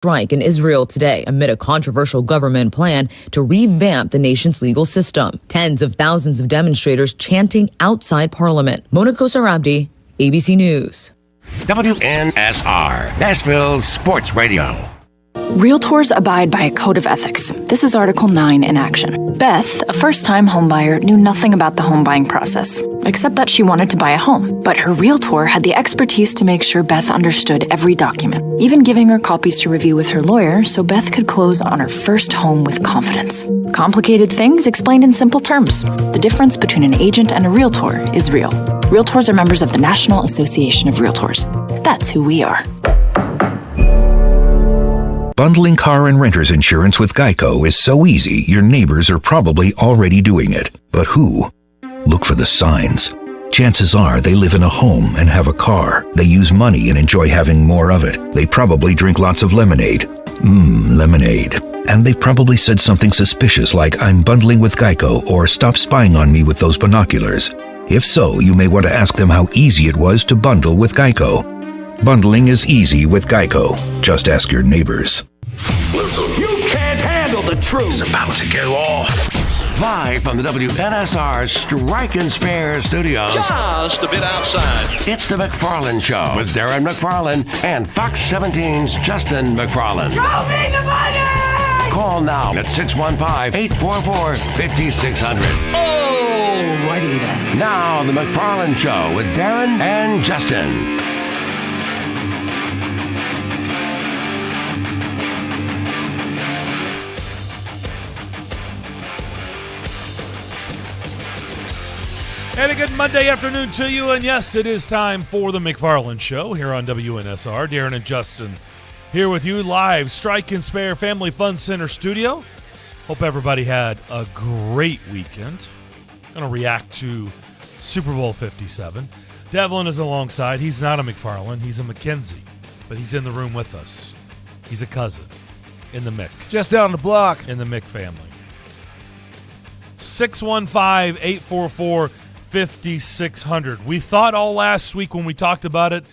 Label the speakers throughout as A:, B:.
A: strike in Israel today amid a controversial government plan to revamp the nation's legal system. Tens of thousands of demonstrators chanting outside Parliament. Mona Kosarabdi, ABC News.
B: WNSR, Nashville Sports Radio.
C: Realtors abide by a code of ethics. This is Article 9 in action. Beth, a first-time homebuyer, knew nothing about the home buying process, except that she wanted to buy a home. But her realtor had the expertise to make sure Beth understood every document, even giving her copies to review with her lawyer so Beth could close on her first home with confidence. Complicated things explained in simple terms. The difference between an agent and a realtor is real. Realtors are members of the National Association of Realtors. That's who we are.
D: Bundling car and renter's insurance with Geico is so easy, your neighbors are probably already doing it. But who? Look for the signs. Chances are they live in a home and have a car. They use money and enjoy having more of it. They probably drink lots of lemonade. Lemonade. And they've probably said something suspicious like, "I'm bundling with Geico," or "Stop spying on me with those binoculars." If so, you may want to ask them how easy it was to bundle with Geico. Bundling is easy with Geico. Just ask your neighbors.
B: Listen, you can't handle the truth. It's about to go off. Live from the WNSR Strike and Spare Studios. Just a bit outside. It's the McFarland Show with Darren McFarland and Fox 17's Justin McFarland.
E: Show me the money!
B: Call now at 615-844-5600.
E: Oh, righty then.
B: Now, the McFarland Show with Darren and Justin.
F: And a good Monday afternoon to you. And yes, it is time for the McFarland Show here on WNSR. Darren and Justin here with you live, Strike and Spare Family Fun Center studio. Hope everybody had a great weekend. Going to react to Super Bowl 57. Devlin is alongside. He's not a McFarland. He's a McKenzie. But he's in the room with us. He's a cousin in the Mick.
G: Just down the block.
F: In the Mick family. 615-844-5600. We thought all last week when we talked about it,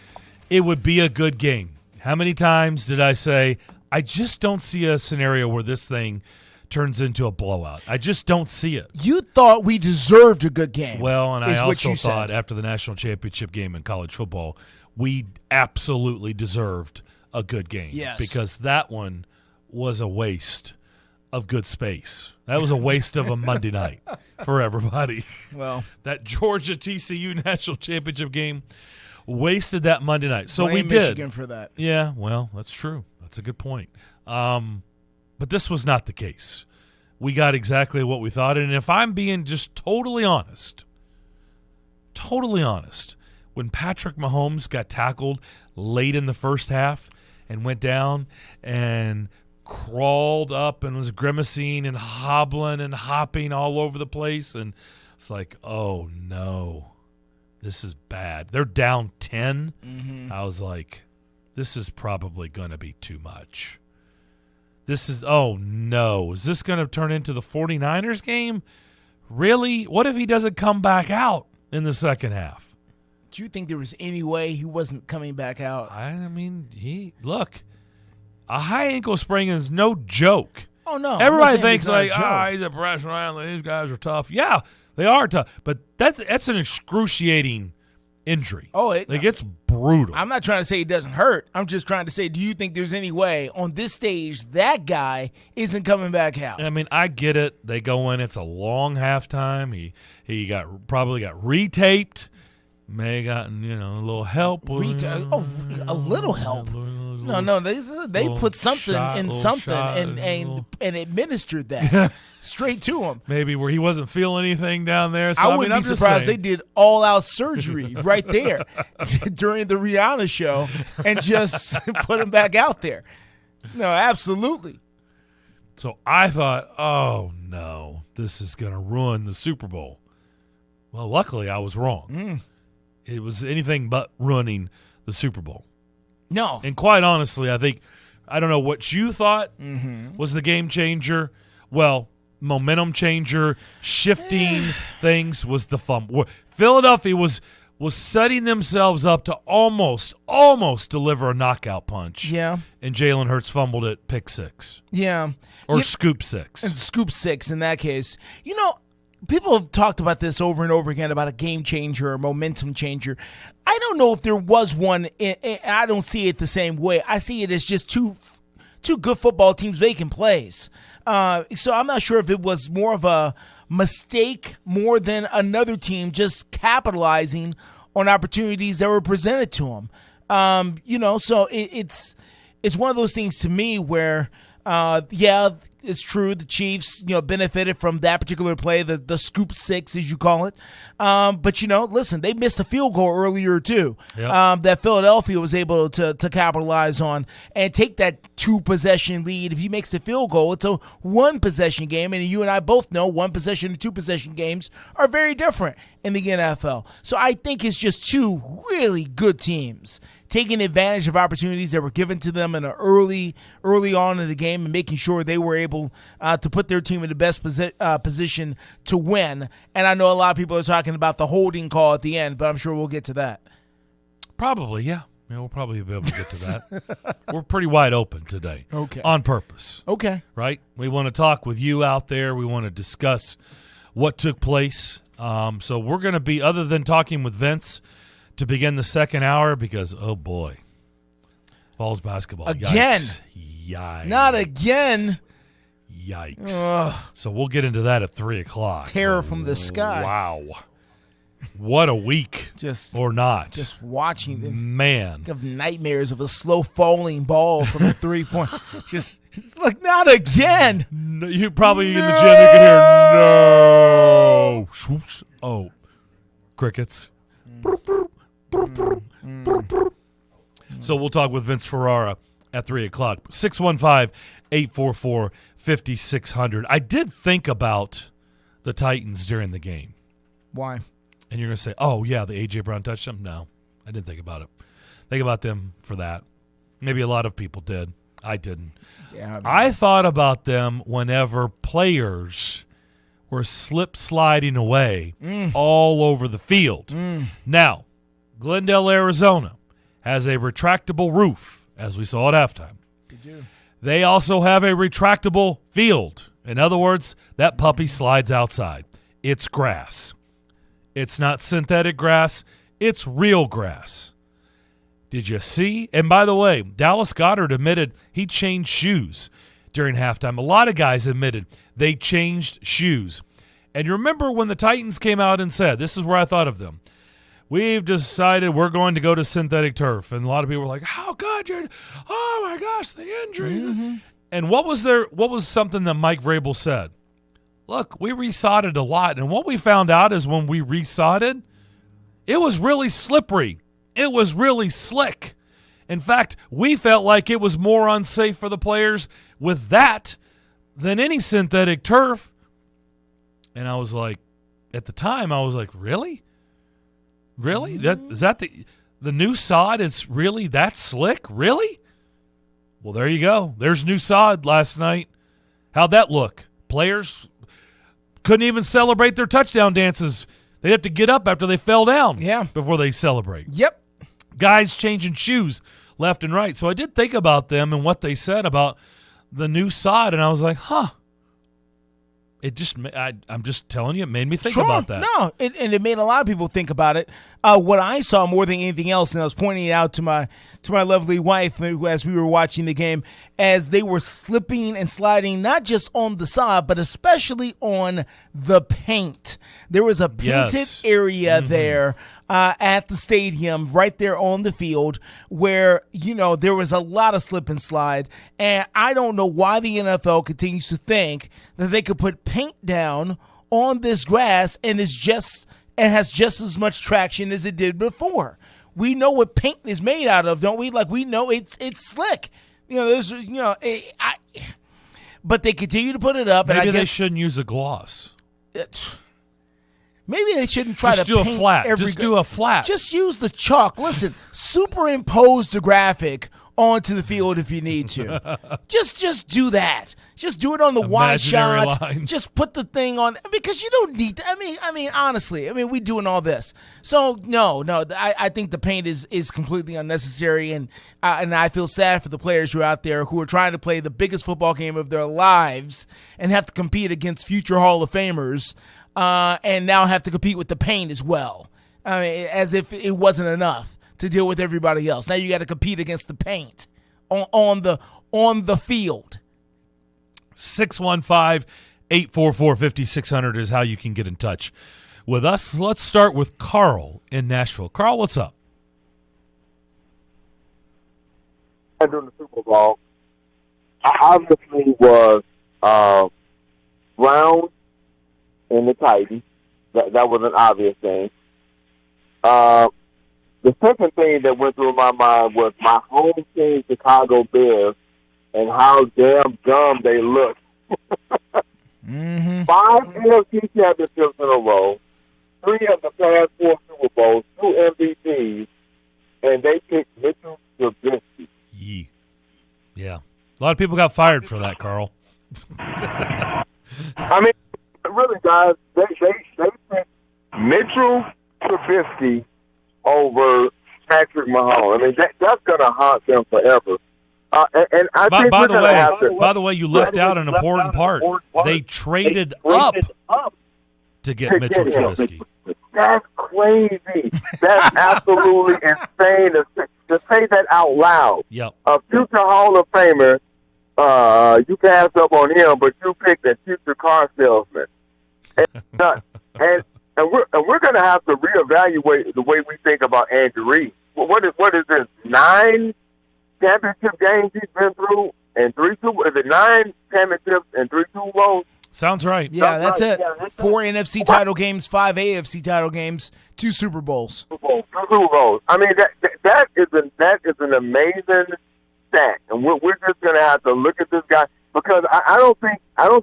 F: it would be a good game. How many times did I say, I just don't see a scenario where this thing turns into a blowout? I just don't see it.
G: You thought we deserved a good game.
F: Well, and I also thought after the national championship game in college football, we absolutely deserved a good game.
G: Yes.
F: Because that one was a waste of good space. That was a waste of a Monday night for everybody.
G: Well,
F: that Georgia TCU national championship game wasted that Monday night. So we did.
G: Michigan for that.
F: Yeah, well, that's true. That's a good point. But this was not the case. We got exactly what we thought. And if I'm being just totally honest, when Patrick Mahomes got tackled late in the first half and went down and crawled up and was grimacing and hobbling and hopping all over the place, and it's like, oh no, this is bad. They're down 10. I was like, this is probably going to be too much. This is, oh no, is this going to turn into the 49ers game? Really? What if he doesn't come back out in the second half?
G: Do you think there was any way he wasn't coming back out?
F: I mean, look. A high ankle sprain is no joke.
G: Oh, no.
F: Everybody thinks like, he's a professional athlete. These guys are tough. Yeah, they are tough. But that's an excruciating injury.
G: Oh,
F: it's brutal.
G: I'm not trying to say it doesn't hurt. I'm just trying to say, do you think there's any way on this stage that guy isn't coming back out?
F: I mean, I get it. They go in. It's a long halftime. He probably got retaped. May have gotten, a little help.
G: A little help. No, they put something in something and administered that straight to him.
F: Maybe where he wasn't feeling anything down there. So,
G: I wouldn't be surprised they did all-out surgery right there during the Rihanna show and just put him back out there. No, absolutely.
F: So I thought, oh, no, this is going to ruin the Super Bowl. Well, luckily I was wrong. It was anything but ruining the Super Bowl.
G: No.
F: And quite honestly, I don't know what you thought was the game changer. Well, momentum changer, shifting things was the fumble. Philadelphia was was setting themselves up to almost deliver a knockout punch.
G: Yeah.
F: And Jalen Hurts fumbled it pick six.
G: Yeah.
F: Or scoop six.
G: And scoop six in that case. You know, people have talked about this over and over again about a game changer or momentum changer. I don't know if there was one. I don't see it the same way. I see it as just two good football teams making plays. So I'm not sure if it was more of a mistake more than another team just capitalizing on opportunities that were presented to them. So it's one of those things to me where, it's true. The Chiefs, benefited from that particular play, the scoop six, as you call it. But listen, they missed a field goal earlier too. Yep. That Philadelphia was able to capitalize on and take that 2-possession lead. If he makes the field goal, it's a 1-possession game, and you and I both know 1-possession and 2-possession games are very different in the NFL. So I think it's just two really good teams taking advantage of opportunities that were given to them in an early on in the game and making sure they were able to put their team in the best position to win. And I know a lot of people are talking about the holding call at the end, but I'm sure we'll get to that.
F: Probably, yeah. We'll probably be able to get to that. We're pretty wide open today.
G: Okay.
F: On purpose.
G: Okay.
F: Right? We want to talk with you out there. We want to discuss what took place. So we're going to be, other than talking with Vince to begin the second hour, because, oh boy, Vols basketball.
G: Again.
F: Yikes.
G: Not again.
F: Yikes.
G: Ugh.
F: So we'll get into that at 3 o'clock.
G: Terror from the sky.
F: Wow. What a week. Or not.
G: Just watching this.
F: Man.
G: Of nightmares of a slow falling ball from a 3-point. just like, not again.
F: No, you probably in the gym, you can hear, no. Swoosh. Oh, crickets. So we'll talk with Vince Ferrara at 3 o'clock. 615-844-5600. I did think about the Titans during the game.
G: Why?
F: And you're going to say, oh, yeah, the A.J. Brown touchdown? No, I didn't think about it. Think about them for that. Maybe a lot of people did. I didn't.
G: Yeah,
F: I thought about them whenever players were slip-sliding away all over the field. Now, Glendale, Arizona has a retractable roof, as we saw at halftime.
G: They do.
F: They also have a retractable field. In other words, that puppy slides outside. It's grass. It's not synthetic grass. It's real grass. Did you see? And by the way, Dallas Goedert admitted he changed shoes during halftime. A lot of guys admitted they changed shoes. And you remember when the Titans came out and said, this is where I thought of them, we've decided we're going to go to synthetic turf. And a lot of people were like, how good you're, oh my gosh, the injuries. Mm-hmm. And what was something that Mike Vrabel said? Look, we resodded a lot, and what we found out is when we resodded, it was really slippery. It was really slick. In fact, we felt like it was more unsafe for the players with that than any synthetic turf. And I was like, at the time, I was like, really? Really? Is that the new sod is really that slick? Really? Well, there you go. There's new sod last night. How'd that look? Players couldn't even celebrate their touchdown dances. They have to get up after they fell down before they celebrate.
G: Yep.
F: Guys changing shoes left and right. So I did think about them and what they said about the new sod, and I was like, huh. I'm just telling you, it made me think about that.
G: No, it made a lot of people think about it. What I saw more than anything else, and I was pointing it out to my lovely wife as we were watching the game, as they were slipping and sliding, not just on the sod, but especially on the paint. There was a painted area there at the stadium, right there on the field, where, there was a lot of slip and slide. And I don't know why the NFL continues to think that they could put paint down on this grass and has just as much traction as it did before. We know what paint is made out of, don't we? Like, we know it's slick. But they continue to put it up.
F: Maybe
G: and I guess
F: they shouldn't use a gloss.
G: Maybe they shouldn't try to
F: do
G: paint
F: a flat.
G: Just
F: do a flat.
G: Just use the chalk. Listen, superimpose the graphic onto the field if you need to. just do that. Just do it on the wide shot.
F: Lines.
G: Just put the thing on, because you don't need to. I mean, honestly, we doing all this. So no, I think the paint is completely unnecessary, and I feel sad for the players who are out there who are trying to play the biggest football game of their lives and have to compete against future Hall of Famers, and now have to compete with the paint as well. I mean, as if it wasn't enough to deal with everybody else. Now you got to compete against the paint on the field.
F: 615-844-5600 is how you can get in touch with us. Let's start with Carl in Nashville. Carl, what's up?
H: During the Super Bowl, I obviously was Browns and the Titans. That was an obvious thing. The second thing that went through my mind was my home team, Chicago Bears, and how damn dumb they look. 5 NFC championships in a row, 3 of the past 4 Super Bowls, 2 MVPs, and they picked Mitchell Trubisky.
F: Yeah. A lot of people got fired for that, Carl.
H: I mean, really, guys, they picked Mitchell Trubisky over Patrick Mahomes. I mean, that's going to haunt them forever. And I think
F: by the way, you left out an important part. They traded up to get Mitchell Trubisky.
H: That's crazy. That's absolutely insane to say that out loud.
F: Yep.
H: A future Hall of Famer, you passed up on him, but you picked a future car salesman. And we're going to have to reevaluate the way we think about Andy Reid. What is this? 9 championship games he's been through, and 9 championships and 3 Super Bowls?
F: Sounds right.
G: Yeah, that's it. 4 NFC title games, 5 AFC title games, 2 Super Bowls.
H: 2 Super Bowls. I mean, that is an amazing stat, and we're just going to have to look at this guy, because I don't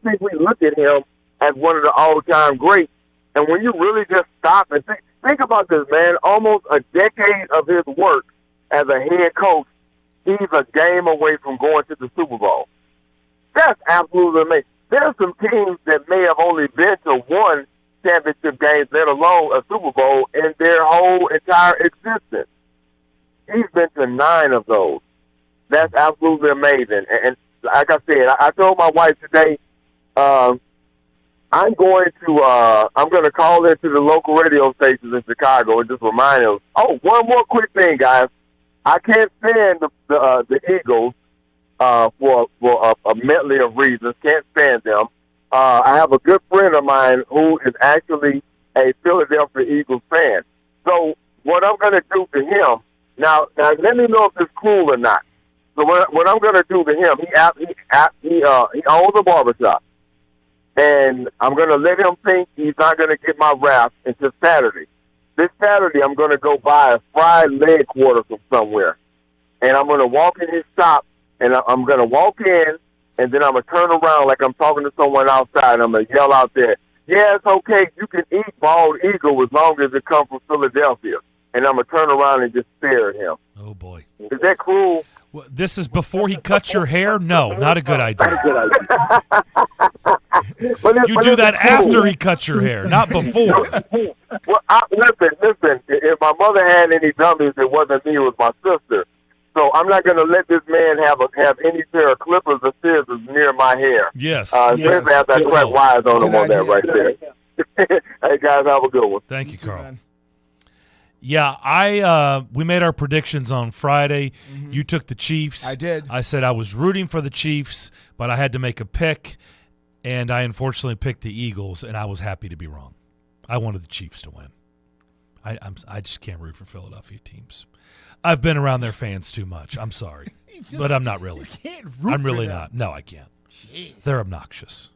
H: think we look at him as one of the all-time greats. And when you really just stop and think about this, man, almost a decade of his work as a head coach, he's a game away from going to the Super Bowl. That's absolutely amazing. There are some teams that may have only been to 1 championship game, let alone a Super Bowl, in their whole entire existence. He's been to 9 of those. That's absolutely amazing. And like I said, I told my wife today, I'm going to call into the local radio stations in Chicago and just remind them. Oh, one more quick thing, guys. I can't stand the Eagles for a medley of reasons. Can't stand them. I have a good friend of mine who is actually a Philadelphia Eagles fan. So what I'm going to do to him now, let me know if it's cool or not. So what I'm going to do to him, he owns a barbershop. And I'm going to let him think he's not going to get my wrap until Saturday. This Saturday, I'm going to go buy a fried leg quarter from somewhere. And I'm going to walk in his shop, and I'm going to walk in, and then I'm going to turn around like I'm talking to someone outside. I'm going to yell out there, yeah, it's okay. You can eat bald eagle as long as it comes from Philadelphia. And I'm going to turn around and just stare at him.
F: Oh, boy.
H: Is that cool?
F: Well, this is before he cuts your hair? No, not a good idea. You do that after he cuts your hair, not before.
H: Well, listen. If my mother had any dummies, it wasn't me, it was my sister. So I'm not going to let this man have any pair of clippers or scissors near my hair.
F: Yes.
H: Especially after I crack wires on him on that right there. Hey, guys, have a good one.
F: Thank you, Carl. Yeah, we made our predictions on Friday. Mm-hmm. You took the Chiefs.
G: I did.
F: I said I was rooting for the Chiefs, but I had to make a pick, and I unfortunately picked the Eagles, and I was happy to be wrong. I wanted the Chiefs to win. I just can't root for Philadelphia teams. I've been around their fans too much. I'm sorry, but I'm not really. I'm really not. No, I can't.
G: Jeez.
F: They're obnoxious.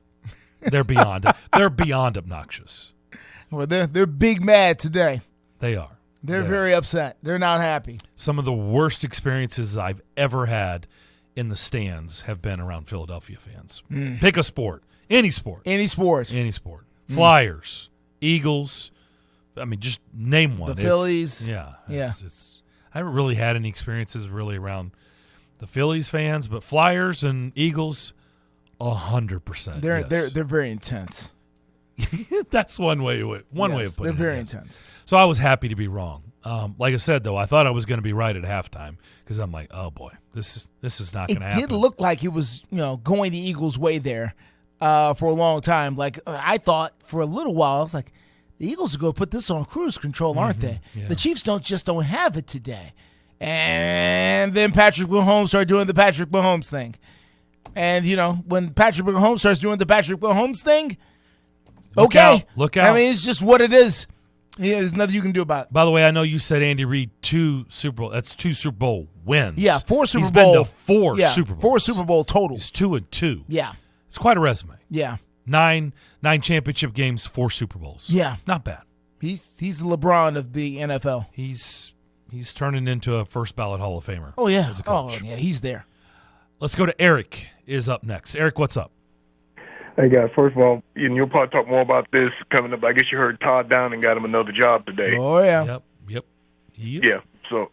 F: They're beyond. They're beyond obnoxious.
G: Well, they're big mad today.
F: They are.
G: They're very upset. They're not happy.
F: Some of the worst experiences I've ever had in the stands have been around Philadelphia fans. Pick a sport. Any sport.
G: Any sport.
F: Flyers, Eagles. I mean, just name one.
G: The Phillies.
F: I haven't really had any experiences really around the Phillies fans, but Flyers and Eagles, 100%.
G: They're very intense.
F: That's one way of putting it.
G: They're very intense.
F: So I was happy to be wrong. Like I said, though, I thought I was going to be right at halftime because I'm like, oh boy, this is not going to happen.
G: It did look like it was going the Eagles' way there for a long time. Like I thought for a little while, I was like, the Eagles are going to put this on cruise control, aren't they?
F: Yeah.
G: The Chiefs don't have it today. And then Patrick Mahomes started doing the Patrick Mahomes thing. And, when Patrick Mahomes starts doing the Patrick Mahomes thing,
F: Look out.
G: I mean, it's just what it is. Yeah, there's nothing you can do about it.
F: By the way, I know you said Andy Reid 2 Super Bowl. That's 2 Super Bowl wins.
G: Yeah, 4 Super
F: He's
G: Bowl.
F: been to 4 Super Bowls.
G: 4 Super Bowl totals.
F: He's 2-2.
G: Yeah.
F: It's quite a resume.
G: Yeah.
F: 9 championship games, 4 Super Bowls.
G: Yeah.
F: Not bad.
G: He's the LeBron of the NFL.
F: He's turning into a first ballot Hall of Famer.
G: Oh, yeah.
F: As a coach.
G: Oh, yeah, he's there.
F: Let's go to Eric is up next. Eric, what's up?
I: Hey, guys, first of all, you'll probably talk more about this coming up. I guess you heard Todd Downing got him another job today.
G: Oh, yeah.
F: Yep.
I: Yeah, so,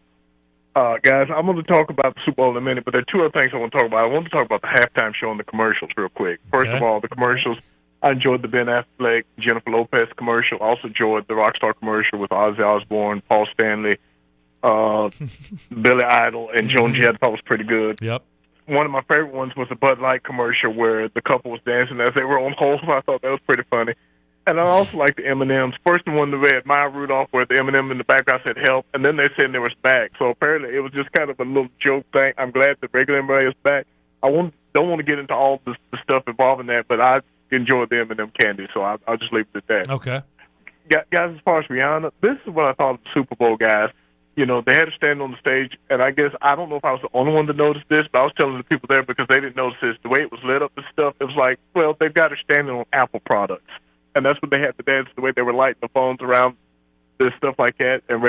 I: guys, I'm going to talk about the Super Bowl in a minute, but there are 2 other things I want to talk about. I want to talk about the halftime show and the commercials real quick. First of all, the commercials, I enjoyed the Ben Affleck, Jennifer Lopez commercial. I also enjoyed the Rockstar commercial with Ozzy Osbourne, Paul Stanley, Billy Idol, and Joan Jett. I thought was pretty good.
F: Yep.
I: One of my favorite ones was the Bud Light commercial where the couple was dancing as they were on hold. I thought that was pretty funny. And I also like the M&M's. First one, the red Maya Rudolph, where the M&M in the background said help, and then they said there was back. So apparently it was just kind of a little joke thing. I'm glad the regular M&M is back. I don't want to get into all the stuff involving that, but I enjoyed the M&M candy, so I'll just leave it at that.
F: Okay.
I: Guys, as far as Rihanna, this is what I thought of the Super Bowl, guys. They had to stand on the stage, and I guess I don't know if I was the only one to notice this, but I was telling the people there because they didn't notice this. The way it was lit up and stuff, it was like, well, they've got her standing on Apple products. And that's what they had to dance, the way they were lighting the phones around, this stuff like that, and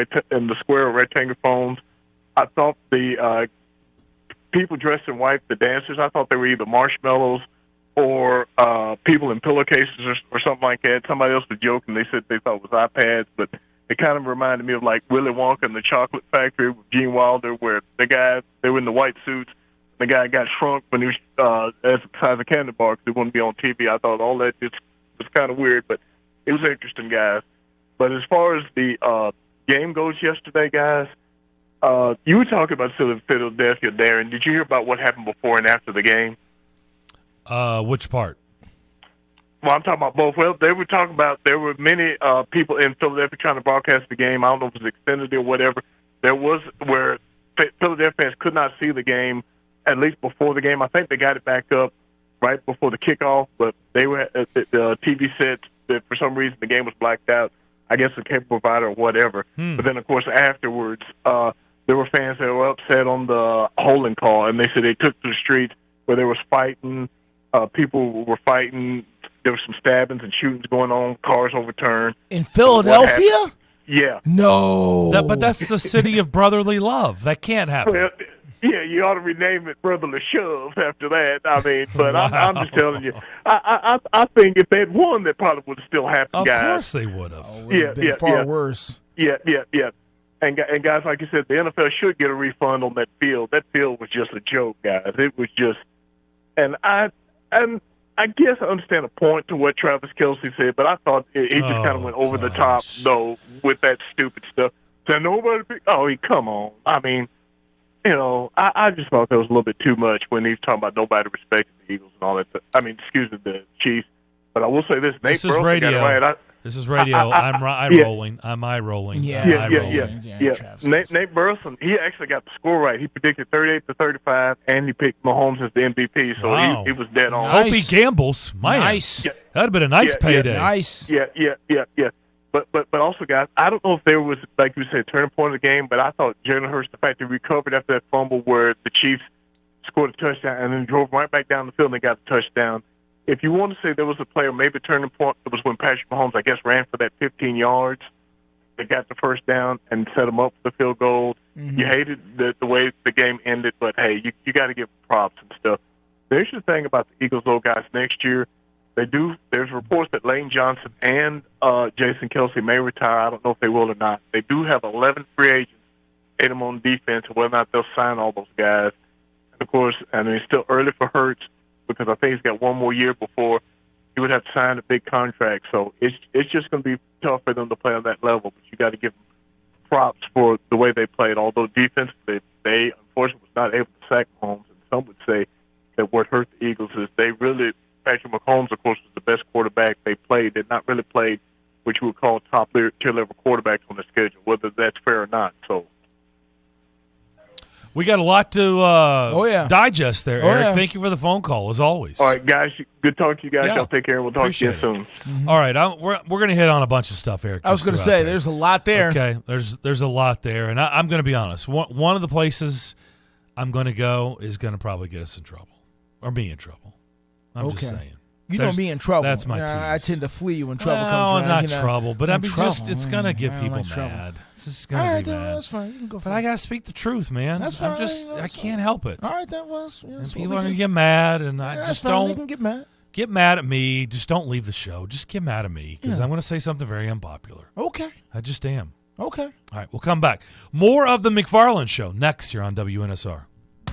I: the square or rectangular phones. I thought the people dressed in white, the dancers, I thought they were either marshmallows or people in pillowcases or something like that. Somebody else was joking. They said they thought it was iPads, but it kind of reminded me of like Willy Wonka and the Chocolate Factory with Gene Wilder, where they were in the white suits. The guy got shrunk when he was as the size of a candy bar because he wouldn't be on TV. I thought all that just was kind of weird, but it was interesting, guys. But as far as the game goes yesterday, guys, you were talking about Philadelphia, Darren. Did you hear about what happened before and after the game?
F: Which part?
I: Well, I'm talking about both. Well, they were talking about there were many people in Philadelphia trying to broadcast the game. I don't know if it was Xfinity or whatever. There was where Philadelphia fans could not see the game, at least before the game. I think they got it back up right before the kickoff, but they were at the TV set that for some reason the game was blacked out. I guess the cable provider or whatever. But then, of course, afterwards, there were fans that were upset on the holding call, and they said they took to the streets where there was fighting. People were fighting. There were some stabbings and shootings going on, cars overturned.
G: In Philadelphia?
I: Yeah.
G: No.
F: But that's the city of brotherly love. That can't happen.
I: Well, yeah, you ought to rename it Brotherly Shove after that. I mean, but
F: Wow.
I: I'm just telling you. I think if they had won, that probably would have still happened,
F: Of
I: guys.
F: course they would have.
G: It would have been far worse.
I: Yeah. And guys, like you said, the NFL should get a refund on that field. That field was just a joke, guys. It was just, and I guess I understand a point to what Travis Kelce said, but I thought he just kind of went over the top, though, with that stupid stuff. So nobody, come on. I mean, I just thought that was a little bit too much when he was talking about nobody respecting the Eagles and all that. I mean, excuse me, the Chiefs. But I will say this:
F: This
I: Nate
F: is
I: Burleson
F: radio.
I: got it right.
F: This is radio. I'm rolling. I'm eye rolling.
I: Yeah. Nate Burleson, he actually got the score right. He predicted 38-35, and he picked Mahomes as the MVP, so
F: Wow.
I: he was dead on.
F: Hope he gambles. Man,
G: Nice.
F: that'd have been a nice payday.
G: Nice.
I: Yeah. But also, guys, I don't know if there was, like you said, a turning point of the game, but I thought Jalen Hurts, the fact that he recovered after that fumble where the Chiefs scored a touchdown and then drove right back down the field and got the touchdown. If you want to say there was a player, maybe a turning point, it was when Patrick Mahomes, I guess, ran for that 15 yards. They got the first down and set them up for the field goal. Mm-hmm. You hated the way the game ended, but, hey, you got to give them props and stuff. The interesting thing about the Eagles, though, guys, next year, there's reports that Lane Johnson and Jason Kelce may retire. I don't know if they will or not. They do have 11 free agents, 8 of them on defense, and whether or not they'll sign all those guys. of course, I mean, it's still early for Hurts because I think he's got one more year before he would have to sign a big contract. So it's just going to be tough for them to play on that level. But you got to give them props for the way they played. Although defensively, they unfortunately was not able to sack Mahomes, and some would say that what hurt the Eagles is they really, Patrick Mahomes, of course, was the best quarterback they played. They'd not really played what you would call top-tier level quarterbacks on the schedule, whether that's fair or not. So
F: we got a lot to digest there, Eric.
G: Yeah.
F: Thank you for the phone call, as always.
I: all right, guys, good talking to you guys.
F: Yeah.
I: Y'all take care. We'll talk
F: Appreciate
I: to you soon.
F: All right, we're going to hit on a bunch of stuff, Eric.
G: I was going to say, there's a lot there.
F: Okay, there's a lot there, and I'm going to be honest. One of the places I'm going to go is going to probably get us in trouble, or me in trouble. I'm just saying.
G: You know me in trouble.
F: That's my tease.
G: I tend to flee you when trouble comes around.
F: Not trouble, but I mean, it's going to get people mad. It's just going to be mad.
G: That's fine. You can go for
F: But I got to speak the truth, man.
G: That's fine.
F: I can't help it.
G: All right, that was. Yeah,
F: And people are going to get mad, and I just don't.
G: They can get mad.
F: Get mad at me. Just don't leave the show. Just get mad at me because I'm going to say something very unpopular.
G: Okay.
F: I just am.
G: Okay.
F: All right, we'll come back. More of the McFarland Show next here on WNSR.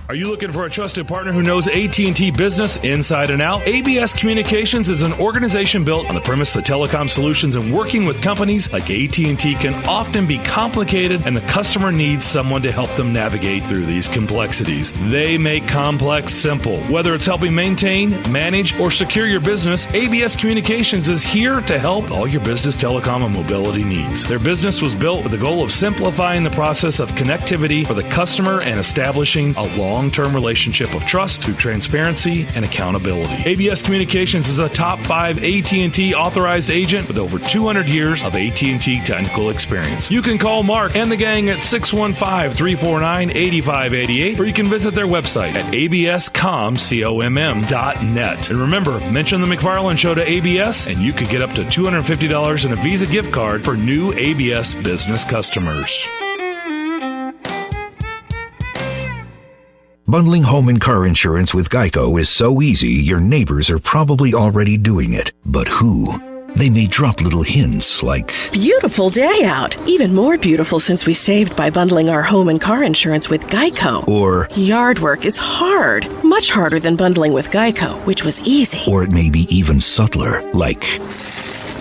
F: Are you looking for a trusted partner who knows AT&T business inside and out? ABS Communications is an organization built on the premise that telecom solutions and working with companies like AT&T can often be complicated, and the customer needs someone to help them navigate through these complexities. They make complex simple. Whether it's helping maintain, manage, or secure your business, ABS Communications is here to help all your business telecom and mobility needs. Their business was built with the goal of simplifying the process of connectivity for the customer and establishing a long-term relationship of trust through transparency and accountability. ABS Communications is a top 5 AT&T authorized agent with over 200 years of AT&T technical experience. You can call Mark and the gang at 615-349-8588, or you can visit their website at abscomm.net. And remember, mention the McFarland Show to ABS, and you could get up to $250 in a Visa gift card for new ABS business customers.
D: Bundling home and car insurance with Geico is so easy, your neighbors are probably already doing it. But who? They may drop little hints like,
J: beautiful day out. Even more beautiful since we saved by bundling our home and car insurance with Geico.
D: or,
J: Yard work is hard. Much harder than bundling with Geico, which was easy.
D: or it may be even subtler, like,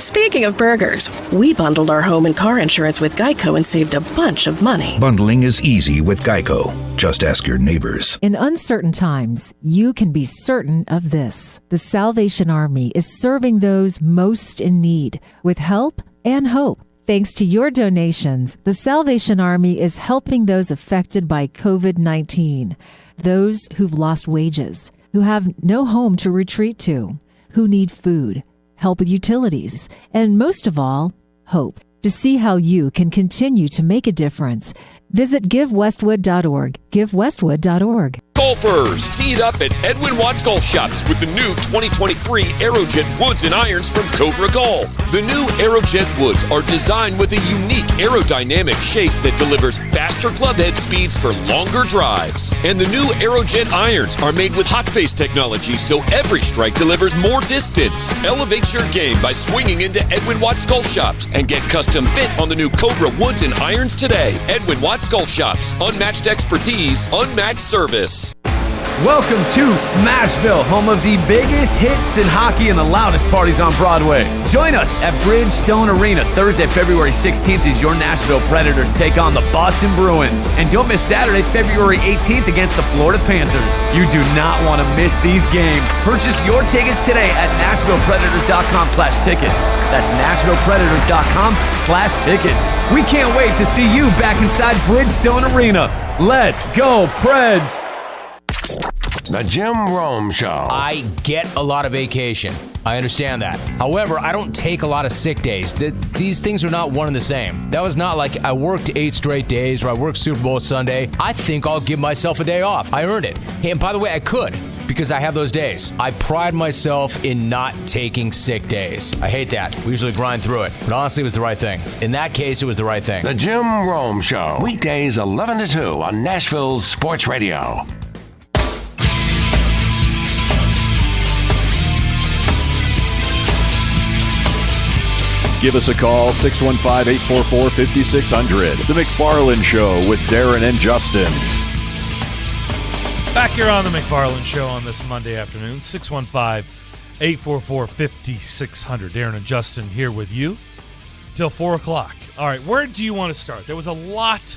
J: Speaking of burgers, we bundled our home and car insurance with Geico and saved a bunch of money.
D: bundling is easy with Geico. Just ask your neighbors.
K: In uncertain times, you can be certain of this. The Salvation Army is serving those most in need with help and hope. Thanks to your donations, the Salvation Army is helping those affected by COVID-19, those who've lost wages, who have no home to retreat to, who need food, help with utilities, and most of all, hope. To see how you can continue to make a difference, visit GiveWestwood.org. GiveWestwood.org.
L: Golfers, tee it up at Edwin Watts Golf Shops with the new 2023 Aerojet woods and irons from Cobra Golf. The new Aerojet woods are designed with a unique aerodynamic shape that delivers faster clubhead speeds for longer drives. And the new Aerojet irons are made with hot face technology, so every strike delivers more distance. Elevate your game by swinging into Edwin Watts Golf Shops and get custom fit on the new Cobra woods and irons today. Edwin Watts Golf Shops. Unmatched expertise, unmatched service.
M: Welcome to Smashville, home of the biggest hits in hockey and the loudest parties on Broadway. Join us at Bridgestone Arena Thursday, February 16th as your Nashville Predators take on the Boston Bruins. And don't miss Saturday, February 18th against the Florida Panthers. You do not want to miss these games. Purchase your tickets today at NashvillePredators.com/tickets. That's NashvillePredators.com/tickets. We can't wait to see you back inside Bridgestone Arena. Let's go, Preds!
B: The Jim Rome Show.
N: I get a lot of vacation. I understand that. However, I don't take a lot of sick days. These things are not one and the same. That was not like I worked 8 straight days or I worked Super Bowl Sunday. I think I'll give myself a day off. I earned it. Hey, and by the way, I could because I have those days. I pride myself in not taking sick days. I hate that. We usually grind through it. But honestly, it was the right thing. In that case, it was the right thing.
B: The Jim Rome Show. Weekdays 11 to 2 on Nashville's Sports Radio.
O: Give us a call, 615-844-5600. The McFarland Show with Darren and Justin.
F: Back here on the McFarland Show on this Monday afternoon, 615-844-5600. Darren and Justin here with you till 4 o'clock. All right, where do you want to start? There was a lot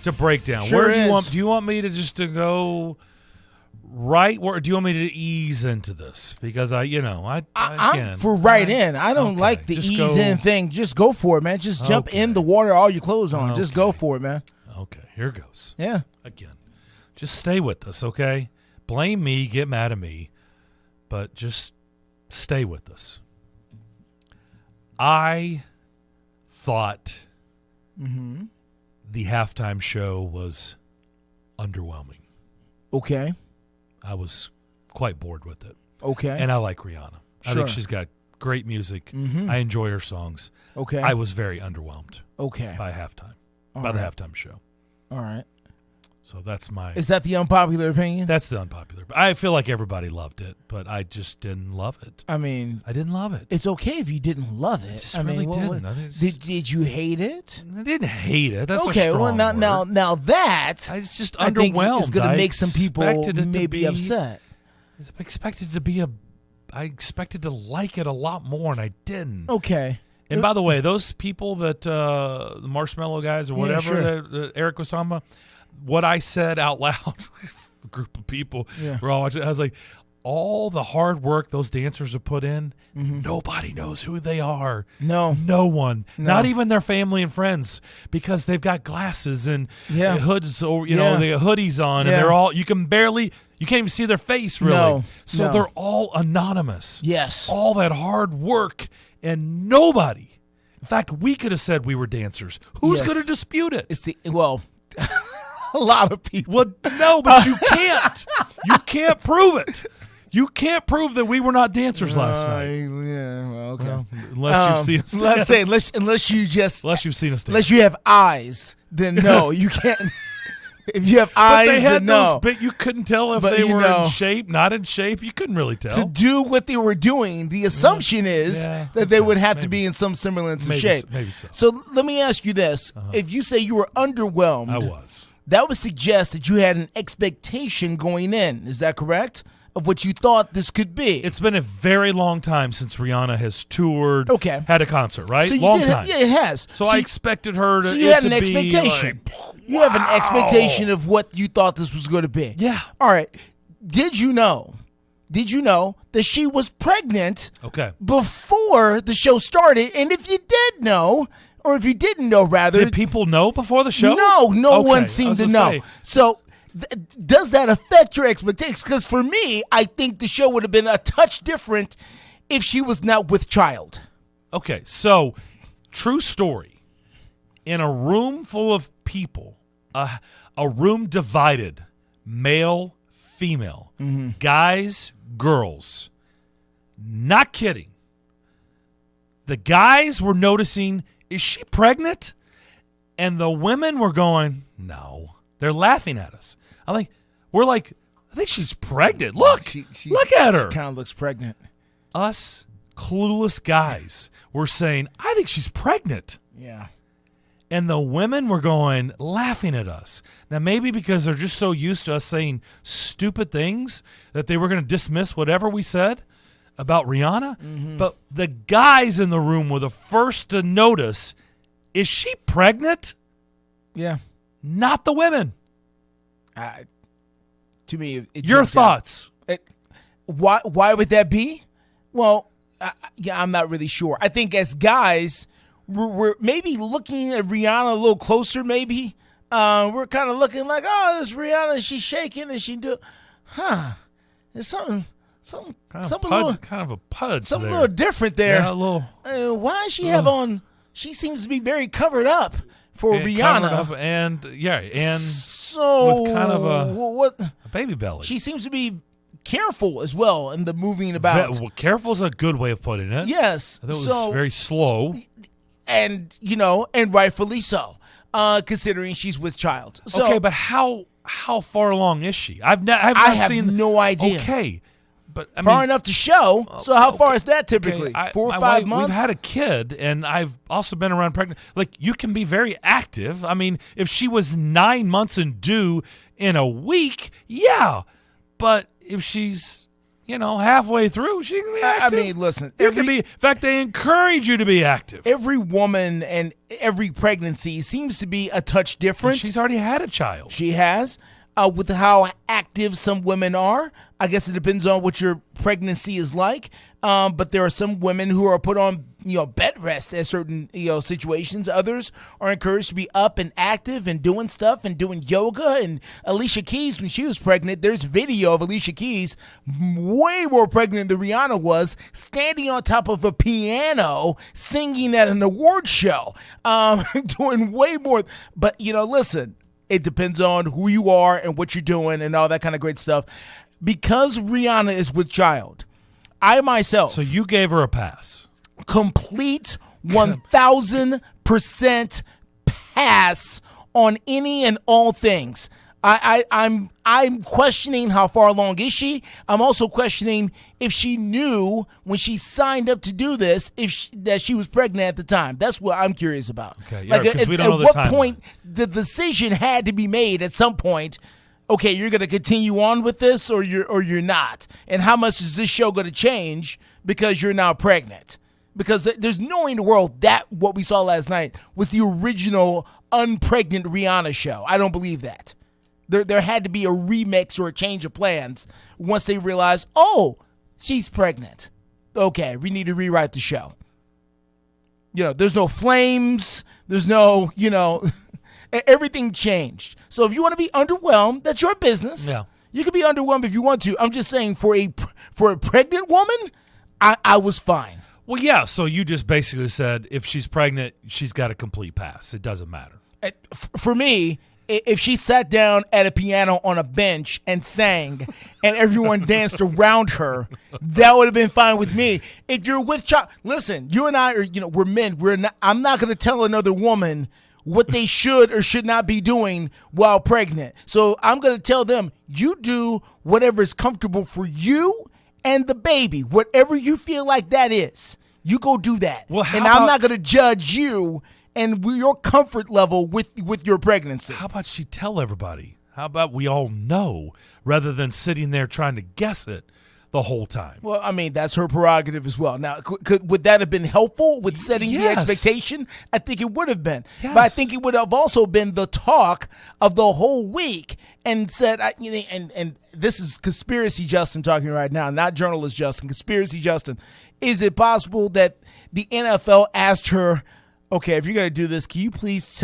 F: to break down.
G: Sure
F: where
G: is.
F: do you want me to just to go right, or do you want me to ease into this? Because
G: I'm for right in. I don't like the
F: just
G: ease in thing. Just go for it, man. Just jump in the water, all your clothes on. Just go for it, man.
F: Okay, here goes.
G: Yeah.
F: Again, just stay with us, okay? Blame me, get mad at me, but just stay with us. I thought the halftime show was underwhelming.
G: Okay.
F: I was quite bored with it.
G: Okay.
F: And I like Rihanna. I think she's got great music. I enjoy her songs.
G: Okay.
F: I was very underwhelmed.
G: Okay.
F: By halftime.
G: All
F: by the
G: right.
F: halftime show.
G: All right.
F: So that's my...
G: Is that the unpopular opinion?
F: That's the unpopular. I feel like everybody loved it, but I just didn't love it.
G: I mean...
F: I didn't love it.
G: It's okay if you didn't love it.
F: I just really didn't.
G: Did you hate it?
F: I didn't hate it. That's
G: okay.
F: a strong
G: Well, now that
F: it's just
G: I think
F: underwhelmed.
G: it's going to make some people
F: expected it to
G: maybe
F: be
G: upset.
F: I expected to like it a lot more, and I didn't.
G: Okay.
F: And by the way, those people that the Marshmallow guys or whatever that Eric was talking about, what I said out loud, a group of people were all watching. I was like, all the hard work those dancers have put in, nobody knows who they are.
G: No
F: one, not even their family and friends, because they've got glasses and hoods, or they got hoodies on, and they're all you can't even see their face really. So they're all anonymous.
G: Yes,
F: all that hard work, and nobody. In fact, we could have said we were dancers. Who's going to dispute it?
G: It's a lot of people.
F: Well, no, but you can't. You can't prove it. You can't prove that we were not dancers last night.
G: Yeah, well, okay.
F: Well, unless you've seen us
G: let's
F: dance.
G: say, unless you've seen us dance. Unless you have eyes, then no, you can't. If you have eyes,
F: but they had
G: then no.
F: But you couldn't tell if they were in shape, not in shape. You couldn't really tell.
G: To do what they were doing, the assumption is that they would have to be in some semblance of shape.
F: Maybe so.
G: So let me ask you this. If you say you were underwhelmed.
F: I was.
G: That would suggest that you had an expectation going in. Is that correct? Of what you thought this could be.
F: It's been a very long time since Rihanna has toured, had a concert, right?
G: So
F: long time.
G: Yeah, it has.
F: So I expected her to.
G: So you had an expectation. You have an expectation of what you thought this was going to be.
F: Yeah.
G: All right. Did you know that she was pregnant before the show started? And if you did know, or if you didn't know, rather.
F: Did people know before the show?
G: No one seemed to know. So does that affect your expectations? Because for me, I think the show would have been a touch different if she was not with child.
F: Okay, so true story. In a room full of people, a room divided, male, female, guys, girls. Not kidding. The guys were noticing, is she pregnant? And the women were going, no. They're laughing at us. We're like, I think she's pregnant. Look, look at her.
G: Kind of looks pregnant.
F: Us clueless guys were saying, I think she's pregnant.
G: Yeah.
F: And the women were going, laughing at us. Now, maybe because they're just so used to us saying stupid things that they were going to dismiss whatever we said about Rihanna. But the guys in the room were the first to notice, is she pregnant?
G: Yeah.
F: Not the women.
G: To me,
F: your thoughts.
G: Why would that be? Well, I'm not really sure. I think as guys, we're maybe looking at Rihanna a little closer. Maybe we're kind of looking like, oh, this Rihanna, she's shaking and she do, there's something
F: kind of a pudge.
G: Something a little different there.
F: Yeah, a little.
G: Why does she have on? She seems to be very covered up for Rihanna.
F: Covered up and
G: so
F: with kind of a baby belly.
G: She seems to be careful as well in the moving about.
F: Careful is a good way of putting it.
G: Yes.
F: That was very slow.
G: And, and rightfully so, considering she's with child. So,
F: okay, but how far along is she? I have
G: no idea.
F: Okay. But
G: far enough to show. So how far is that typically? 4 or 5 months?
F: We've had a kid, and I've also been around pregnant. Like, you can be very active. I mean, if she was 9 months and due in a week, yeah. But if she's, halfway through, she can be active.
G: I mean, listen.
F: In fact, they encourage you to be active.
G: Every woman and every pregnancy seems to be a touch different.
F: And she's already had a child.
G: She has. With how active some women are. I guess it depends on what your pregnancy is like. But there are some women who are put on, bed rest at certain, situations. Others are encouraged to be up and active and doing stuff and doing yoga. And Alicia Keys, when she was pregnant, there's video of Alicia Keys, way more pregnant than Rihanna was, standing on top of a piano, singing at an award show, doing way more. But, listen. It depends on who you are and what you're doing and all that kind of great stuff. Because Rihanna is with child, I myself...
F: So you gave her a pass.
G: Complete 1,000% pass on any and all things. I'm questioning how far along is she. I'm also questioning if she knew when she signed up to do this that she was pregnant at the time. That's what I'm curious about.
F: Okay, yeah, because we don't know the
G: at what
F: timeline.
G: point the decision had to be made at some point. Okay, you're going to continue on with this, or you're not. And how much is this show going to change because you're now pregnant? Because there's no way in the world that what we saw last night was the original unpregnant Rihanna show. I don't believe that. There had to be a remix or a change of plans once they realized, oh, she's pregnant. Okay, we need to rewrite the show. There's no flames. There's no, everything changed. So if you want to be underwhelmed, that's your business.
F: Yeah.
G: You can be underwhelmed if you want to. I'm just saying for a pregnant woman, I was fine.
F: Well, yeah, so you just basically said if she's pregnant, she's got a complete pass. It doesn't matter.
G: For me, if she sat down at a piano on a bench and sang and everyone danced around her, that would have been fine with me. If you're with child, listen, you and I are, we're men. I'm not going to tell another woman what they should or should not be doing while pregnant. So I'm going to tell them, you do whatever is comfortable for you and the baby, whatever you feel like that is. You go do that.
F: Well,
G: and I'm not going to judge you and your comfort level with your pregnancy.
F: How about she tell everybody? How about we all know rather than sitting there trying to guess it the whole time?
G: Well, I mean, that's her prerogative as well. Now, would that have been helpful with setting the expectation? I think it would have been.
F: Yes.
G: But I think it would have also been the talk of the whole week and said, and this is Conspiracy Justin talking right now, not journalist Justin, Conspiracy Justin. Is it possible that the NFL asked her, okay, if you're going to do this, can you please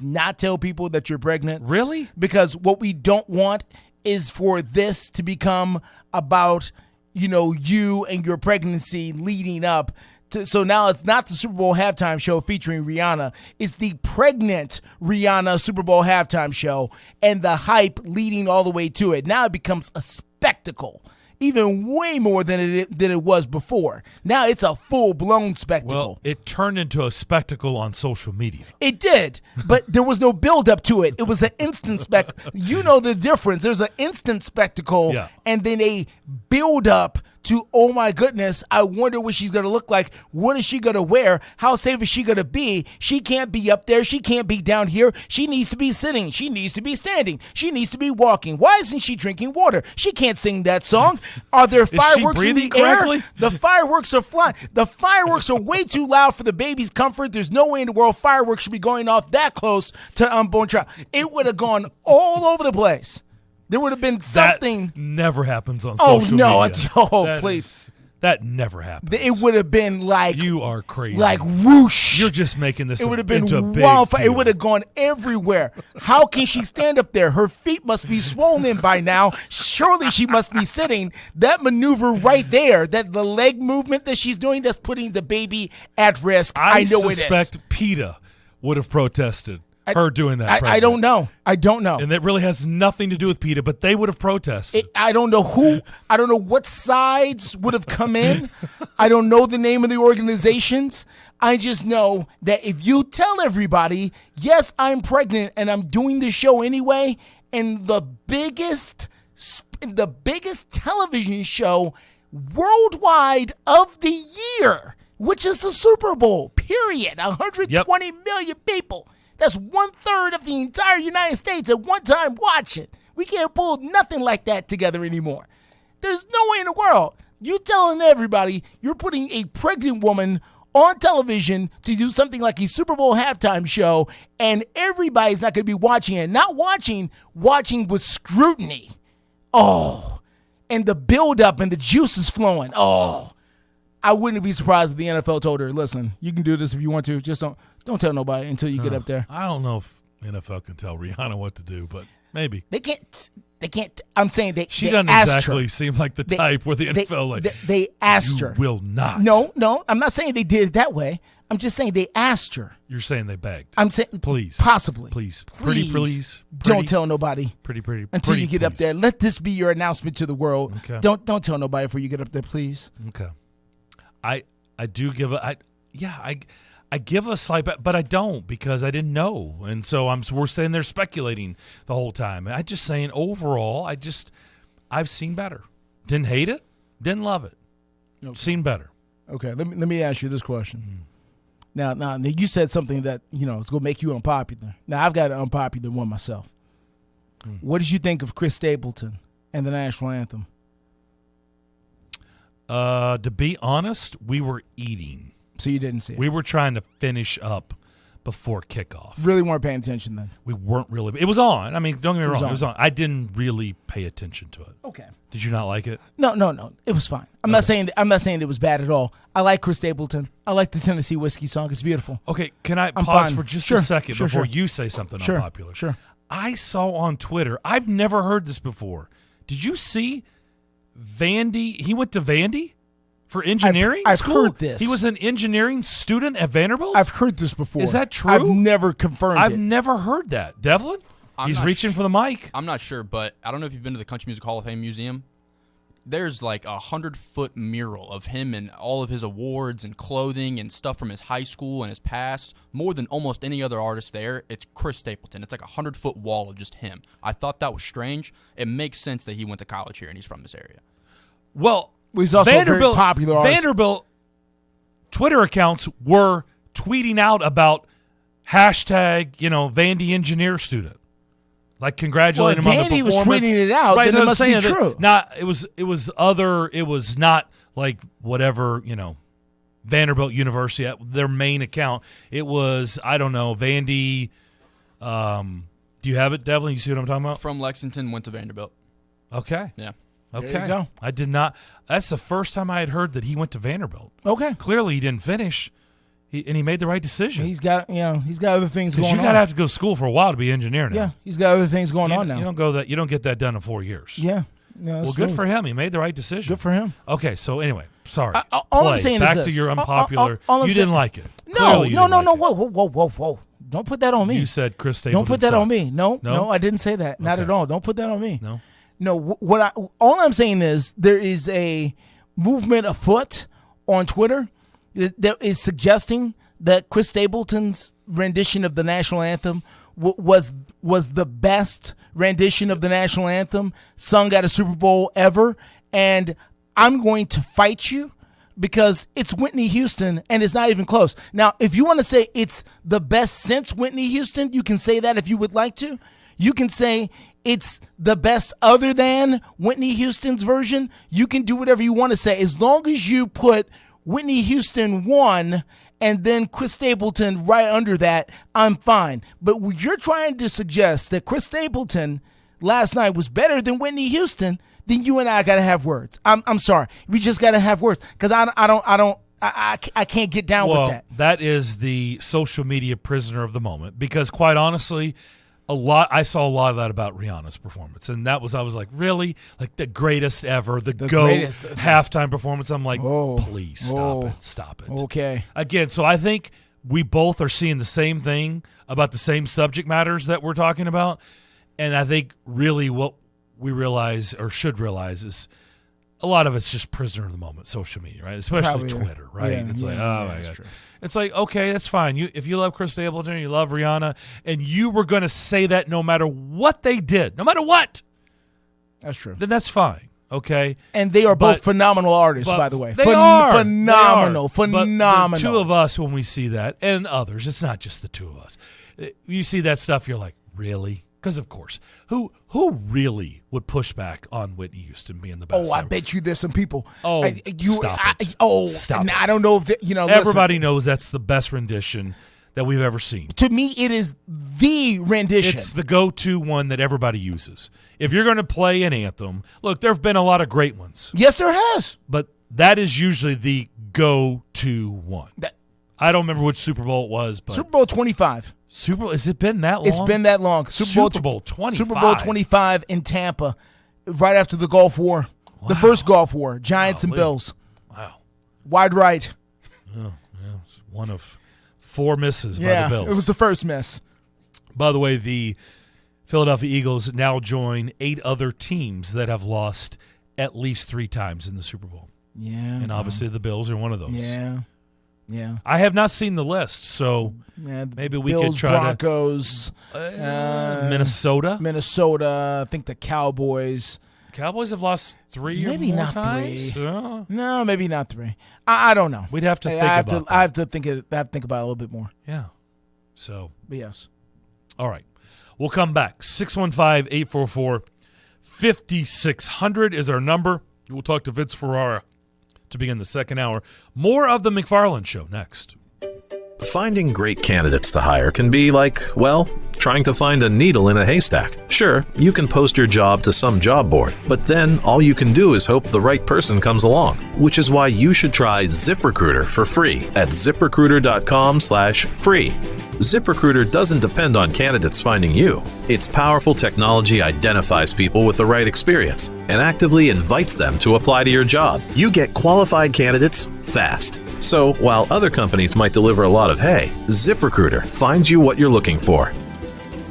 G: not tell people that you're pregnant?
F: Really?
G: Because what we don't want is for this to become about, you and your pregnancy leading up to, so now it's not the Super Bowl halftime show featuring Rihanna. It's the pregnant Rihanna Super Bowl halftime show and the hype leading all the way to it. Now it becomes a spectacle. Even way more than it was before. Now it's a full-blown spectacle.
F: Well, it turned into a spectacle on social media.
G: It did, but there was no build-up to it. It was an instant spectacle. You know the difference. There's an instant spectacle, and then a build-up to, oh my goodness, I wonder what she's going to look like. What is she going to wear? How safe is she going to be? She can't be up there. She can't be down here. She needs to be sitting. She needs to be standing. She needs to be walking. Why isn't she drinking water? She can't sing that song. Are there fireworks in the air? The fireworks are flying. The fireworks are way too loud for the baby's comfort. There's no way in the world fireworks should be going off that close to unborn child. It would have gone all over the place. There would have been something.
F: That never happens on social media.
G: Please.
F: That never happens.
G: It would have been like.
F: You are crazy.
G: Like whoosh.
F: You're just making this
G: It would have been
F: into a big
G: wildfire.
F: deal.
G: It would have gone everywhere. How can she stand up there? Her feet must be swollen by now. Surely she must be sitting. That maneuver right there, that the leg movement that she's doing, that's putting the baby at risk. I know it is.
F: I suspect PETA would have protested. Her doing that.
G: I don't know.
F: And that really has nothing to do with PETA, but they would have protested.
G: I don't know who. I don't know what sides would have come in. I don't know the name of the organizations. I just know that if you tell everybody, yes, I'm pregnant and I'm doing the show anyway, and the biggest television show worldwide of the year, which is the Super Bowl, period, 120 million people. That's 1/3 of the entire United States at one time watching. We can't pull nothing like that together anymore. There's no way in the world. You telling everybody you're putting a pregnant woman on television to do something like a Super Bowl halftime show, and everybody's not going to be watching it. Not watching with scrutiny. Oh, and the build-up and the juices flowing. Oh, I wouldn't be surprised if the NFL told her, listen, you can do this if you want to. Just don't tell nobody until you get up there.
F: I don't know if NFL can tell Rihanna what to do, but maybe.
G: They can't. I'm saying
F: she
G: they
F: doesn't
G: asked
F: exactly
G: her.
F: seem like the type where the NFL
G: they asked her.
F: Will not.
G: No, I'm not saying they did it that way. I'm just saying they asked her.
F: You're saying they begged.
G: I'm saying
F: please,
G: possibly,
F: please,
G: please, don't tell nobody. Until you get up there. Let this be your announcement to the world.
F: Okay.
G: Don't tell nobody before you get up there, please.
F: Okay. I do give I give a slight, but I don't because I didn't know, and so we're saying they're speculating the whole time. I'm just saying overall, I've seen better. Didn't hate it, didn't love it. Okay. Seen better.
G: Okay, let me ask you this question. Now you said something that is going to make you unpopular. Now I've got an unpopular one myself. What did you think of Chris Stapleton and the national anthem?
F: To be honest, we were eating.
G: So you didn't see it?
F: We were trying to finish up before kickoff.
G: Really weren't paying attention then?
F: We weren't really. It was on. I mean, don't get me wrong. It was on. I didn't really pay attention to it.
G: Okay.
F: Did you not like it?
G: No. It was fine. I'm not saying it was bad at all. I like Chris Stapleton. I like the Tennessee Whiskey song. It's beautiful.
F: Okay, can I
G: I'm
F: pause
G: fine.
F: for just
G: Sure,
F: a second
G: sure,
F: before
G: sure.
F: you say something
G: Sure,
F: unpopular?
G: sure.
F: I saw on Twitter, I've never heard this before. Did you see Vandy? He went to Vandy for engineering
G: I've
F: school?
G: heard this.
F: He was an engineering student at Vanderbilt?
G: I've heard this before.
F: Is that true?
G: I've never confirmed it.
F: I've never heard that. Devlin? He's reaching for the mic.
P: I'm not sure, but I don't know if you've been to the Country Music Hall of Fame Museum. There's like 100-foot mural of him and all of his awards and clothing and stuff from his high school and his past. More than almost any other artist there, it's Chris Stapleton. It's like a 100-foot wall of just him. I thought that was strange. It makes sense that he went to college here and he's from this area.
F: Well,
G: he's also a very popular artist.
F: Vanderbilt Twitter accounts were tweeting out about hashtag, Vandy engineer student. Like congratulating him on the
G: Vandy
F: performance.
G: was tweeting it out, then it must be true.
F: It was not like whatever, Vanderbilt University, their main account. It was, I don't know, Vandy. Do you have it, Devlin? You see what I'm talking about?
P: From Lexington, went to Vanderbilt.
F: Okay.
P: Yeah.
F: Okay.
G: There you go.
F: I did not. That's the first time I had heard that he went to Vanderbilt.
G: Okay.
F: Clearly he didn't finish. He made the right decision.
G: He's got other things going on.
F: You gotta have to go to school for a while to be an engineer now.
G: Yeah, he's got other things going on now.
F: You don't get that done in 4 years.
G: Yeah.
F: Well, good for him. He made the right decision.
G: Good for him.
F: Okay, so anyway, sorry.
G: All I'm saying
F: back
G: is this.
F: to your unpopular.
G: All I'm
F: you
G: saying-
F: didn't like it.
G: No.
F: Clearly you didn't like it.
G: Whoa. Don't put that on me.
F: You said Chris Stapleton.
G: Don't put that
F: sucked.
G: on me. No, I didn't say that. Not at all. Don't put that on me. No. All I'm saying is there is a movement afoot on Twitter that is suggesting that Chris Stapleton's rendition of the national anthem was the best rendition of the national anthem sung at a Super Bowl ever, and I'm going to fight you because it's Whitney Houston and it's not even close. Now, if you want to say it's the best since Whitney Houston, you can say that if you would like to. You can say it's the best other than Whitney Houston's version. You can do whatever you want to say as long as you put Whitney Houston 1 and then Chris Stapleton right under that, I'm fine. But when you're trying to suggest that Chris Stapleton last night was better than Whitney Houston, then you and I got to have words. I'm sorry. We just got to have words because I can't get down with that.
F: That is the social media prisoner of the moment because quite honestly, I saw a lot of that about Rihanna's performance, and I was like, really? Like the greatest ever, the GOAT halftime performance. I'm like, please stop it.
G: Okay.
F: Again, so I think we both are seeing the same thing about the same subject matters that we're talking about, and I think really what we realize or should realize is a lot of it's just prisoner of the moment, social media, right? Especially Twitter, right?
G: Yeah,
F: it's like, oh my God. It's like, okay, that's fine. If you love Chris Stapleton, you love Rihanna, and you were going to say that no matter what they did, no matter what.
G: That's true.
F: Then that's fine, okay?
G: And they are both phenomenal artists, by the way.
F: They are.
G: Phenomenal.
F: But the two of us, when we see that, and others, it's not just the two of us. you see that stuff, you're like, really? Because, of course, who really would push back on Whitney Houston being the best?
G: Oh, I bet you there's some people.
F: Oh, stop it. Stop it.
G: I don't know if,
F: everybody knows that's the best rendition that we've ever seen.
G: To me, it is the rendition.
F: It's the go-to one that everybody uses. If you're going to play an anthem, look, there have been a lot of great ones.
G: Yes, there has.
F: But that is usually the go-to one. I don't remember which Super Bowl it was, but
G: Super Bowl 25.
F: Has it been that long?
G: It's been that long.
F: Super Bowl 25.
G: Super Bowl 25 in Tampa, right after the Gulf War. Wow. The first Gulf War. Giants and Bills.
F: Wow.
G: Wide right.
F: Oh, yeah, it's one of 4 misses by the Bills.
G: It was the first miss.
F: By the way, the Philadelphia Eagles now join 8 other teams that have lost at least 3 times in the Super Bowl.
G: Yeah.
F: And obviously the Bills are one of those.
G: Yeah. Yeah.
F: I have not seen the list, so maybe we
G: Bills,
F: could try
G: Broncos,
F: Minnesota.
G: I think the Cowboys.
F: Cowboys have lost 3
G: maybe
F: or more
G: not
F: times.
G: 3. No, maybe not 3. I don't know.
F: We'd have to think about that.
G: I have to think about it a little bit more.
F: Yeah. So.
G: But yes.
F: All right. We'll come back. 615-844-5600 is our number. We'll talk to Vince Ferrara to begin the second hour. More of the McFarland Show next.
Q: Finding great candidates to hire can be like, well, trying to find a needle in a haystack. Sure, you can post your job to some job board, but then all you can do is hope the right person comes along, which is why you should try ZipRecruiter for free at ZipRecruiter.com/free. ZipRecruiter doesn't depend on candidates finding you. Its powerful technology identifies people with the right experience and actively invites them to apply to your job. You get qualified candidates fast. So while other companies might deliver a lot of hay, ZipRecruiter finds you what you're looking for.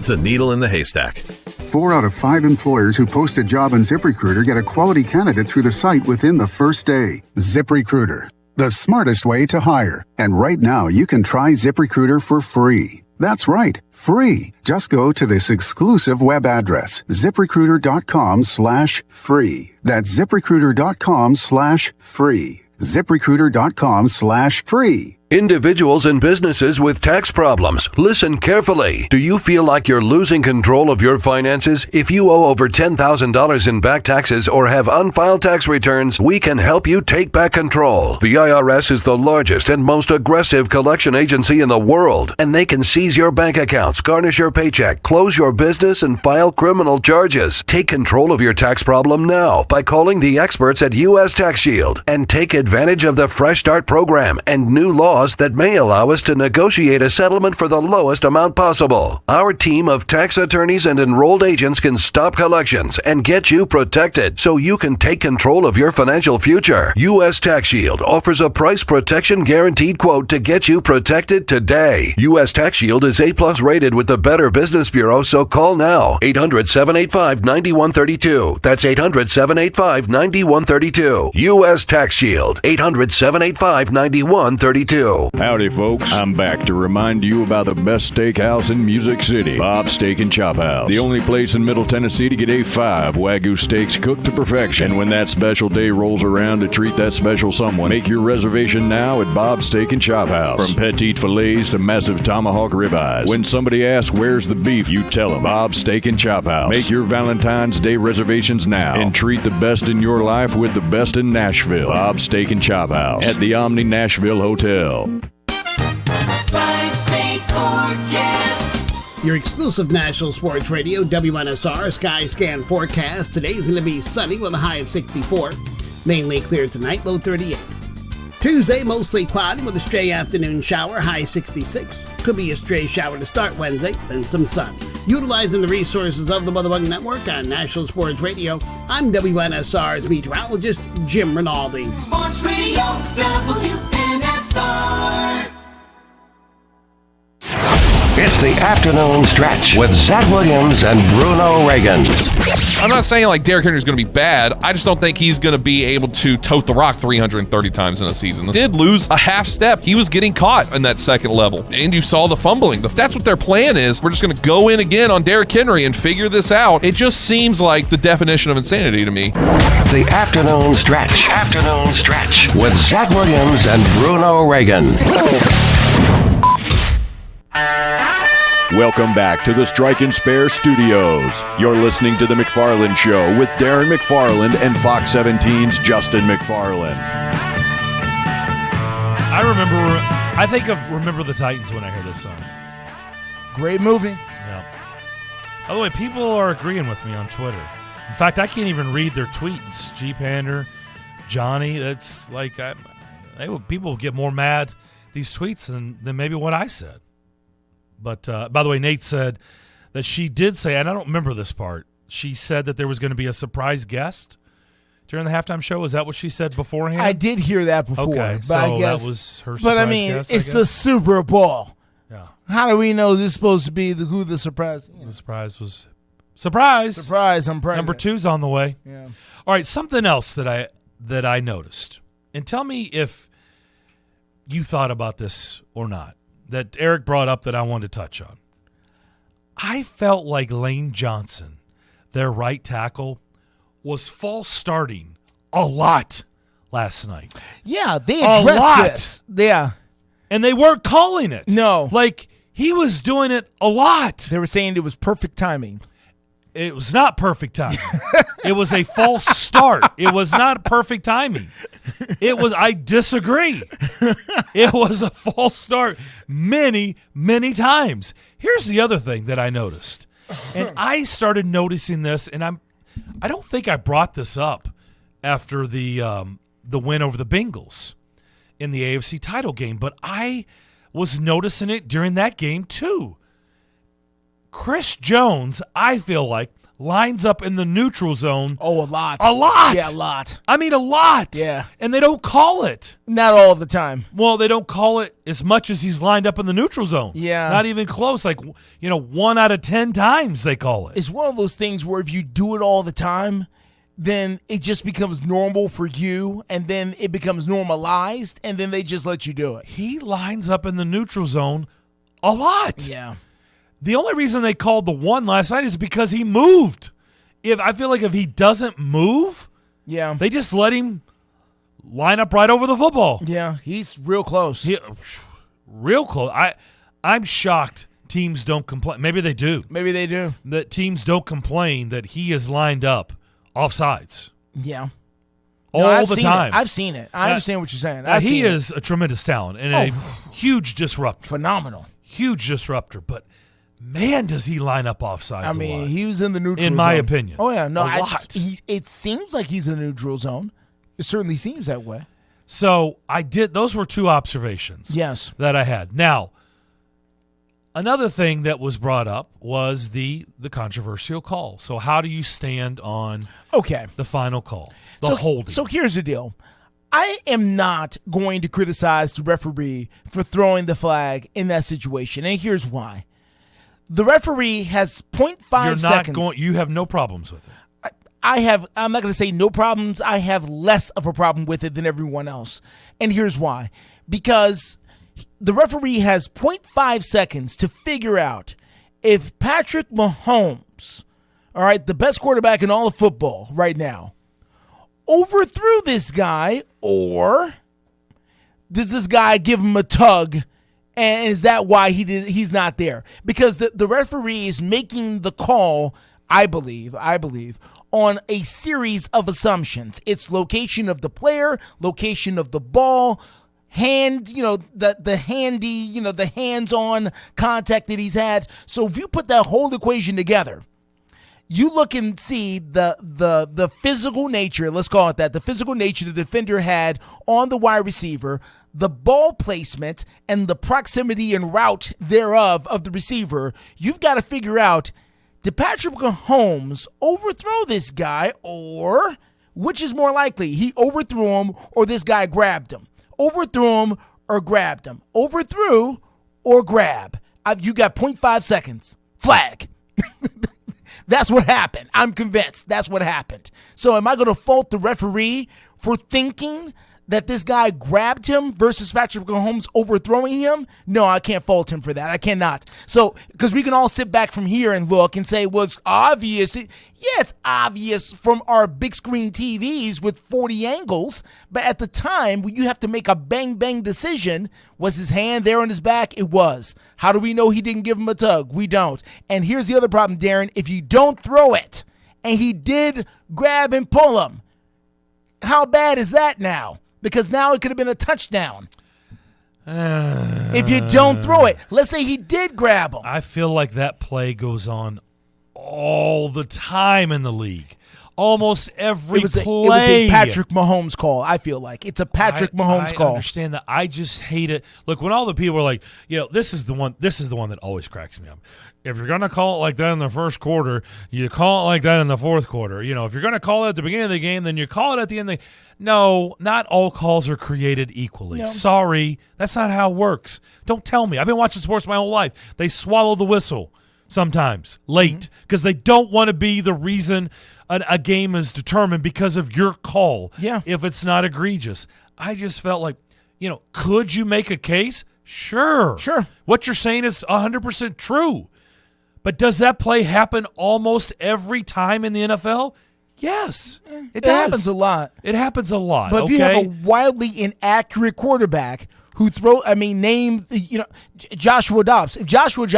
Q: The needle in the haystack.
R: 4 out of 5 employers who post a job on ZipRecruiter get a quality candidate through the site within the first day. ZipRecruiter, the smartest way to hire. And right now, you can try ZipRecruiter for free. That's right, free. Just go to this exclusive web address, ZipRecruiter.com/free. That's ZipRecruiter.com/free. ZipRecruiter.com/free.
B: Individuals and businesses with tax problems, listen carefully. Do you feel like you're losing control of your finances? If you owe over $10,000 in back taxes or have unfiled tax returns, we can help you take back control. The IRS is the largest and most aggressive collection agency in the world, and they can seize your bank accounts, garnish your paycheck, close your business, and file criminal charges. Take control of your tax problem now by calling the experts at U.S. Tax Shield and take advantage of the Fresh Start program and new laws that may allow us to negotiate a settlement for the lowest amount possible. Our team of tax attorneys and enrolled agents can stop collections and get you protected so you can take control of your financial future. U.S. Tax Shield offers a price protection guaranteed quote to get you protected today. U.S. Tax Shield is A+ rated with the Better Business Bureau, so call now. 800-785-9132. That's 800-785-9132. U.S. Tax Shield. 800-785-9132.
O: Howdy, folks. I'm back to remind you about the best steakhouse in Music City, Bob's Steak and Chop House. The only place in Middle Tennessee to get A5 Wagyu steaks cooked to perfection. And when that special day rolls around to treat that special someone, make your reservation now at Bob's Steak and Chop House. From petite fillets to massive tomahawk ribeyes. When somebody asks where's the beef, you tell them Bob's Steak and Chop House. Make your Valentine's Day reservations now and treat the best in your life with the best in Nashville. Bob's Steak and Chop House at the Omni Nashville Hotel.
S: Your exclusive national sports radio, WNSR Sky Scan forecast. Today's going to be sunny with a high of 64. Mainly clear tonight, low 38. Tuesday, mostly cloudy with a stray afternoon shower, high 66. Could be a stray shower to start Wednesday, then some sun. Utilizing the resources of the Mother Bug Network on National Sports Radio, I'm WNSR's meteorologist, Jim Rinaldi.
E: Sports Radio, WNSR.
B: It's the afternoon stretch with Zach Williams and Bruno Reagan.
T: I'm not saying like Derrick Henry's going to be bad. I just don't think he's going to be able to tote the rock 330 times in a season. He did lose a half step. He was getting caught in that second level. And you saw the fumbling. If that's what their plan is, we're just going to go in again on Derrick Henry and figure this out. It just seems like the definition of insanity to me.
B: The afternoon stretch. Afternoon stretch with Zach Williams and Bruno Reagan.
O: Welcome back to the Strike and Spare Studios. You're listening to The McFarland Show with Darren McFarland and Fox 17's Justin McFarland.
F: I think of Remember the Titans when I hear this song.
G: Great movie.
F: Yeah. By the way, people are agreeing with me on Twitter. In fact, I can't even read their tweets. G Pander, Johnny, that's like, people get more mad these tweets than maybe what I said. But, by the way, Nate said that she did say, and I don't remember this part, she said that there was going to be a surprise guest during the halftime show. Is that what she said beforehand?
G: I did hear that before.
F: Okay,
G: but
F: so
G: I guess,
F: that was her surprise
G: But, I mean,
F: guest,
G: it's the Super Bowl.
F: Yeah.
G: How do we know this is supposed to be who the surprise?
F: The surprise was... Surprise!
G: Surprise, I'm pregnant.
F: Number 2's on the way.
G: Yeah.
F: All right, something else that I noticed. And tell me if you thought about this or not, that Eric brought up that I wanted to touch on. I felt like Lane Johnson, their right tackle, was false starting a lot last night.
G: Yeah, they addressed this. Yeah.
F: And they weren't calling it.
G: No.
F: Like, he was doing it a lot.
G: They were saying it was perfect timing.
F: It was not perfect timing. It was a false start. It was not perfect timing. I disagree. It was a false start many, many times. Here's the other thing that I noticed. And I started noticing this, and I don't think I brought this up after the win over the Bengals in the AFC title game, but I was noticing it during that game too. Chris Jones, I feel like, lines up in the neutral zone.
G: Oh, a lot.
F: A lot.
G: Yeah, a lot.
F: I mean, a lot.
G: Yeah.
F: And they don't call it.
G: Not all of the time.
F: Well, they don't call it as much as he's lined up in the neutral zone.
G: Yeah.
F: Not even close. Like, 1 out of 10 times they call it.
G: It's one of those things where if you do it all the time, then it just becomes normal for you, and then it becomes normalized, and then they just let you do it.
F: He lines up in the neutral zone a lot.
G: Yeah.
F: The only reason they called the 1 last night is because he moved. I feel like if he doesn't move,
G: yeah,
F: they just let him line up right over the football.
G: Yeah, he's real close.
F: Real close. I'm shocked teams don't complain. Maybe they do.
G: Maybe they do.
F: That teams don't complain that he is lined up offsides.
G: Yeah.
F: All the time.
G: I've seen it. I understand what you're saying.
F: He is a tremendous talent and a huge disruptor.
G: Phenomenal.
F: Huge disruptor, but man, does he line up offsides
G: I mean,
F: a lot.
G: he was in the neutral zone.
F: In my opinion.
G: Oh, yeah. No,
F: a lot.
G: It seems like he's in the neutral zone. It certainly seems that way.
F: So those were 2 observations.
G: Yes.
F: That I had. Now, another thing that was brought up was the controversial call. So how do you stand on the final call, the holding?
G: So here's the deal. I am not going to criticize the referee for throwing the flag in that situation, and here's why. The referee has 0.5 seconds.
F: You have no problems with it.
G: I'm not going to say no problems. I have less of a problem with it than everyone else. And here's why. Because the referee has 0.5 seconds to figure out if Patrick Mahomes, all right, the best quarterback in all of football right now, overthrew this guy, or does this guy give him a tug, and is that why he's not there? Because the referee is making the call, I believe, on a series of assumptions. It's location of the player, location of the ball, the hands-on contact that he's had. So if you put that whole equation together, you look and see the physical nature, let's call it that, the physical nature the defender had on the wide receiver, the ball placement, and the proximity and route thereof of the receiver. You've got to figure out, did Patrick Mahomes overthrow this guy, or which is more likely? He overthrew him, or this guy grabbed him? Overthrew him or grabbed him? Overthrew or grab? You got 0.5 seconds. Flag. That's what happened. I'm convinced that's what happened. So am I going to fault the referee for thinking that this guy grabbed him versus Patrick Mahomes overthrowing him, no, I can't fault him for that. I cannot. So, because we can all sit back from here and look and say, well, it's obvious. Yeah, it's obvious from our big screen TVs with 40 angles. But at the time, when you have to make a bang-bang decision, was his hand there on his back? It was. How do we know he didn't give him a tug? We don't. And here's the other problem, Darren. If you don't throw it, and he did grab and pull him, how bad is that now? Because now it could have been a touchdown. If you don't throw it. Let's say he did grab him.
F: I feel like that play goes on all the time in the league. Almost every play.
G: It was a Patrick Mahomes call, I feel like. It's a Patrick Mahomes call.
F: I understand that. I just hate it. Look, when all the people are like, this is the one that always cracks me up. If you're going to call it like that in the first quarter, you call it like that in the fourth quarter. If you're going to call it at the beginning of the game, then you call it at the end of the game. No, not all calls are created equally. No. Sorry, that's not how it works. Don't tell me. I've been watching sports my whole life. They swallow the whistle sometimes late because they don't want to be the reason a game is determined because of your call.
G: Yeah.
F: If it's not egregious. I just felt like, could you make a case? Sure. What you're saying is 100% true. But does that play happen almost every time in the NFL? Yes. It does.
G: Happens a lot.
F: It happens a lot.
G: But if you have a wildly inaccurate quarterback who name Joshua Dobbs. If Joshua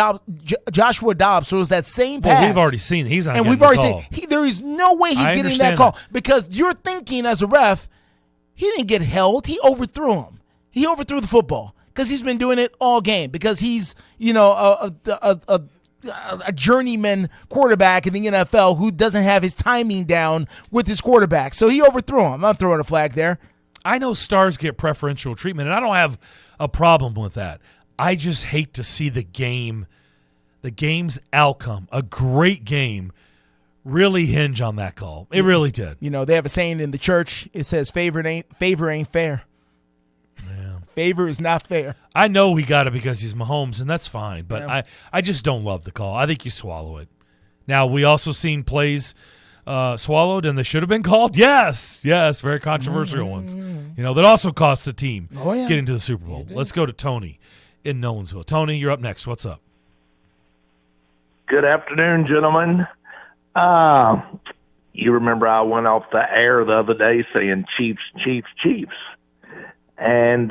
G: Dobbs throws that same pass.
F: We've already seen he's not
G: getting the call. And we've already seen there is no way he's getting that call. Because you're thinking as a ref, he didn't get held. He overthrew him. He overthrew the football because he's been doing it all game. Because he's, a journeyman quarterback in the NFL who doesn't have his timing down with his quarterback. So he overthrew him. I'm not throwing a flag there.
F: I know stars get preferential treatment, and I don't have a problem with that. I just hate to see the game's outcome, a great game, really hinge on that call. It really did.
G: They have a saying in the church. It says, favor ain't fair. Favor is not fair.
F: I know he got it because he's Mahomes, and that's fine. But I just don't love the call. I think you swallow it. Now, we also seen plays swallowed, and they should have been called. Yes, very controversial ones. That also cost the team getting to the Super Bowl. Let's go to Tony in Nolensville. Tony, you're up next. What's up?
U: Good afternoon, gentlemen. You remember I went off the air the other day saying Chiefs, Chiefs, Chiefs. And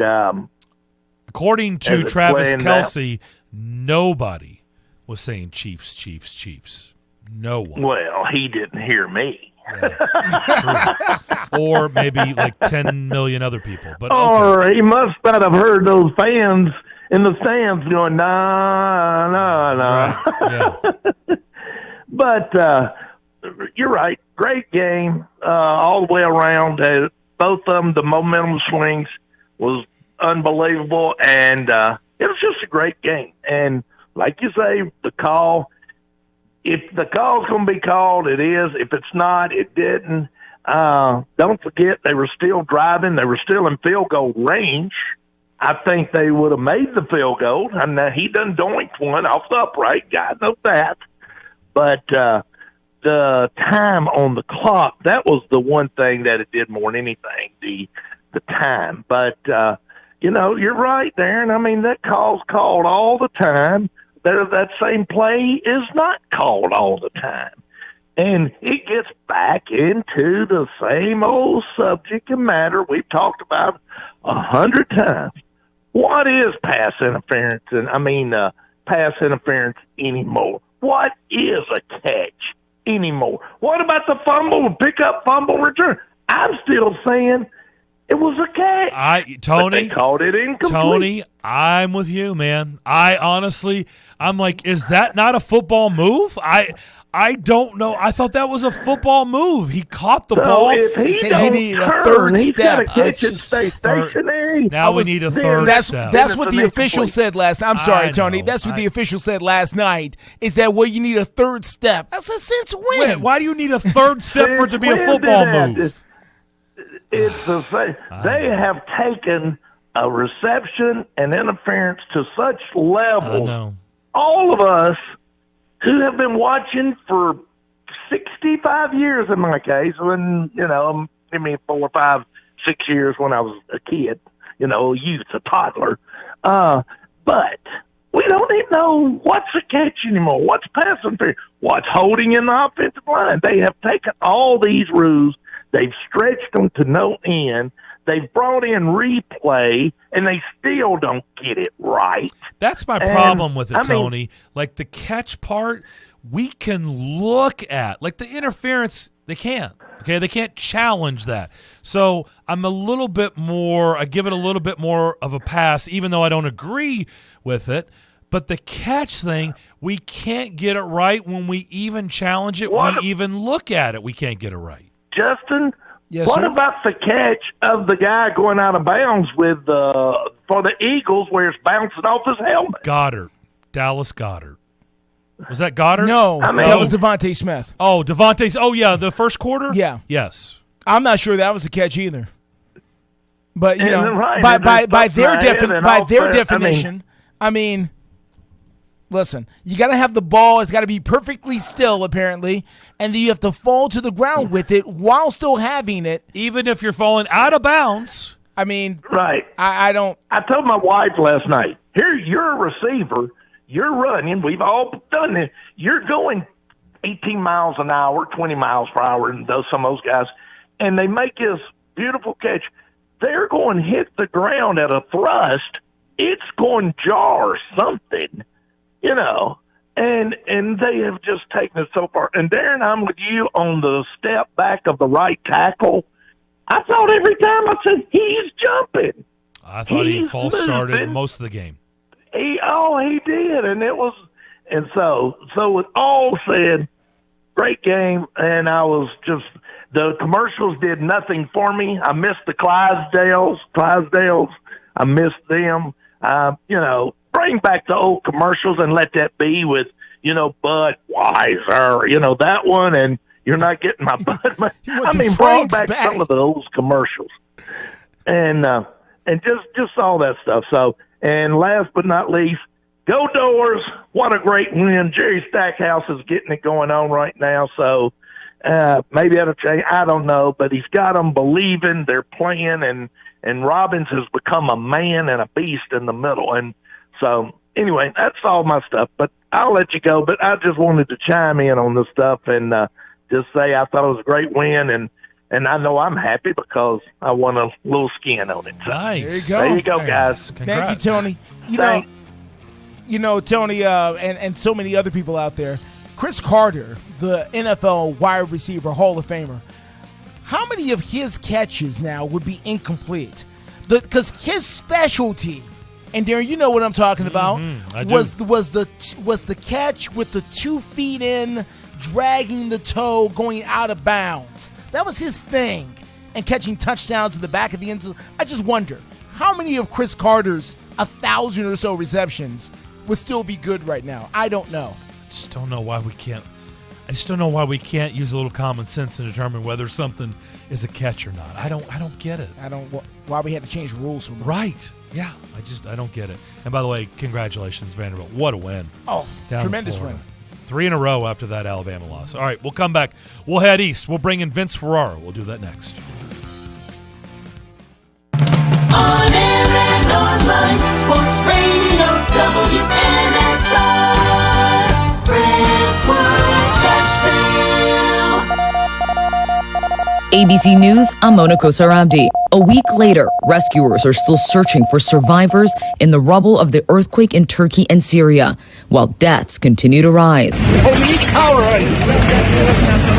F: according to Travis Kelce, nobody was saying Chiefs, Chiefs, Chiefs. No one.
U: Well, he didn't hear me.
F: Yeah, or maybe like 10 million other people. But
U: Or he must not have heard those fans in the stands going, nah.
F: Right. Yeah.
U: But you're right. Great game all the way around. Both of them, the momentum swings was unbelievable, and it was just a great game. And like you say, the call, if the call's going to be called, it is. If it's not, it didn't. Don't forget, they were still driving. They were still in field goal range. I think they would have made the field goal. And he done doinked one off the upright. God knows that. But the time on the clock, that was the one thing that it did more than anything, the time. But, you're right, Darren. I mean, that call's called all the time. That same play is not called all the time. And it gets back into the same old subject and matter we've talked about 100 times. What is pass interference? Pass interference anymore? What is a catch anymore? What about the fumble, pick up, fumble, return? I'm still saying it was a catch.
F: Tony,
U: but they called it incomplete.
F: Tony, I'm with you, man. I'm like, is that not a football move? I don't know. I thought that was a football move. He caught the ball.
U: If he needed a third step. Catch it, stay stationary.
F: Now we need a third step.
G: That's what the official said last night. I'm sorry, Tony. That's what the official said last night, is that, you need a third step. I said, since when?
F: Why do you need a third step for it to be a football move?
U: It's the same. They have taken a reception and interference to such levels. All of us who have been watching for 65 years in my case, when, give me 4 or 5 6 years when I was a kid, a youth, a toddler. But we don't even know what's a catch anymore, what's pass interference, what's holding in the offensive line. They have taken all these rules, they've stretched them to no end, they've brought in replay, and they still don't get it right.
F: That's my problem with it, Tony. Like the catch part, we can look at. Like the interference, they can't. Okay, they can't challenge that. So I'm a little bit more, I give it a little bit more of a pass, even though I don't agree with it. But the catch thing, we can't get it right when we even challenge it, we even look at it, we can't get it right.
U: Justin,
G: yes,
U: what
G: sir?
U: about the catch of the guy going out of bounds with for the Eagles where it's bouncing off his helmet?
F: Goddard, Dallas Goddard. Was that Goddard?
G: No, that was Devontae Smith.
F: Oh, Devontae. Oh, yeah, the first quarter?
G: Yeah.
F: Yes.
G: I'm not sure that was a catch either. But,
U: Right.
G: by their definition, I mean, listen, you got to have the ball. It's got to be perfectly still, apparently, and then you have to fall to the ground with it while still having it.
F: Even if you're falling out of bounds.
G: I mean,
U: right.
G: I don't.
U: I told my wife last night, here, you're a receiver. You're running. We've all done it. You're going 18 miles an hour, 20 miles per hour, and some of those guys, and they make this beautiful catch. They're going to hit the ground at a thrust. It's going to jar something, and they have just taken it so far. And Darren, I'm with you on the step back of the right tackle. I thought every time I said, he's jumping.
F: I thought he false started most of the game.
U: He did, and so with all said, great game, and the commercials did nothing for me. I missed the Clydesdales, I missed them. Bring back the old commercials and let that be with, Budweiser, that one, and you're not getting my Bud. Bring back some of those commercials, and just all that stuff. So. And last but not least, go Doors. What a great win. Jerry Stackhouse is getting it going on right now. So maybe that'll change. I don't know. But he's got them believing. They're playing. And Robbins has become a man and a beast in the middle. And so, anyway, that's all my stuff. But I'll let you go. But I just wanted to chime in on this stuff and just say I thought it was a great win. And I know I'm happy because I won a little skin on it. So
F: nice.
U: There you go, guys.
G: Thank you, Tony. Tony, and so many other people out there. Chris Carter, the NFL wide receiver Hall of Famer, how many of his catches now would be incomplete? Because his specialty, and Darren, you know what I'm talking about, was the catch with the 2 feet in, dragging the toe, going out of bounds. That was his thing, and catching touchdowns in the back of the end zone. I just wonder, how many of Chris Carter's 1,000 or so receptions would still be good right now? I don't know.
F: I just don't know why we can't use a little common sense and determine whether something is a catch or not. I don't get it.
G: Why we had to change rules so much.
F: Right. Yeah. I don't get it. And by the way, congratulations, Vanderbilt. What a win.
G: Oh, tremendous win.
F: 3 in a row after that Alabama loss. All right, we'll come back. We'll head east. We'll bring in Vince Ferrara. We'll do that next.
E: On air and online, Sports Radio WNSR, Brentwood, Nashville.
A: ABC News, I'm Mona Kosarabdi. A week later, rescuers are still searching for survivors in the rubble of the earthquake in Turkey and Syria, while deaths continue to rise.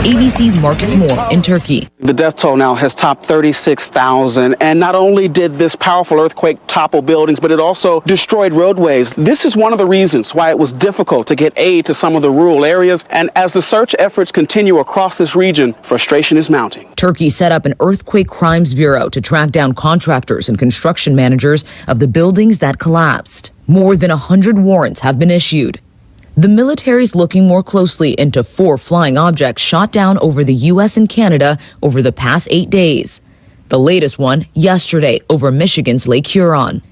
A: ABC's Marcus Moore in Turkey.
V: The death toll now has topped 36,000, and not only did this powerful earthquake topple buildings, but it also destroyed roadways. This is one of the reasons why it was difficult to get aid to some of the rural areas, and as the search efforts continue across this region, frustration is mounting.
A: Turkey set up an earthquake crimes bureau to track down contractors and construction managers of the buildings that collapsed. More than 100 warrants have been issued. The military's looking more closely into 4 flying objects shot down over the U.S. and Canada over the past 8 days. The latest one yesterday over Michigan's Lake Huron.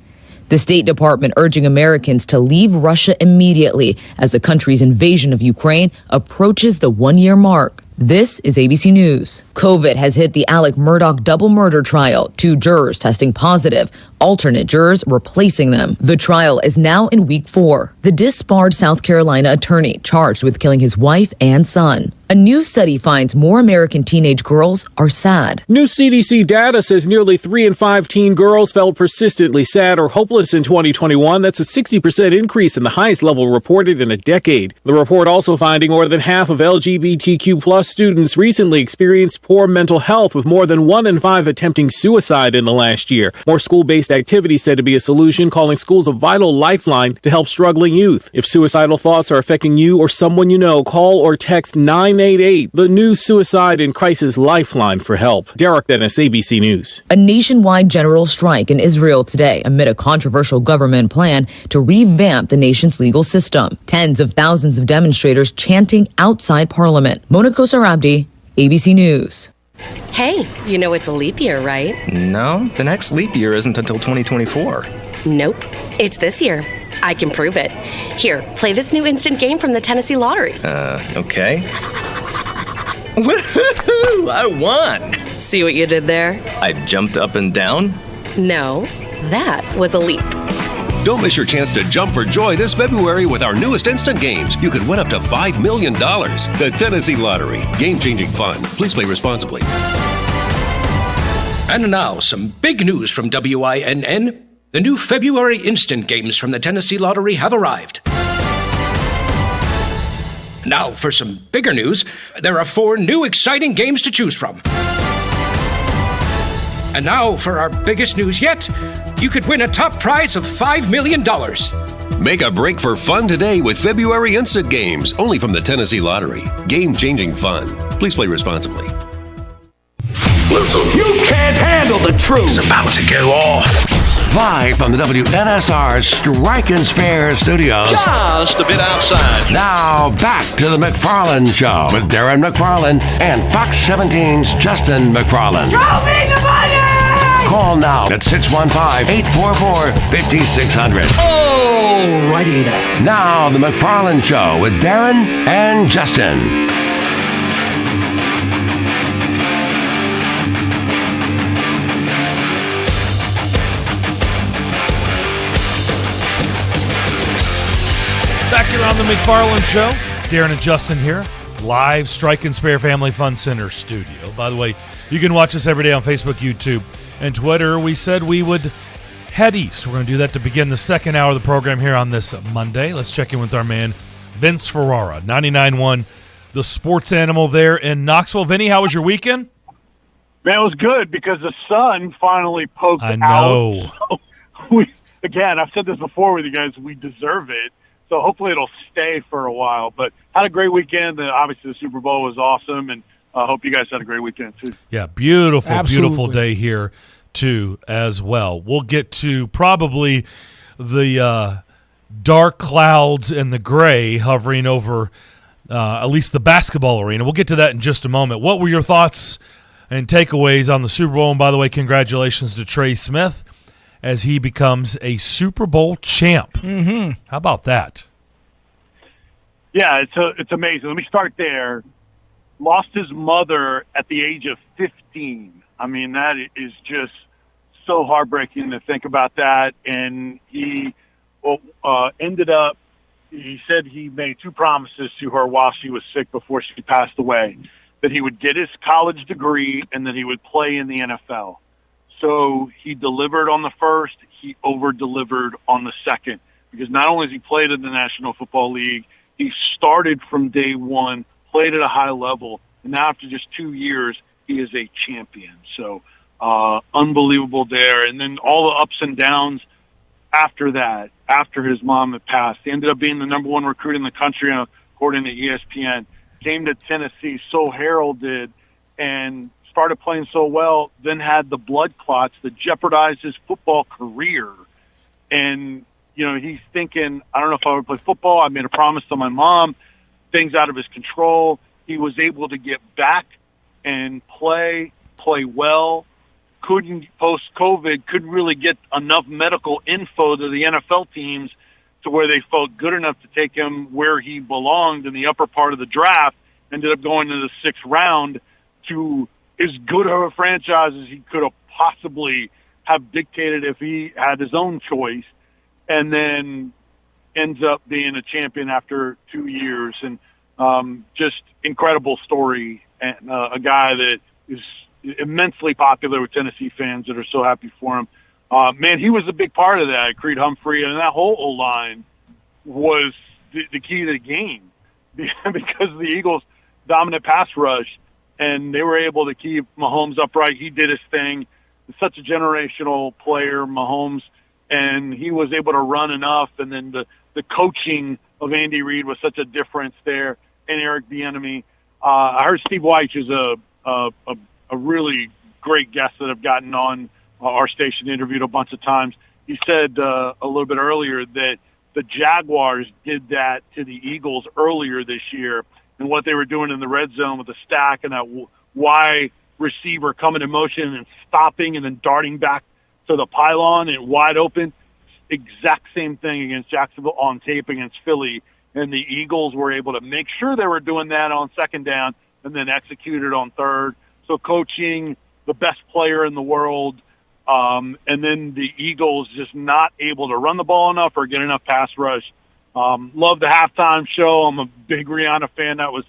A: The State Department urging Americans to leave Russia immediately as the country's invasion of Ukraine approaches the 1-year mark. This is ABC News. COVID has hit the Alec Murdaugh double murder trial. 2 jurors testing positive, alternate jurors replacing them. The trial is now in week 4. The disbarred South Carolina attorney charged with killing his wife and son. A new study finds more American teenage girls are sad.
C: New CDC data says nearly 3 in 5 teen girls felt persistently sad or hopeless in 2021. That's a 60% increase in the highest level reported in a decade. The report also finding more than half of LGBTQ plus students recently experienced poor mental health, with more than 1 in 5 attempting suicide in the last year. More school-based activities said to be a solution, calling schools a vital lifeline to help struggling youth. If suicidal thoughts are affecting you or someone you know, call or text 988, the new Suicide and Crisis Lifeline, for help. Derek Dennis, ABC News.
A: A nationwide general strike in Israel today amid a controversial government plan to revamp the nation's legal system. Tens of thousands of demonstrators chanting outside Parliament. Mona Kosarabdi, ABC News.
H: Hey, you know it's a leap year, right?
W: No, the next leap year isn't until 2024.
H: Nope, it's this year. I can prove it. Here, play this new instant game from the Tennessee Lottery.
W: Okay. Woohoo! I won!
H: See what you did there?
W: I jumped up and down?
H: No, that was a leap.
B: Don't miss your chance to jump for joy this February with our newest instant games. You could win up to $5 million. The Tennessee Lottery. Game-changing fun. Please play responsibly.
X: And now, some big news from WINN. The new February instant games from the Tennessee Lottery have arrived. Now, for some bigger news, there are 4 new exciting games to choose from. And now, for our biggest news yet, you could win a top prize of $5 million.
B: Make a break for fun today with February instant games, only from the Tennessee Lottery. Game-changing fun. Please play responsibly. Listen, you can't handle the truth. It's about to go off. Live from the WNSR Strike and Spare studios.
L: Just a bit outside.
B: Now back to the McFarland Show with Darren McFarland and Fox 17's Justin McFarland.
E: Show me the money!
B: Call now at 615-844-5600.
E: Oh, righty there.
B: Now the McFarland Show with Darren and Justin.
F: Back here on the McFarland Show, Darren and Justin here, live Strike and Spare Family Fun Center studio. By the way, you can watch us every day on Facebook, YouTube, and Twitter. We said we would head east. We're going to do that to begin the second hour of the program here on this Monday. Let's check in with our man, Vince Ferrara, 99.1, the sports animal there in Knoxville. Vinny, how was your weekend?
Y: Man, it was good because the sun finally poked out.
F: I know.
Y: So again, I've said this before with you guys, we deserve it. So hopefully it'll stay for a while. But had a great weekend. Obviously the Super Bowl was awesome, and I hope you guys had a great weekend too.
F: Yeah, beautiful day here too as well. We'll get to probably the dark clouds and the gray hovering over at least the basketball arena. We'll get to that in just a moment. What were your thoughts and takeaways on the Super Bowl? And by the way, congratulations to Trey Smith as he becomes a Super Bowl champ.
G: Mm-hmm.
F: How about that?
Y: Yeah, it's amazing. Let me start there. Lost his mother at the age of 15. I mean, that is just so heartbreaking to think about that. And he ended up, he said he made 2 promises to her while she was sick before she passed away, that he would get his college degree and that he would play in the NFL. So he delivered on the first, he over-delivered on the second, because not only has he played in the National Football League, he started from day one, played at a high level, and now after just 2 years, he is a champion. So unbelievable there. And then all the ups and downs after that, after his mom had passed. He ended up being the number 1 recruit in the country, according to ESPN. Came to Tennessee, so heralded, and started playing so well, then had the blood clots that jeopardized his football career. And, you know, he's thinking, I don't know if I would play football. I made a promise to my mom. Things out of his control. He was able to get back and play well. Couldn't, post-COVID, couldn't really get enough medical info to the NFL teams to where they felt good enough to take him where he belonged in the upper part of the draft. ended up going to the 6th round to as good of a franchise as he could have possibly have dictated if he had his own choice, and then ends up being a champion after 2 years. And just incredible story, and a guy that is immensely popular with Tennessee fans that are so happy for him. Man, he was a big part of that. Creed Humphrey and that whole O-line was the key to the game because the Eagles' dominant pass rush, and they were able to keep Mahomes upright. He did his thing. He's such a generational player, Mahomes, and he was able to run enough. And then the coaching of Andy Reid was such a difference there, and Eric Bieniemy. I heard Steve Weich is a really great guest that I've gotten on our station, interviewed a bunch of times. He said a little bit earlier that the Jaguars did that to the Eagles earlier this year, and what they were doing in the red zone with the stack and that Y receiver coming in motion and stopping and then darting back to the pylon and wide open. Exact same thing against Jacksonville on tape against Philly, and the Eagles were able to make sure they were doing that on 2nd down and then execute it on 3rd. So coaching the best player in the world, and then the Eagles just not able to run the ball enough or get enough pass rush. Love the halftime show. I'm a big Rihanna fan. That was,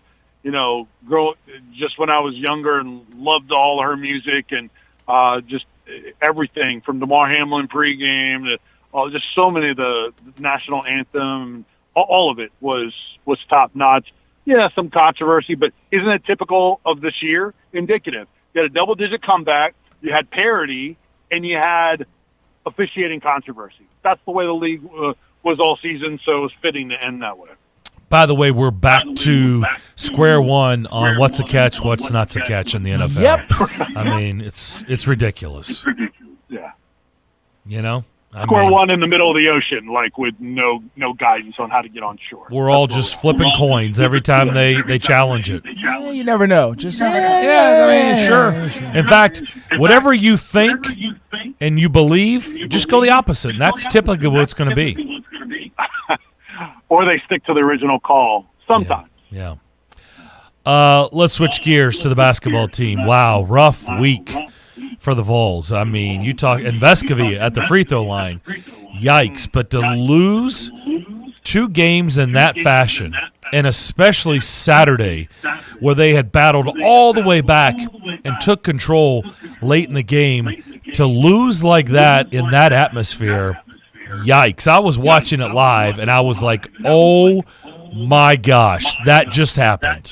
Y: just when I was younger, and loved all her music and just everything from Damar Hamlin pregame to just so many of the national anthem. All of it was top notch. Yeah, some controversy, but isn't it typical of this year? Indicative. You had a double-digit comeback, you had parity, and you had officiating controversy. That's the way the league was all season, so it was fitting to end that way.
F: By the way, we're back to square one on what's a catch, what's not a catch in the NFL.
G: Yep.
F: I mean, it's ridiculous.
Y: Yeah.
F: Square
Y: one in the middle of the ocean, like with no guidance on how to get on shore.
F: We're all just flipping coins every time they challenge it.
G: Yeah, you never know. Just
F: Sure. In fact, whatever you think and you believe, just go the opposite, and that's typically what it's going to be.
Y: Or they stick to the original call sometimes.
F: Yeah. Let's switch gears to the basketball team. Wow, rough week for the Vols. I mean, you talk, and Vescovy at the free throw line. Yikes. But to lose 2 games in that fashion, and especially Saturday, where they had battled all the way back and took control late in the game, to lose like that in that atmosphere, yikes. I was watching it live, and I was like, oh, my gosh, that just happened.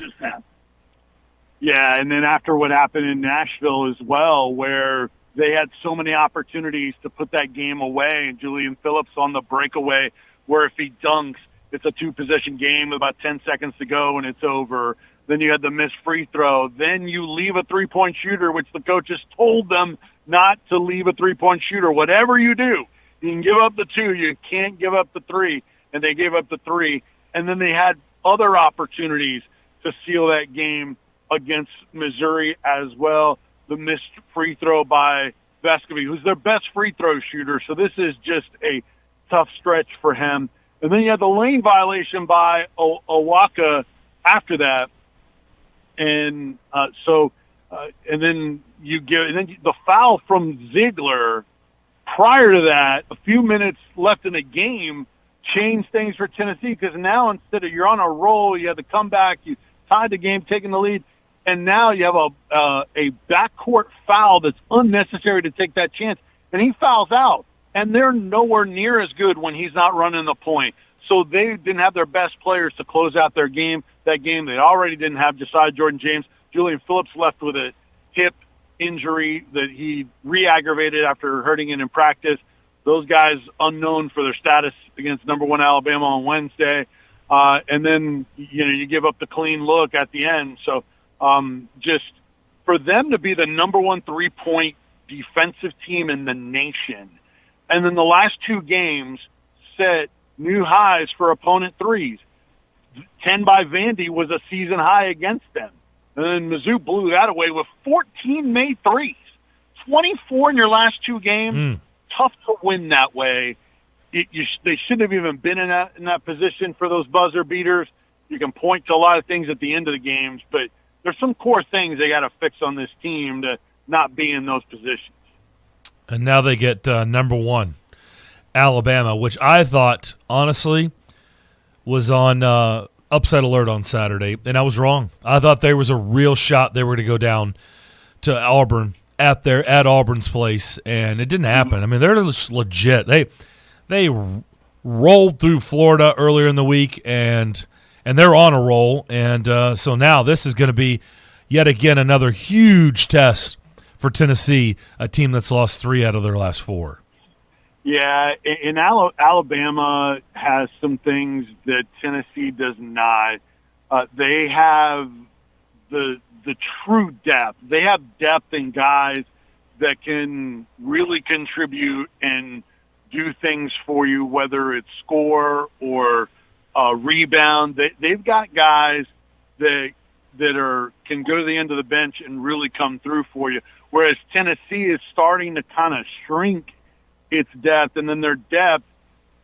Y: Yeah, and then after what happened in Nashville as well, where they had so many opportunities to put that game away, and Julian Phillips on the breakaway, where if he dunks, it's a 2-possession game with about 10 seconds to go and it's over. Then you had the missed free throw. Then you leave a 3-point shooter, which the coaches told them not to leave a 3-point shooter. Whatever you do, you can give up the 2. You can't give up the 3. And they gave up the 3. And then they had other opportunities to seal that game against Missouri as well. The missed free throw by Vescovy, who's their best free throw shooter. So this is just a tough stretch for him. And then you had the lane violation by Owaka after that. And and then the foul from Ziegler prior to that, a few minutes left in the game, changed things for Tennessee, because now instead of you're on a roll, you have the comeback, you tied the game, taking the lead, and now you have a backcourt foul that's unnecessary to take that chance, and he fouls out, and they're nowhere near as good when he's not running the point. So they didn't have their best players to close out their game. That game they already didn't have Josiah Jordan-James. Julian Phillips left with a hip injury that he re-aggravated after hurting it in practice. Those guys unknown for their status against number 1 Alabama on Wednesday. And then, you give up the clean look at the end. So just for them to be the number 1 3-point defensive team in the nation, and then the last 2 games set new highs for opponent threes. 10 by Vandy was a season high against them. And then Mizzou blew that away with 14 made threes. 24 in your last 2 games. Tough to win that way. They shouldn't have even been in that position for those buzzer beaters. You can point to a lot of things at the end of the games, but there's some core things they got to fix on this team to not be in those positions.
F: And now they get number 1, Alabama, which I thought, honestly, was on upset alert on Saturday, and I was wrong. I thought there was a real shot they were going to go down to Auburn at Auburn's place, and it didn't happen. I mean, they're just legit. They rolled through Florida earlier in the week, and they're on a roll. And so now this is going to be yet again another huge test for Tennessee, a team that's lost 3 out of their last 4.
Y: Yeah, and Alabama has some things that Tennessee does not. They have the true depth. They have depth in guys that can really contribute and do things for you, whether it's score or rebound. They've got guys that can go to the end of the bench and really come through for you, whereas Tennessee is starting to kind of shrink its depth, and then their depth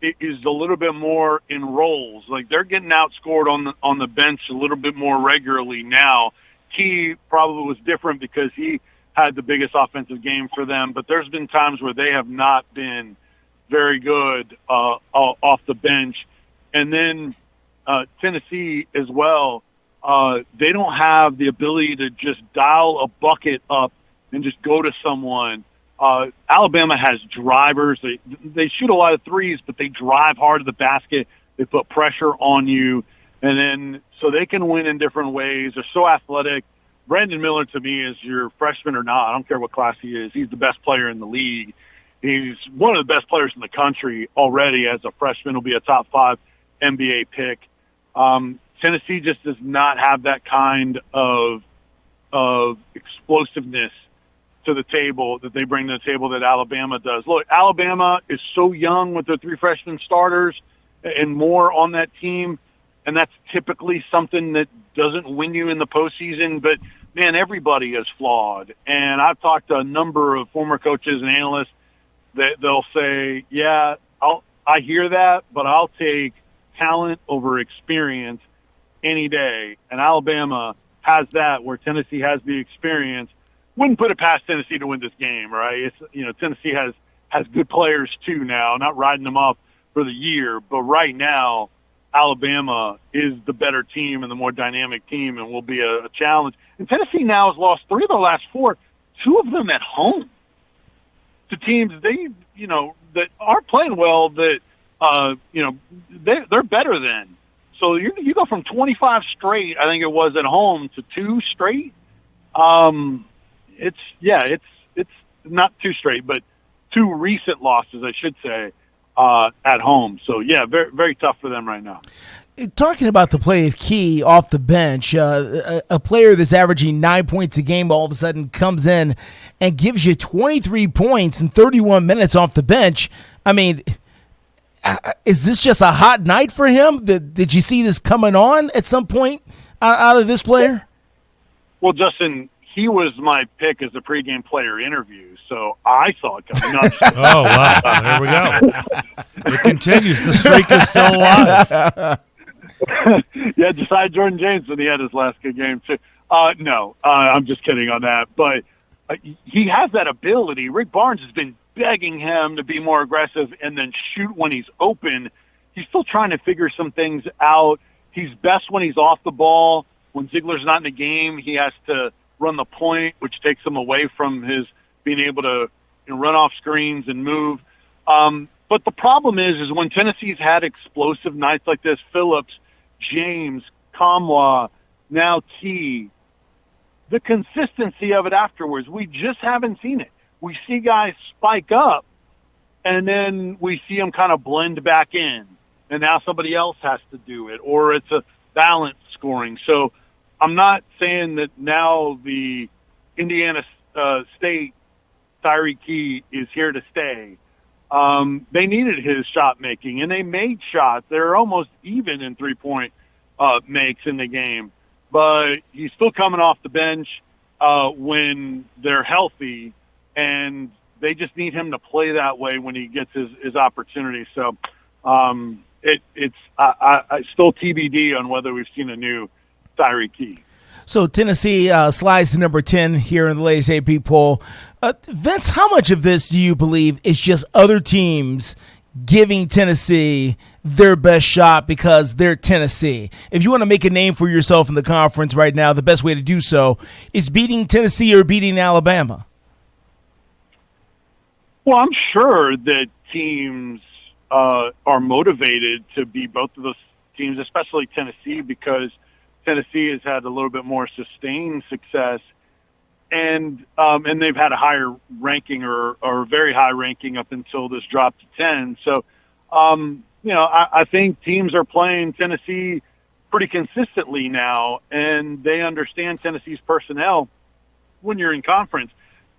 Y: is a little bit more in roles. Like, they're getting outscored on the bench a little bit more regularly now. Key probably was different because he had the biggest offensive game for them, but there's been times where they have not been very good off the bench. And then Tennessee as well, they don't have the ability to just dial a bucket up and just go to someone. Alabama has drivers. They shoot a lot of threes, but they drive hard to the basket. They put pressure on you. And then so they can win in different ways. They're so athletic. Brandon Miller, to me, is your freshman or not, I don't care what class he is, he's the best player in the league. He's one of the best players in the country already as a freshman. Will be a top 5 NBA pick. Tennessee just does not have that kind of explosiveness to the table that they bring to the table that Alabama does. Look, Alabama is so young with their 3 freshman starters and more on that team, and that's typically something that doesn't win you in the postseason. But, man, everybody is flawed. And I've talked to a number of former coaches and analysts that they'll say, yeah, I hear that, but I'll take talent over experience any day. And Alabama has that where Tennessee has the experience. Wouldn't put it past Tennessee to win this game, right? It's, Tennessee has good players too now, not riding them off for the year, but right now Alabama is the better team and the more dynamic team and will be a challenge. And Tennessee now has lost 3 of their last 4, 2 of them at home to teams that aren't playing well, that they're better than. So you go from 25 straight, I think it was, at home to 2 straight. It's not 2 straight, but 2 recent losses, I should say, at home. So, yeah, very, very tough for them right now.
G: Talking about the play of Key off the bench, a player that's averaging 9 points a game all of a sudden comes in and gives you 23 points in 31 minutes off the bench. I mean, is this just a hot night for him? Did you see this coming on at some point out of this player?
Y: Well, Justin, he was my pick as a pregame player interview, so I saw it coming up.
F: Oh, wow. There we go. It continues. The streak is still alive.
Y: Yeah, decide Jordan James when he had his last good game, too. No, I'm just kidding on that. But he has that ability. Rick Barnes has been begging him to be more aggressive and then shoot when he's open. He's still trying to figure some things out. He's best when he's off the ball. When Ziegler's not in the game, he has to run the point, which takes him away from his being able to run off screens and move. But the problem is when Tennessee's had explosive nights like this, Phillips, James, Kamwa, now Key, the consistency of it afterwards, we just haven't seen it. We see guys spike up, and then we see them kind of blend back in, and now somebody else has to do it, or it's a balanced scoring. So I'm not saying that now the Indiana State Tyreek Key is here to stay. They needed his shot making, and they made shots. They're almost even in 3-point makes in the game. But he's still coming off the bench when they're healthy, and they just need him to play that way when he gets his opportunity. So, it's I still TBD on whether we've seen a new Tyreek Key.
G: So Tennessee slides to number 10 here in the latest AP poll. Vince, how much of this do you believe is just other teams giving Tennessee their best shot because they're Tennessee? If you want to make a name for yourself in the conference right now, the best way to do so is beating Tennessee or beating Alabama.
Y: Well, I'm sure that teams are motivated to beat both of those teams, especially Tennessee, because Tennessee has had a little bit more sustained success, and they've had a higher ranking or a very high ranking up until this drop to 10. So, I think teams are playing Tennessee pretty consistently now, and they understand Tennessee's personnel. When you're in conference,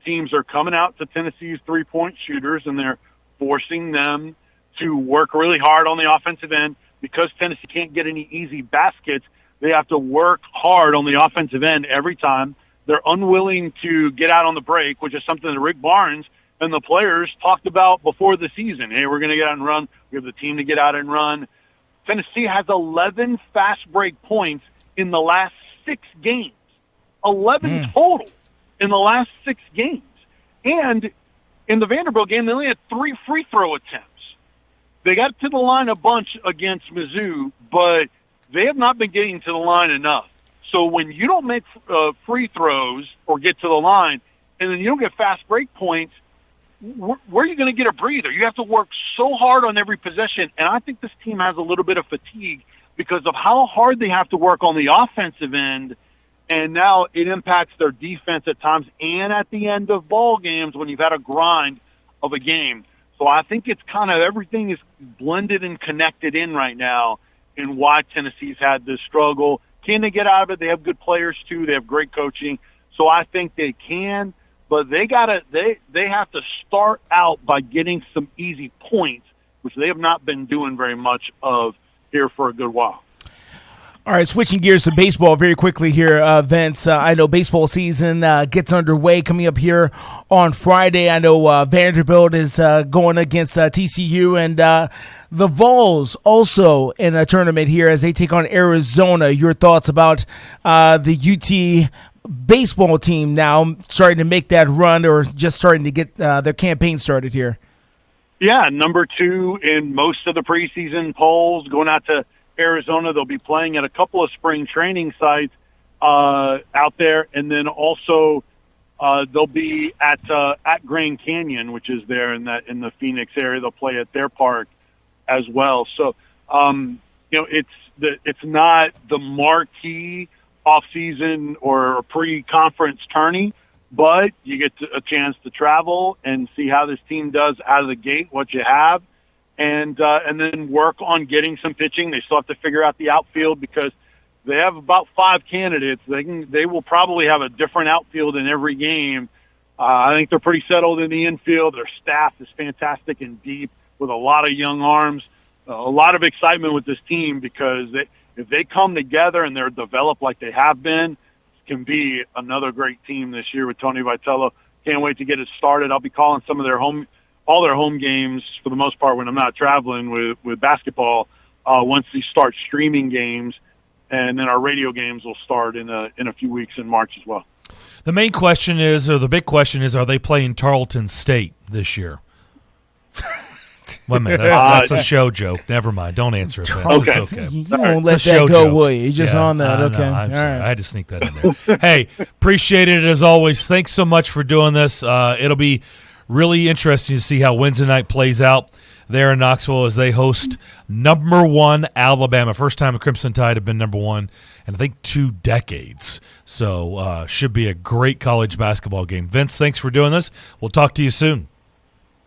Y: teams are coming out to Tennessee's three-point shooters, and they're forcing them to work really hard on the offensive end. Because Tennessee can't get any easy baskets, they have to work hard on the offensive end every time. They're unwilling to get out on the break, which is something that Rick Barnes and the players talked about before the season. Hey, we're going to get out and run. We have the team to get out and run. Tennessee has 11 fast break points in the last 6 games. 11 total in the last 6 games. And in the Vanderbilt game, they only had 3 free throw attempts. They got to the line a bunch against Mizzou, but they have not been getting to the line enough. So when you don't make free throws or get to the line, and then you don't get fast break points, where are you going to get a breather? You have to work so hard on every possession, and I think this team has a little bit of fatigue because of how hard they have to work on the offensive end, and now it impacts their defense at times and at the end of ball games when you've had a grind of a game. So I think it's kind of everything is blended and connected in right now in why Tennessee's had this struggle. Can they get out of it? They have good players too. They have great coaching. So I think they can, but they have to start out by getting some easy points, which they have not been doing very much of here for a good while.
G: All right, switching gears to baseball very quickly here, Vince. I know baseball season gets underway coming up here on Friday. I know Vanderbilt is going against TCU, and the Vols also in a tournament here as they take on Arizona. Your thoughts about the UT baseball team now starting to make that run or just starting to get their campaign started here?
Y: Yeah, number 2 in most of the preseason polls, going out to Arizona. They'll be playing at a couple of spring training sites out there, and then also they'll be at Grand Canyon, which is there in the Phoenix area. They'll play at their park as well. So it's not the marquee off-season or pre-conference tourney, but you get a chance to travel and see how this team does out of the gate, what you have. And then work on getting some pitching. They still have to figure out the outfield because they have about 5 candidates. They will probably have a different outfield in every game. I think they're pretty settled in the infield. Their staff is fantastic and deep with a lot of young arms. A lot of excitement with this team because if they come together and they're developed like they have been, it can be another great team this year with Tony Vitello. Can't wait to get it started. I'll be calling some of all their home games for the most part when I'm not traveling with basketball once they start streaming games, and then our radio games will start in a few weeks in March as well.
F: The main question is, or the big question is, are they playing Tarleton State this year? Wait a minute, that's a show joke. Never mind. Don't answer it.
Y: Okay.
F: It's okay.
G: You won't let that go, will you? You're just on that. Okay.
F: I'm
G: All
F: sorry.
G: right.
F: I had to sneak that in there. Hey, appreciate it as always. Thanks so much for doing this. It'll be really interesting to see how Wednesday night plays out there in Knoxville as they host number 1 Alabama. First time a Crimson Tide have been number 1 in, I think, 2 decades. So should be a great college basketball game. Vince, thanks for doing this. We'll talk to you soon.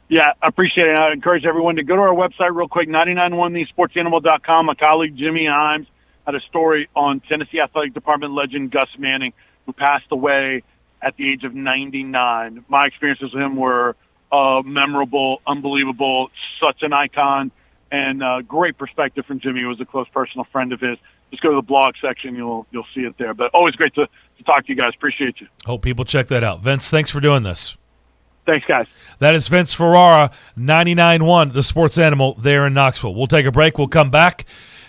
Y: Yeah, I appreciate it. I encourage everyone to go to our website real quick, 991thesportsanimal.com. My colleague Jimmy Himes had a story on Tennessee Athletic Department legend Gus Manning, who passed away at the age of 99. My experiences with him were memorable, unbelievable, such an icon, and great perspective from Jimmy, who was a close personal friend of his. Just go to the blog section, you'll see it there. But always great to talk to you guys. Appreciate you.
F: Hope people check that out. Vince, thanks for doing this.
Y: Thanks, guys.
F: That is Vince Ferrara, 99.1, the sports animal there in Knoxville. We'll take a break. We'll come back.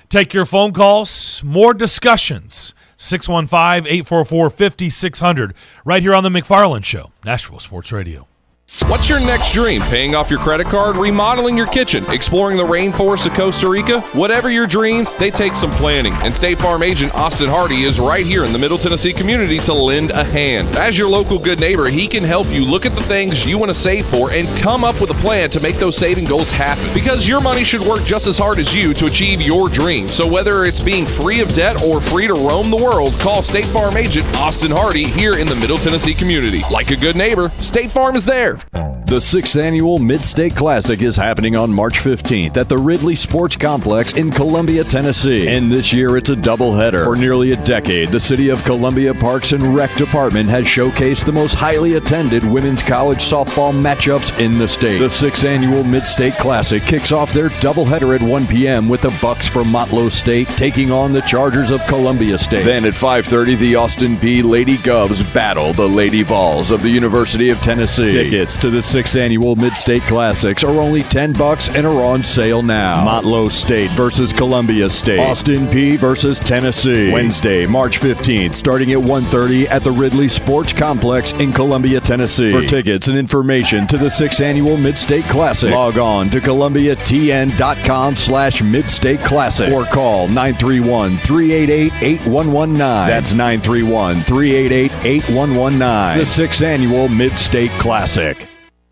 F: Take your phone calls. More discussions. 615-844-5600. Right here on the McFarland Show, Nashville Sports Radio.
D: What's your next dream? Paying off your credit card, remodeling your kitchen, exploring the rainforests of Costa Rica? Whatever your dreams, they take some planning. And State Farm agent Austin Hardy is right here in the Middle Tennessee community to lend a hand. As your local good neighbor, he can help you look at the things you want to save for and come up with a plan to make those saving goals happen. Because your money should work just as hard as you to achieve your dream. So whether it's being free of debt or free to roam the world, call State Farm agent Austin Hardy here in the Middle Tennessee community. Like a good neighbor, State Farm is there.
O: The 6th Annual Mid-State Classic is happening on March 15th at the Ridley Sports Complex in Columbia, Tennessee. And this year it's a doubleheader. For nearly a decade, the City of Columbia Parks and Rec Department has showcased the most highly attended women's college softball matchups in the state. The 6th Annual Mid-State Classic kicks off their doubleheader at 1 p.m. with the Bucks from Motlow State taking on the Chargers of Columbia State. Then at 5:30, the Austin Peay Lady Govs battle the Lady Vols of the University of Tennessee. Tickets to the 6th Annual Mid-State Classics are only $10 and are on sale now. Motlow State versus Columbia State. Austin Peay versus Tennessee. Wednesday, March 15th, starting at 1:30 at the Ridley Sports Complex in Columbia, Tennessee. For tickets and information to the 6th Annual Mid-State Classic, log on to columbiatn.com/Mid-State Classic or call 931-388-8119. That's 931-388-8119. The 6th Annual Mid-State Classic.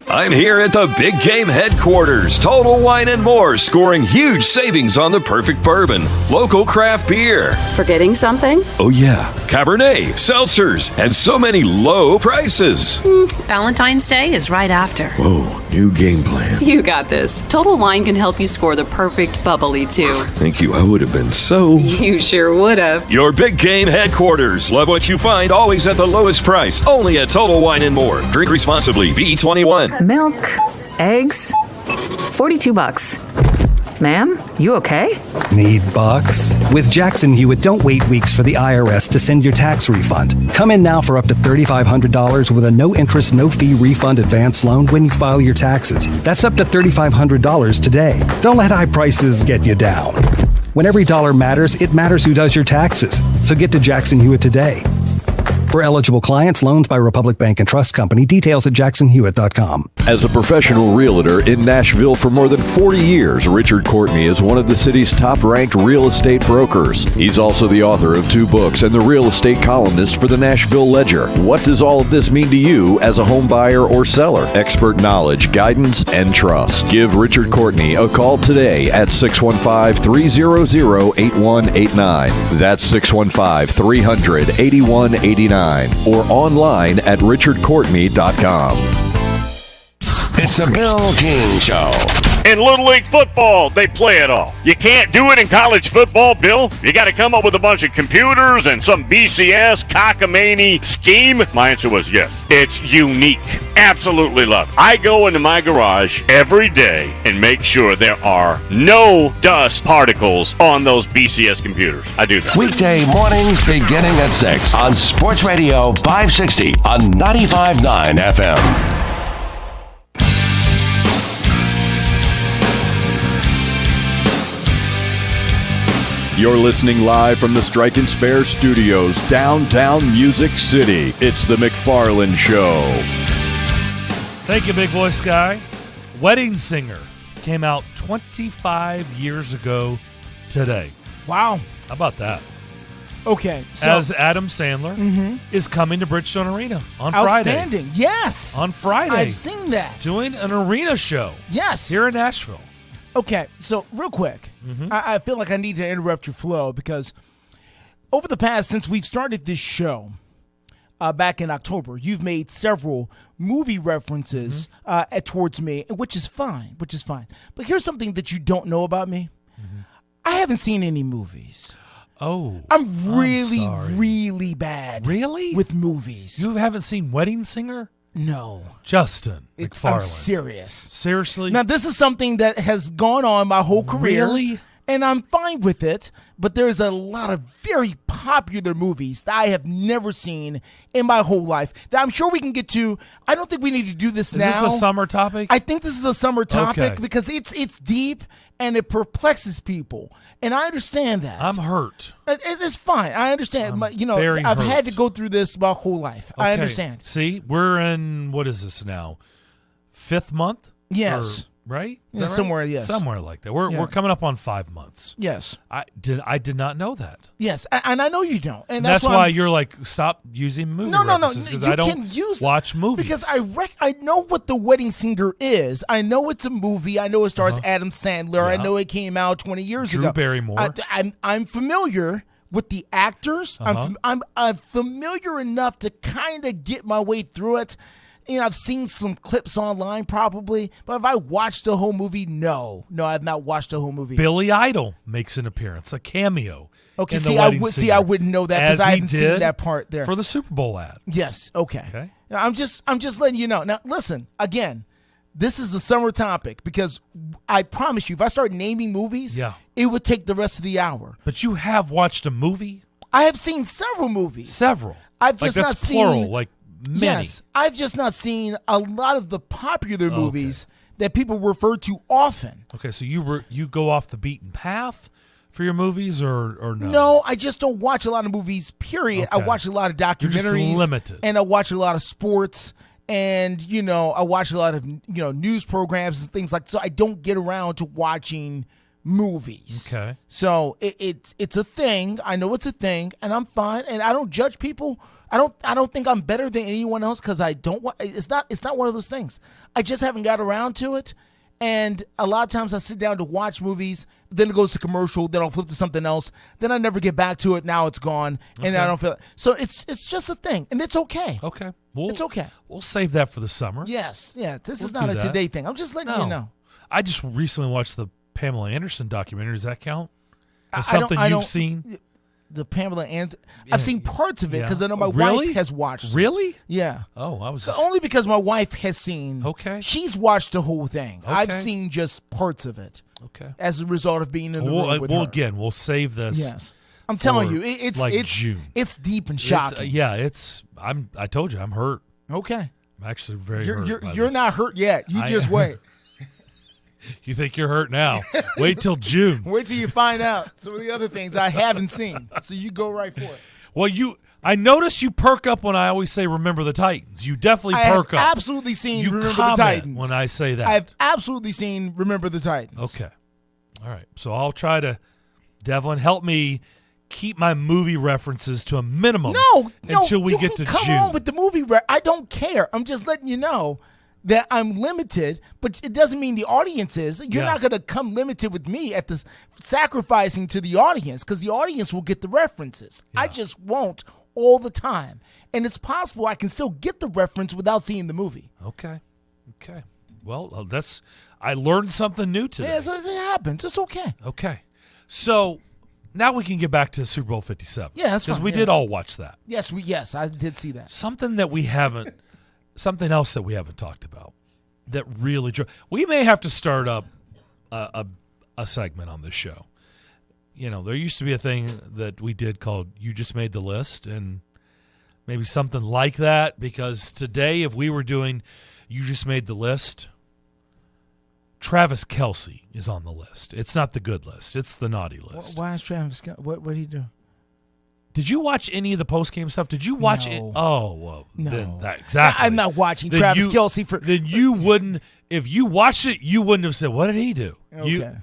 I: I'm here at the Big Game Headquarters, Total Wine and More, scoring huge savings on the perfect bourbon, local craft beer.
J: Forgetting something?
I: Oh yeah, Cabernet, seltzers, and so many low prices.
J: Valentine's Day is right after.
I: Whoa, new game plan.
J: You got this. Total Wine can help you score the perfect bubbly, too.
I: Thank you, I would have been so...
J: You sure would have.
I: Your Big Game Headquarters. Love what you find, always at the lowest price. Only at Total Wine and More. Drink responsibly. B21.
J: Milk, eggs, $42. Ma'am, you okay?
K: Need bucks? With Jackson Hewitt, don't wait weeks for the IRS to send your tax refund. Come in now for up to $3,500 with a no-interest, no-fee refund advance loan when you file your taxes. That's up to $3,500 today. Don't let high prices get you down. When every dollar matters, it matters who does your taxes. So get to Jackson Hewitt today. For eligible clients, loans by Republic Bank and Trust Company. Details at jacksonhewitt.com.
O: As a professional realtor in Nashville for more than 40 years, Richard Courtney is one of the city's top-ranked real estate brokers. He's also the author of 2 books and the real estate columnist for the Nashville Ledger. What does all of this mean to you as a home buyer or seller? Expert knowledge, guidance, and trust. Give Richard Courtney a call today at 615-300-8189. That's 615-300-8189. Or online at richardcourtney.com.
B: It's a Bill King Show.
M: In Little League football, they play it off. You can't do it in college football, Bill. You got to come up with a bunch of computers and some BCS cockamamie scheme. My answer was yes. It's unique. Absolutely love it. I go into my garage every day and make sure there are no dust particles on those BCS computers. I do that.
B: Weekday mornings beginning at 6 on Sports Radio 560 on 95.9 FM.
O: You're listening live from the Strike and Spare Studios, downtown Music City. It's the McFarland Show.
F: Thank you, Big Voice Guy. Wedding Singer came out 25 years ago today.
G: Wow.
F: How about that?
G: Okay. So,
F: as Adam Sandler is coming to Bridgestone Arena on Friday.
G: Outstanding. Yes.
F: On Friday.
G: I've seen that.
F: Doing an arena show.
G: Yes.
F: Here in Nashville.
G: Okay, so real quick, I feel like I need to interrupt your flow because over the past, since we've started this show back in October, you've made several movie references towards me, which is fine. But here's something that you don't know about me. I haven't seen any movies.
F: Oh.
G: I'm really bad.
F: Really?
G: With movies.
F: You haven't seen Wedding Singer?
G: No.
F: Justin McFarland.
G: I'm serious.
F: Seriously?
G: Now, this is something that has gone on my whole career.
F: Really?
G: And I'm fine with it, but there's a lot of very popular movies that I have never seen in my whole life that I'm sure we can get to. I don't think we need to do this now.
F: Is this a summer topic?
G: I think this is a summer topic
F: Okay.
G: because it's deep and it perplexes people. And I understand that.
F: I'm hurt.
G: It's fine. I understand. But,
F: very
G: I've
F: hurt.
G: had to go through this my whole life. I
F: Okay.
G: understand.
F: See, we're in, what is this now? 5th month?
G: Yes.
F: Or- right? Is
G: Yeah,
F: that right?
G: somewhere, yes.
F: Somewhere like that. We're coming up on 5 months.
G: Yes.
F: I did not know that.
G: Yes. And I know you don't. And
F: That's why
G: I'm-
F: you're like, stop using movie
G: No.
F: references because
G: You
F: I don't
G: can use
F: watch movies.
G: because I know what The Wedding Singer is. I know it's a movie. I know it stars Adam Sandler. I
F: Yeah.
G: know it came out 20 years
F: Drew
G: ago.
F: Barrymore.
G: I'm familiar with the actors.
F: Uh-huh.
G: I'm familiar enough to kind of get my way through it. I've seen some clips online probably, but have I watched the whole movie? No, I've not watched the whole movie.
F: Billy Idol makes an appearance, a cameo.
G: Okay,
F: in The
G: see,
F: Wedding
G: I
F: Singer,
G: wouldn't know that because
F: as
G: I
F: he
G: haven't seen
F: did
G: that part there
F: for the Super Bowl ad.
G: Yes. Okay.
F: Okay.
G: I'm just letting you know. Now, listen. Again, this is a summer topic because I promise you, if I start naming movies, it would take the rest of the hour.
F: But you have watched a movie?
G: I have seen several movies.
F: Several.
G: I've just
F: like
G: not
F: that's
G: seen
F: plural, like many.
G: Yes, I've just not seen a lot of the popular movies that people refer to often.
F: Okay, so you go off the beaten path for your movies, or no?
G: No, I just don't watch a lot of movies. Period. I
F: Okay.
G: watch a lot of
F: You're
G: documentaries,
F: just limited.
G: and I watch a lot of sports, and I watch a lot of news programs and things like. So I don't get around to watching movies.
F: Okay.
G: So it's a thing. I know it's a thing, and I'm fine. And I don't judge people. I don't think I'm better than anyone else because I don't. It's not one of those things. I just haven't got around to it. And a lot of times I sit down to watch movies, then it goes to commercial, then I'll flip to something else, then I never get back to it. Now it's gone, and I don't feel it. So it's just a thing, and it's okay.
F: Okay.
G: It's okay.
F: We'll save that for the summer.
G: Yes. Yeah. This is
F: We'll
G: not
F: do
G: a
F: that.
G: today thing. I'm just letting you know.
F: I just recently watched the Pamela Anderson documentary. Does that count? As
G: I don't-
F: something
G: I
F: you've
G: don't-
F: seen?
G: The Pamela Anderson. I've seen parts of it because I know my
F: Really?
G: wife has watched it.
F: Really?
G: Yeah.
F: Oh, I was
G: Only because my wife has seen.
F: Okay.
G: She's watched the whole thing. I've
F: Okay.
G: seen just parts of it.
F: Okay.
G: As a result of being in the room with her.
F: Again, we'll save this.
G: Yes. I'm telling
F: for,
G: you, it's
F: like
G: it's
F: June.
G: It's deep and shocking.
F: I told you I'm hurt.
G: Okay.
F: I'm actually very hurt. by
G: You're
F: this.
G: not hurt yet. You just wait.
F: You think you're hurt now? Wait till June.
G: Wait till you find out some of the other things I haven't seen. So you go right for it.
F: Well, I notice you perk up when I always say "Remember the Titans." You definitely perk
G: I have
F: up.
G: absolutely seen
F: You
G: Remember the
F: comment
G: Titans
F: when I say that.
G: I've absolutely seen Remember the Titans.
F: Okay. All right. So I'll try to, Devlin, help me keep my movie references to a minimum. Until we get to
G: come
F: June.
G: on with the movie. I don't care. I'm just letting you know that I'm limited, but it doesn't mean the audience is. You're not going to come limited with me at the sacrificing to the audience because the audience will get the references. I just won't all the time. And it's possible I can still get the reference without seeing the movie.
F: Okay. Well, I learned something new today.
G: Yeah, so it happens. It's okay.
F: Okay. So now we can get back to Super Bowl 57.
G: Yeah, that's
F: because
G: fine.
F: we did all watch that.
G: Yes, I did see that.
F: Something else that we haven't talked about that really we may have to start up a segment on this show. There used to be a thing that we did called You Just Made the List, and maybe something like that, because today if we were doing You Just Made the List, Travis Kelce is on the list. It's not the good list. It's the naughty list.
G: Why is Travis? What did he do?
F: Did you watch any of the post-game stuff? Did you watch it? Oh, well,
G: No.
F: then that, exactly.
G: I'm not watching Travis Kelce for.
F: Then you wouldn't, if you watched it, you wouldn't have said, what did he do?
G: Okay.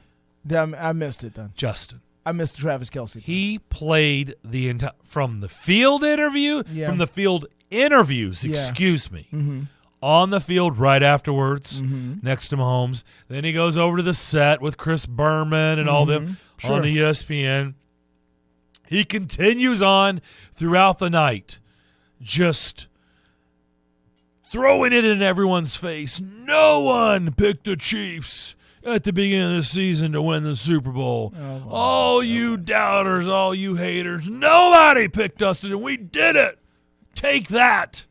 G: I missed it then.
F: Justin.
G: I missed the Travis Kelce.
F: He played the entire, from the field interviews, excuse me, on the field right afterwards, next to Mahomes. Then he goes over to the set with Chris Berman and all them on the ESPN. He continues on throughout the night, just throwing it in everyone's face. No one picked the Chiefs at the beginning of the season to win the Super Bowl. All you doubters, all you haters, nobody picked us, and we did it. Take that.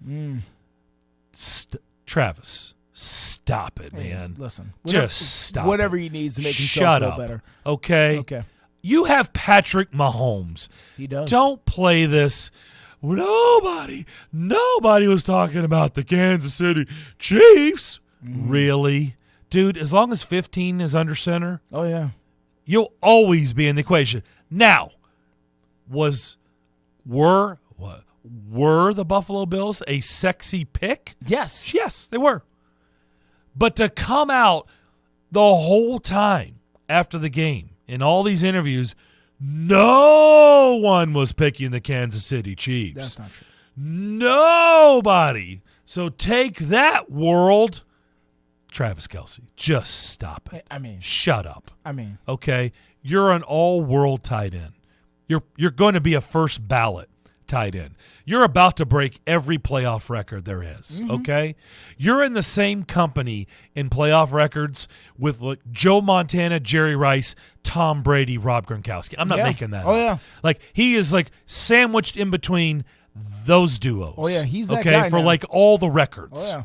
F: Travis, Stop it, man.
G: Listen.
F: Just stop
G: whatever
F: it.
G: he needs to make
F: Shut
G: himself feel
F: up.
G: better.
F: Okay?
G: Okay.
F: You have Patrick Mahomes.
G: He does.
F: Don't play this. Nobody was talking about the Kansas City Chiefs. Really? Dude, as long as 15 is under center,
G: Oh, yeah.
F: you'll always be in the equation. Now, were the Buffalo Bills a sexy pick?
G: Yes.
F: Yes, they were. But to come out the whole time after the game in all these interviews, no one was picking the Kansas City Chiefs.
G: That's not true.
F: Nobody. So take that, world. Travis Kelce, just stop it.
G: I mean,
F: shut up.
G: I mean,
F: okay, you're an all-world tight end. You're going to be a first ballot tight end. You're about to break every playoff record there is. Okay, you're in the same company in playoff records with like Joe Montana, Jerry Rice, Tom Brady, Rob Gronkowski. I'm not making that.
G: Oh
F: up.
G: yeah,
F: like he is like sandwiched in between those duos.
G: Oh yeah, he's that
F: okay
G: guy
F: for
G: now.
F: like all the records.
G: Oh yeah.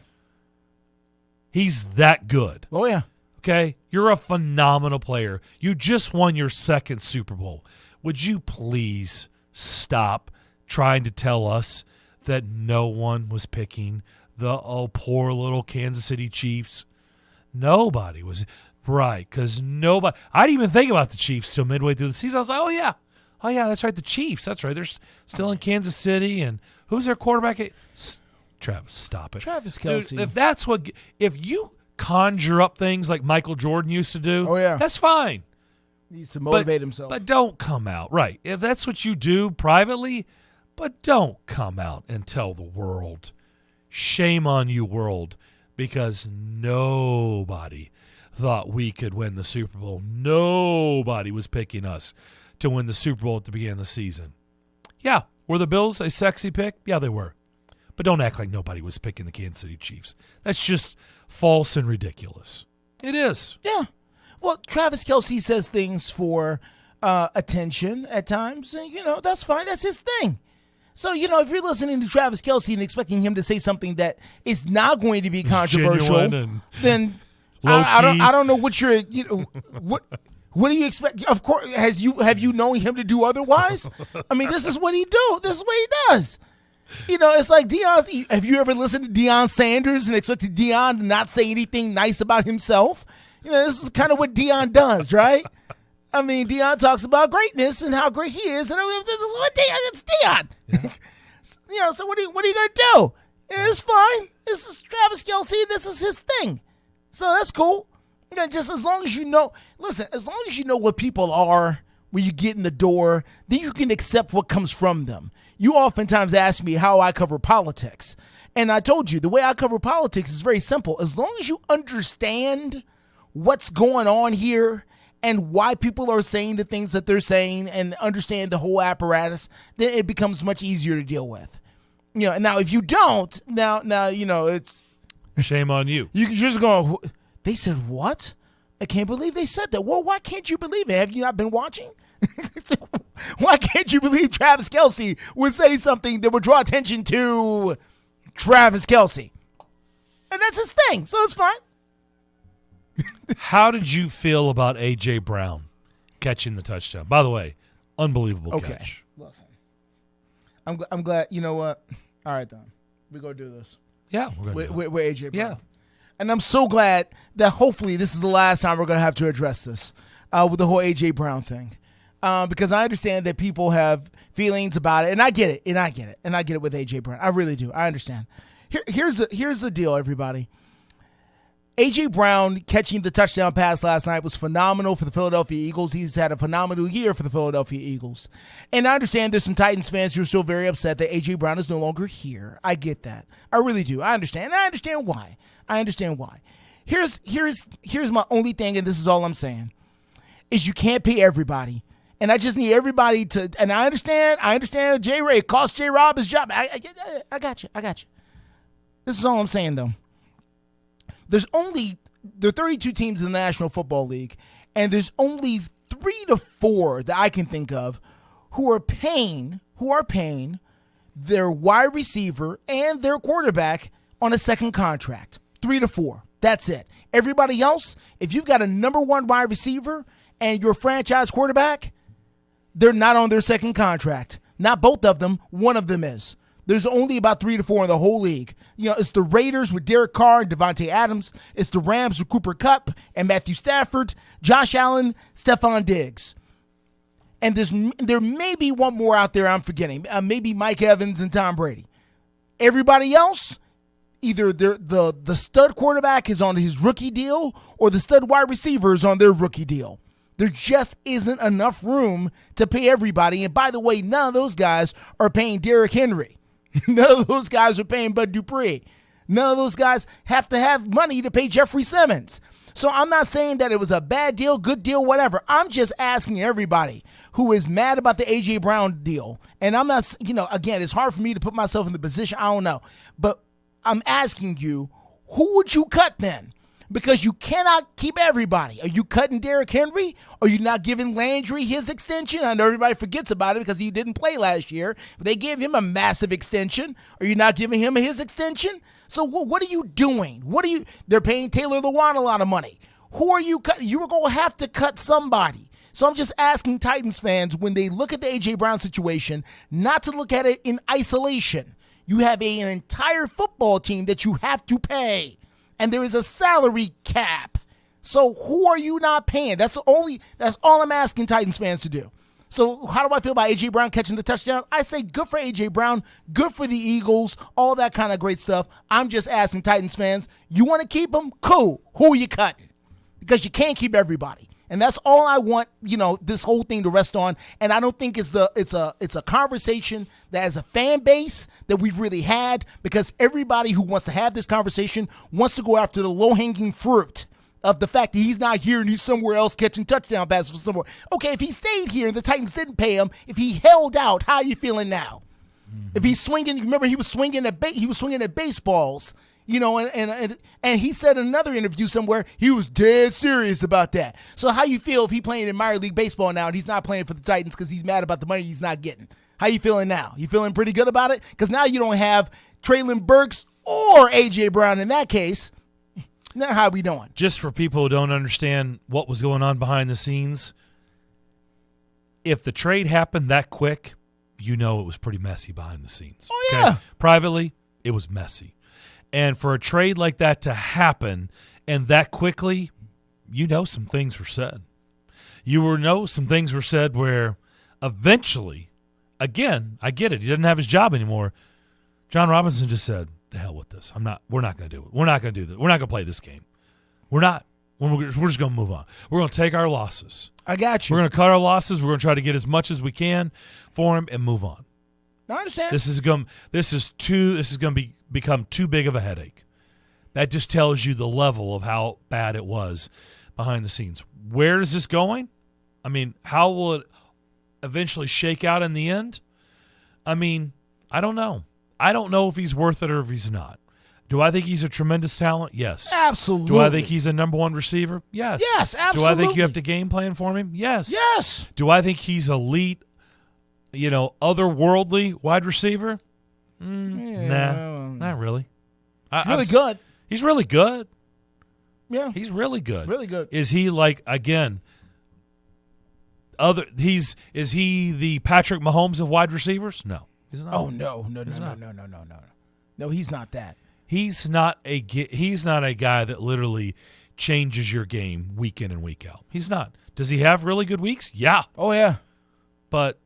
F: He's that good.
G: Oh, yeah.
F: Okay? You're a phenomenal player. You just won your second Super Bowl. Would you please stop trying to tell us that no one was picking the poor little Kansas City Chiefs? Nobody was. Right, because nobody. I didn't even think about the Chiefs till midway through the season. I was like, oh, yeah, that's right, the Chiefs. That's right. They're still in Kansas City. And who's their quarterback? Travis, stop it.
G: Travis Kelce.
F: Dude, if you conjure up things like Michael Jordan used to do,
G: yeah,
F: that's fine.
G: Needs to motivate himself.
F: But don't come out. Right. If that's what you do privately, but don't come out and tell the world. Shame on you, world, because nobody thought we could win the Super Bowl. Nobody was picking us to win the Super Bowl at the beginning of the season. Yeah, were the Bills a sexy pick? Yeah, they were. But don't act like nobody was picking the Kansas City Chiefs. That's just false and ridiculous. It is.
G: Yeah. Well, Travis Kelce says things for attention at times. And, that's fine. That's his thing. So, if you're listening to Travis Kelce and expecting him to say something that is not going to be controversial, then I don't know what you're, what do you expect? Of course, have you known him to do otherwise? I mean, this is what he do. This is what he does. It's like Deion. Have you ever listened to Deion Sanders and expected Deion to not say anything nice about himself? This is kind of what Deion does, right? I mean, Deion talks about greatness and how great he is, and this is what it's Deion. Yeah. So what are you gonna do? It's fine. This is Travis Kelce. This is his thing. So that's cool. Just as long as you know. Listen, as long as you know what people are when you get in the door, then you can accept what comes from them. You oftentimes ask me how I cover politics. And I told you, the way I cover politics is very simple. As long as you understand what's going on here and why people are saying the things that they're saying and understand the whole apparatus, then it becomes much easier to deal with. And now if you don't, now it's...
F: Shame on you.
G: You're just going, they said what? I can't believe they said that. Well, why can't you believe it? Have you not been watching? Why can't you believe Travis Kelce would say something that would draw attention to Travis Kelce? And that's his thing, so it's fine.
F: How did you feel about A.J. Brown catching the touchdown? By the way, unbelievable catch.
G: Listen, I'm glad. You know what? All right, then. We're going to do this.
F: Yeah, we're going to do it.
G: With A.J. Brown.
F: Yeah.
G: And I'm so glad that hopefully this is the last time we're going to have to address this with the whole A.J. Brown thing. Because I understand that people have feelings about it, and I get it, and I get it with A.J. Brown. I really do. I understand. Here's the deal, everybody. A.J. Brown catching the touchdown pass last night was phenomenal for the Philadelphia Eagles. He's had a phenomenal year for the Philadelphia Eagles. And I understand there's some Titans fans who are still very upset that A.J. Brown is no longer here. I get that. I really do. I understand. And I understand why. Here's my only thing, and this is all I'm saying, is you can't pay everybody. And I just need everybody to, and I understand J. Ray, it cost J. Rob his job. I got you. This is all I'm saying, though. There are 32 teams in the National Football League, and there's only 3 to 4 that I can think of who are paying their wide receiver and their quarterback on a second contract. 3 to 4. That's it. Everybody else, if you've got a number one wide receiver and your franchise quarterback, they're not on their second contract. Not both of them. One of them is. There's only about 3 to 4 in the whole league. It's the Raiders with Derek Carr and Devontae Adams. It's the Rams with Cooper Kupp and Matthew Stafford, Josh Allen, Stephon Diggs. And there may be one more out there I'm forgetting. Maybe Mike Evans and Tom Brady. Everybody else, either the stud quarterback is on his rookie deal or the stud wide receiver is on their rookie deal. There just isn't enough room to pay everybody. And by the way, none of those guys are paying Derrick Henry. None of those guys are paying Bud Dupree. None of those guys have to have money to pay Jeffrey Simmons. So I'm not saying that it was a bad deal, good deal, whatever. I'm just asking everybody who is mad about the A.J. Brown deal. And I'm not, again, it's hard for me to put myself in the position. I don't know. But I'm asking you, who would you cut then? Because you cannot keep everybody. Are you cutting Derrick Henry? Are you not giving Landry his extension? I know everybody forgets about it because he didn't play last year. But they gave him a massive extension. Are you not giving him his extension? So what are you doing? They're paying Taylor Lewan a lot of money. Who are you cutting? You were going to have to cut somebody. So I'm just asking Titans fans, when they look at the A.J. Brown situation, not to look at it in isolation. You have an entire football team that you have to pay. And there is a salary cap. So who are you not paying? That's all I'm asking Titans fans to do. So how do I feel about A.J. Brown catching the touchdown? I say good for A.J. Brown, good for the Eagles, all that kind of great stuff. I'm just asking Titans fans, you want to keep him? Cool. Who are you cutting? Because you can't keep everybody. And that's all I want, this whole thing to rest on. And I don't think it's a conversation that as a fan base that we've really had, because everybody who wants to have this conversation wants to go after the low-hanging fruit of the fact that he's not here and he's somewhere else catching touchdown passes for somewhere. Okay, if he stayed here and the Titans didn't pay him, if he held out, how are you feeling now? Mm-hmm. If he's swinging, remember he was swinging at baseballs. And he said in another interview somewhere he was dead serious about that. So how you feel if he playing in minor league baseball now and he's not playing for the Titans because he's mad about the money he's not getting? How you feeling now? You feeling pretty good about it? Because now you don't have Treylon Burks or A.J. Brown in that case. Now how we doing?
F: Just for people who don't understand what was going on behind the scenes, if the trade happened that quick, it was pretty messy behind the scenes.
G: Oh, yeah. Okay?
F: Privately, it was messy. And for a trade like that to happen and that quickly, some things were said. Some things were said where eventually, again, I get it. He doesn't have his job anymore. John Robinson just said, the hell with this. We're not going to do it. We're not going to do this. We're not going to play this game. We're not. We're just going to move on. We're going to take our losses.
G: I got you.
F: We're going to cut our losses. We're going to try to get as much as we can for him and move on.
G: I understand.
F: This is going to become too big of a headache. That just tells you the level of how bad it was behind the scenes. Where is this going? How will it eventually shake out in the end? I don't know. I don't know if he's worth it or if he's not. Do I think he's a tremendous talent? Yes.
G: Absolutely.
F: Do I think he's a number one receiver? Yes.
G: Yes, absolutely.
F: Do I think you have to game plan for him? Yes.
G: Yes.
F: Do I think he's elite, otherworldly wide receiver? Nah, not really.
G: He's really good.
F: He's really good.
G: Yeah.
F: He's really good.
G: Really good.
F: Is he is he the Patrick Mahomes of wide receivers? No. He's not.
G: Oh, no. No, he's not that.
F: He's not a guy that literally changes your game week in and week out. He's not. Does he have really good weeks? Yeah.
G: Oh, yeah.
F: But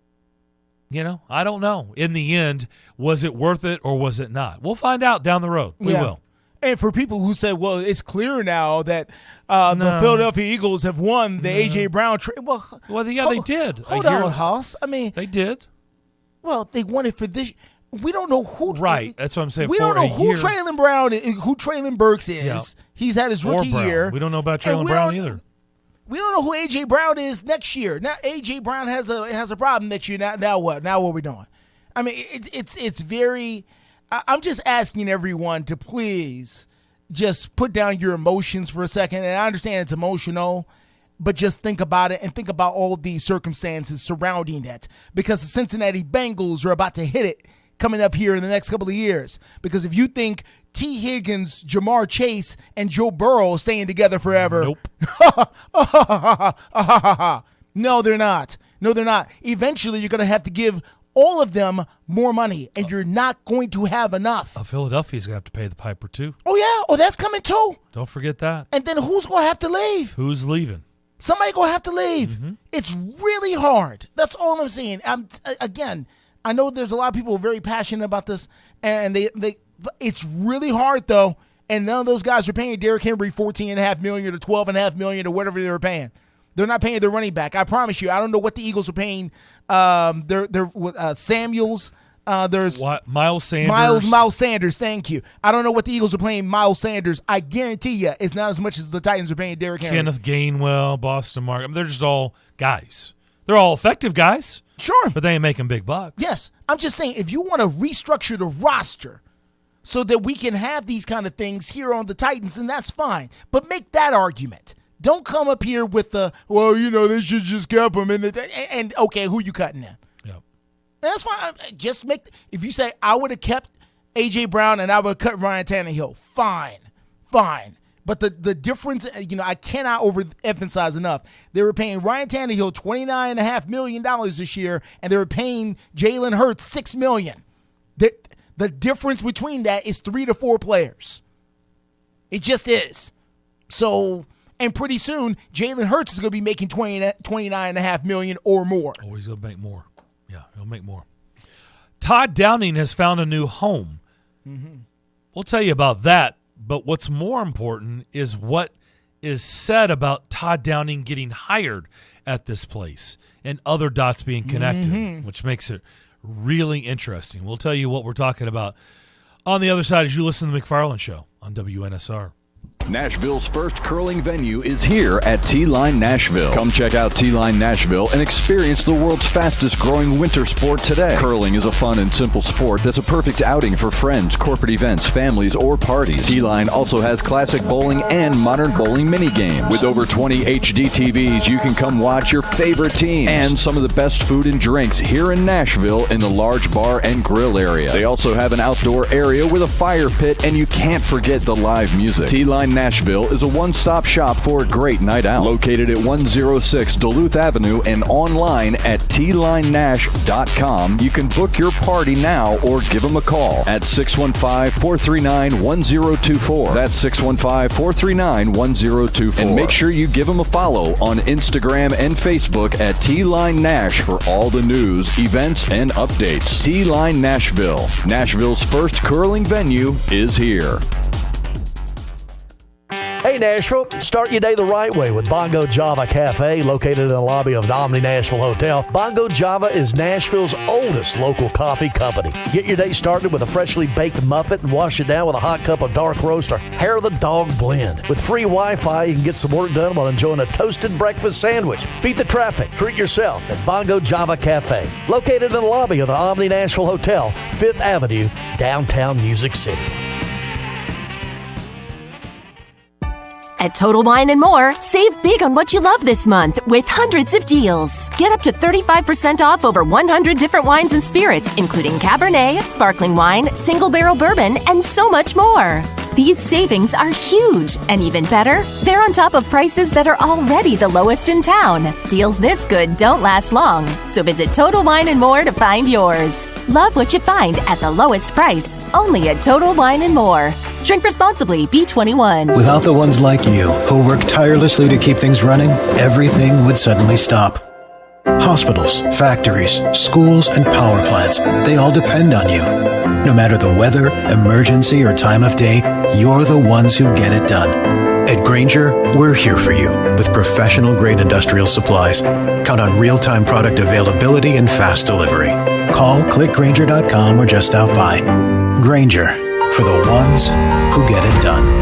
F: I don't know. In the end, was it worth it or was it not? We'll find out down the road. We will.
G: And for people who said, well, it's clear now that the Philadelphia Eagles have won the A.J. Brown trade.
F: They did.
G: Hold on, Hoss.
F: They did.
G: Well, they won it for this. We don't know who.
F: Right. That's what I'm saying.
G: We don't know who Treylon Brown is, who Treylon Burks is. Yeah. He's had his rookie year.
F: We don't know about Treylon Brown either.
G: We don't know who A.J. Brown is next year. Now A.J. Brown has a problem next year. Now what? Now what are we doing? It's very. I'm just asking everyone to please just put down your emotions for a second. And I understand it's emotional, but just think about it and think about all these circumstances surrounding it. Because the Cincinnati Bengals are about to hit it coming up here in the next couple of years. Because if you think T. Higgins, Jamar Chase, and Joe Burrow staying together forever.
F: Nope.
G: No, they're not. No, they're not. Eventually, you're going to have to give all of them more money, and you're not going to have enough.
F: Philadelphia's going to have to pay the piper, too.
G: Oh, yeah? Oh, that's coming, too?
F: Don't forget that.
G: And then who's going to have to leave?
F: Who's leaving?
G: Somebody going to have to leave. Mm-hmm. It's really hard. That's all I'm saying. Again, I know there's a lot of people very passionate about this, and it's really hard, though, and none of those guys are paying Derrick Henry $14.5 million or $12.5 million or whatever they were paying. They're not paying their running back. I promise you. I don't know what the Eagles are paying. Samuels. There's
F: what? Miles Sanders.
G: Miles Sanders. Thank you. I don't know what the Eagles are paying Miles Sanders. I guarantee you, it's not as much as the Titans are paying Derrick Henry.
F: Kenneth Gainwell, Boston Mark. I mean, they're just all guys. They're all effective guys.
G: Sure,
F: but they ain't making big bucks.
G: Yes, I'm just saying if you want to restructure the roster so that we can have these kind of things here on the Titans, then that's fine. But make that argument. Don't come up here with the, well, they should just keep him in and okay, who you cutting in?
F: Yep.
G: That's fine. Just if you say I would have kept A.J. Brown and I would have cut Ryan Tannehill, fine. But the difference, I cannot overemphasize enough. They were paying Ryan Tannehill $29.5 million this year, and they were paying Jalen Hurts $6 million. The difference between that is 3 to 4 players. It just is. So... And pretty soon, Jalen Hurts is going to be making $29.5 million or more.
F: Oh, he's going to make more. Yeah, he'll make more. Todd Downing has found a new home. Mm-hmm. We'll tell you about that. But what's more important is what is said about Todd Downing getting hired at this place and other dots being connected, which makes it really interesting. We'll tell you what we're talking about on the other side as you listen to the McFarland Show on WNSR.
O: Nashville's first curling venue is here at T-Line Nashville. Come check out T-Line Nashville and experience the world's fastest growing winter sport today. Curling is a fun and simple sport that's a perfect outing for friends, corporate events, families, or parties. T-Line also has classic bowling and modern bowling mini games. With over 20 HD TVs, you can come watch your favorite teams and some of the best food and drinks here in Nashville in the large bar and grill area. They also have an outdoor area with a fire pit, and you can't forget the live music. T-Line Nashville is a one-stop shop for a great night out. Located at 106 Duluth Avenue and online at tlinenash.com. You can book your party now or give them a call at 615-439-1024. That's 615-439-1024. And make sure you give them a follow on Instagram and Facebook at T-Line Nash for all the news, events, and updates. T-Line Nashville. Nashville's first curling venue is here.
N: Hey Nashville, start your day the right way with Bongo Java Cafe, located in the lobby of the Omni Nashville Hotel. Bongo Java is Nashville's oldest local coffee company. Get your day started with a freshly baked muffin and wash it down with a hot cup of dark roast or Hair of the Dog blend. With free Wi-Fi, you can get some work done while enjoying a toasted breakfast sandwich. Beat the traffic. Treat yourself at Bongo Java Cafe, located in the lobby of the Omni Nashville Hotel, 5th Avenue, downtown Music City.
P: At Total Wine & More, save big on what you love this month with hundreds of deals. Get up to 35% off over 100 different wines and spirits, including Cabernet, sparkling wine, single barrel bourbon, and so much more. These savings are huge, and even better, they're on top of prices that are already the lowest in town. Deals this good don't last long, so visit Total Wine & More to find yours. Love what you find at the lowest price, only at Total Wine & More. Drink responsibly, B21.
Q: Without the ones like you, who work tirelessly to keep things running, everything would suddenly stop. Hospitals, factories, schools, and power plants, they all depend on you. No matter the weather, emergency, or time of day, you're the ones who get it done. At Grainger, we're here for you with professional-grade industrial supplies. Count on real-time product availability and fast delivery. Call, click Grainger.com, or just stop by. Grainger, for the ones who get it done.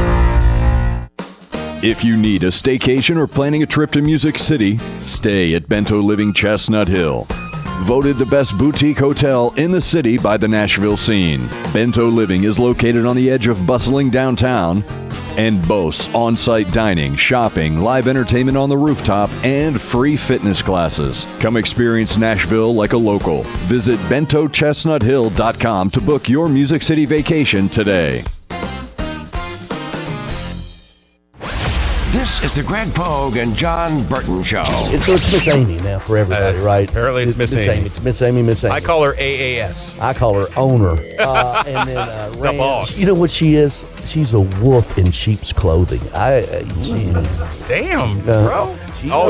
O: If you need a staycation or planning a trip to Music City, stay at Bento Living Chestnut Hill. Voted the best boutique hotel in the city by the Nashville Scene. Bento Living is located on the edge of bustling downtown and boasts on-site dining, shopping, live entertainment on the rooftop, and free fitness classes. Come experience Nashville like a local. Visit BentoChestnutHill.com to book your Music City vacation today.
B: This is the Greg Pogue and John Burton Show.
N: It's Miss Amy now for everybody, right?
R: Apparently it's Miss Amy.
N: It's Miss Amy, Miss Amy.
R: I call her AAS.
N: I call her owner. And then
R: The boss.
N: You know what she is? She's a wolf in sheep's clothing.
R: Damn, bro.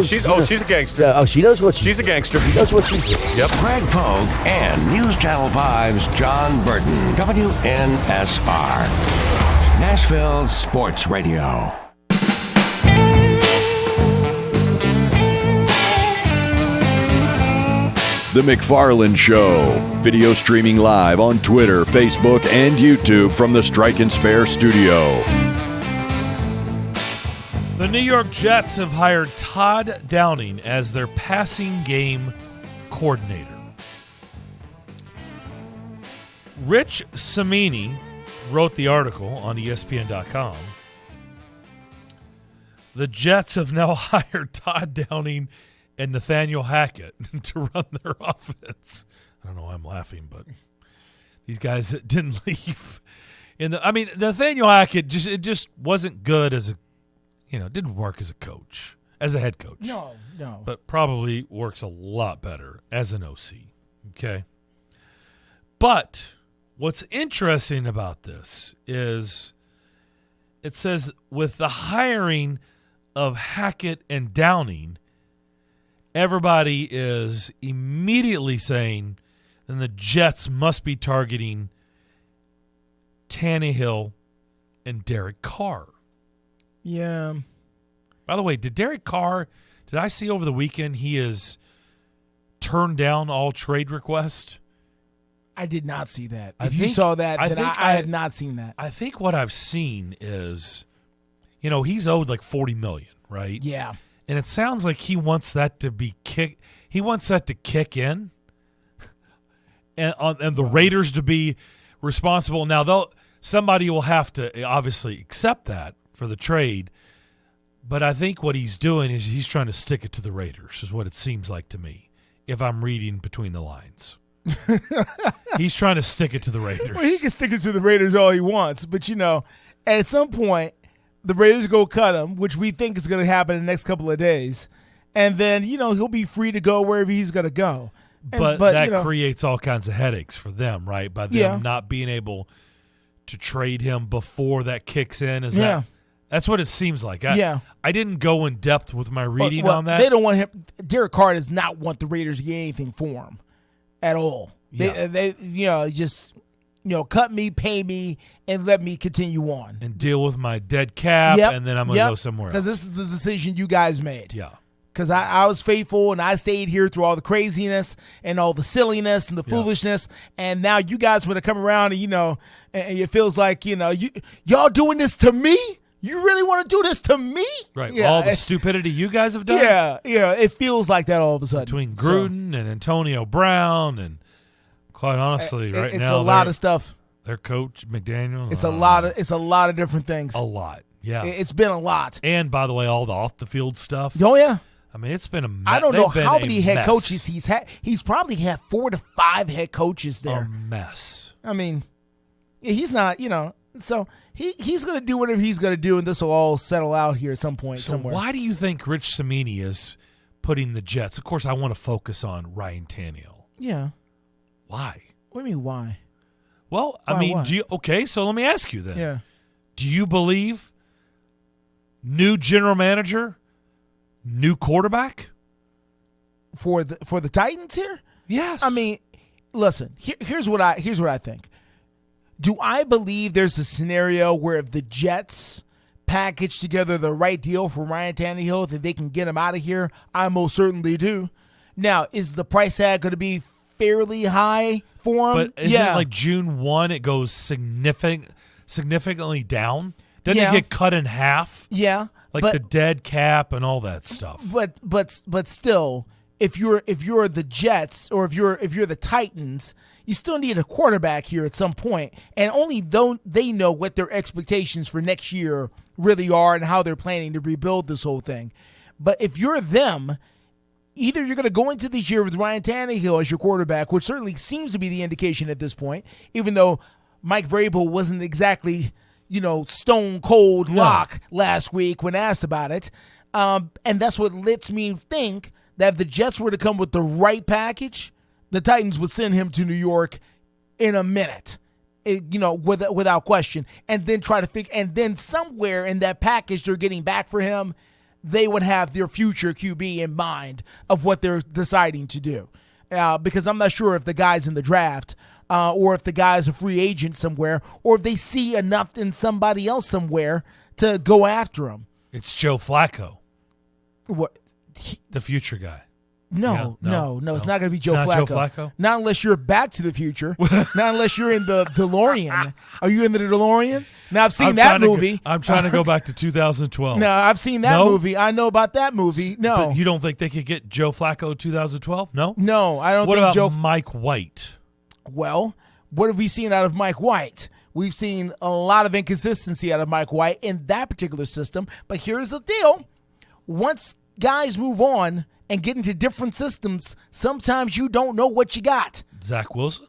R: She's a gangster.
N: She knows what
R: she's a gangster.
N: She knows what she's doing.
R: Yep.
B: Greg Pogue and News Channel 5's John Burton. WNSR. Nashville Sports Radio.
O: The McFarland Show. Video streaming live on Twitter, Facebook, and YouTube from the Strike and Spare studio.
F: The New York Jets have hired Todd Downing as their passing game coordinator. Rich Cimini wrote the article on ESPN.com. The Jets have now hired Todd Downing and Nathaniel Hackett to run their offense. I don't know why I'm laughing, but these guys didn't leave. Nathaniel Hackett just wasn't good as didn't work as a coach, as a head coach.
G: No.
F: But probably works a lot better as an OC. Okay. But what's interesting about this is it says with the hiring of Hackett and Downing, everybody is immediately saying then the Jets must be targeting Tannehill and Derek Carr.
G: Yeah.
F: By the way, did I see over the weekend he has turned down all trade requests?
G: I did not see that. If you saw that, then I have not seen that.
F: I think what I've seen is, he's owed like $40 million, right?
G: Yeah.
F: And it sounds like he wants that to be he wants that to kick in, and the Raiders to be responsible. Now, somebody will have to obviously accept that for the trade, but I think what he's doing is he's trying to stick it to the Raiders, is what it seems like to me, if I'm reading between the lines. He's trying to stick it to the Raiders.
G: Well, he can stick it to the Raiders all he wants, but at some point, the Raiders go cut him, which we think is going to happen in the next couple of days. And then, he'll be free to go wherever he's going to go.
F: But that creates all kinds of headaches for them, right? By them not being able to trade him before that kicks in. That's what it seems like. I didn't go in depth with my reading on that.
G: They don't want him. Derek Carr does not want the Raiders to get anything for him at all.
F: Yeah.
G: They just cut me, pay me, and let me continue on.
F: And deal with my dead cap, and then I'm going to go somewhere else.
G: Because this is the decision you guys made.
F: Yeah.
G: Because I was faithful, and I stayed here through all the craziness and all the silliness and the foolishness, and now you guys want to come around and, and it feels like, y'all doing this to me? You really want to do this to me?
F: Right.
G: Yeah.
F: All the stupidity you guys have done?
G: Yeah. It feels like that all of a sudden.
F: Between Gruden and Antonio Brown and quite honestly, right
G: it's
F: now,
G: a lot of stuff.
F: Their coach McDaniel.
G: It's a lot of different things.
F: A lot, yeah.
G: It's been a lot.
F: And by the way, all the off the field stuff.
G: Oh yeah.
F: I mean, it's been a mess.
G: I don't know how many head coaches he's had. He's probably had 4 to 5 head coaches there.
F: A mess.
G: I mean, he's not. So he's going to do whatever he's going to do, and this will all settle out here at some point somewhere.
F: Why do you think Rich Cimini is putting the Jets? Of course, I want to focus on Ryan Tannehill.
G: Yeah.
F: Why?
G: What do you mean, why?
F: Well, I mean, so let me ask you then.
G: Yeah.
F: Do you believe new general manager, new quarterback?
G: For the Titans here?
F: Yes.
G: I mean, listen, here's what I think. Do I believe there's a scenario where if the Jets package together the right deal for Ryan Tannehill, that they can get him out of here? I most certainly do. Now, is the price tag going to be fairly high for him?
F: But isn't it like June 1, it goes significantly down? Doesn't it get cut in half?
G: Yeah.
F: Like the dead cap and all that stuff.
G: But still, if you're the Jets or if you're the Titans, you still need a quarterback here at some point, and only they know what their expectations for next year really are and how they're planning to rebuild this whole thing. But if you're them, either you're going to go into this year with Ryan Tannehill as your quarterback, which certainly seems to be the indication at this point, even though Mike Vrabel wasn't exactly, stone cold lock last week when asked about it. And that's what lets me think that if the Jets were to come with the right package, the Titans would send him to New York in a minute, without question, and then try to figure. And then somewhere in that package they're getting back for him, they would have their future QB in mind of what they're deciding to do. Because I'm not sure if the guy's in the draft, or if the guy's a free agent somewhere, or if they see enough in somebody else somewhere to go after him.
F: It's Joe Flacco.
G: What?
F: The future guy.
G: No, it's not going to be Joe
F: Flacco.
G: Flacco.
F: Joe Flacco?
G: Not unless you're Back to the Future. Not unless you're in the DeLorean. Are you in the DeLorean? Now, I've seen that movie.
F: I'm trying to go back to 2012.
G: No, I've seen that movie. I know about that movie. No.
F: But you don't think they could get Joe Flacco 2012? No?
G: No, I don't
F: what
G: think
F: about Mike White?
G: Well, what have we seen out of Mike White? We've seen a lot of inconsistency out of Mike White in that particular system. But here's the deal. Once guys move on and get into different systems, sometimes you don't know what you got.
F: Zach Wilson?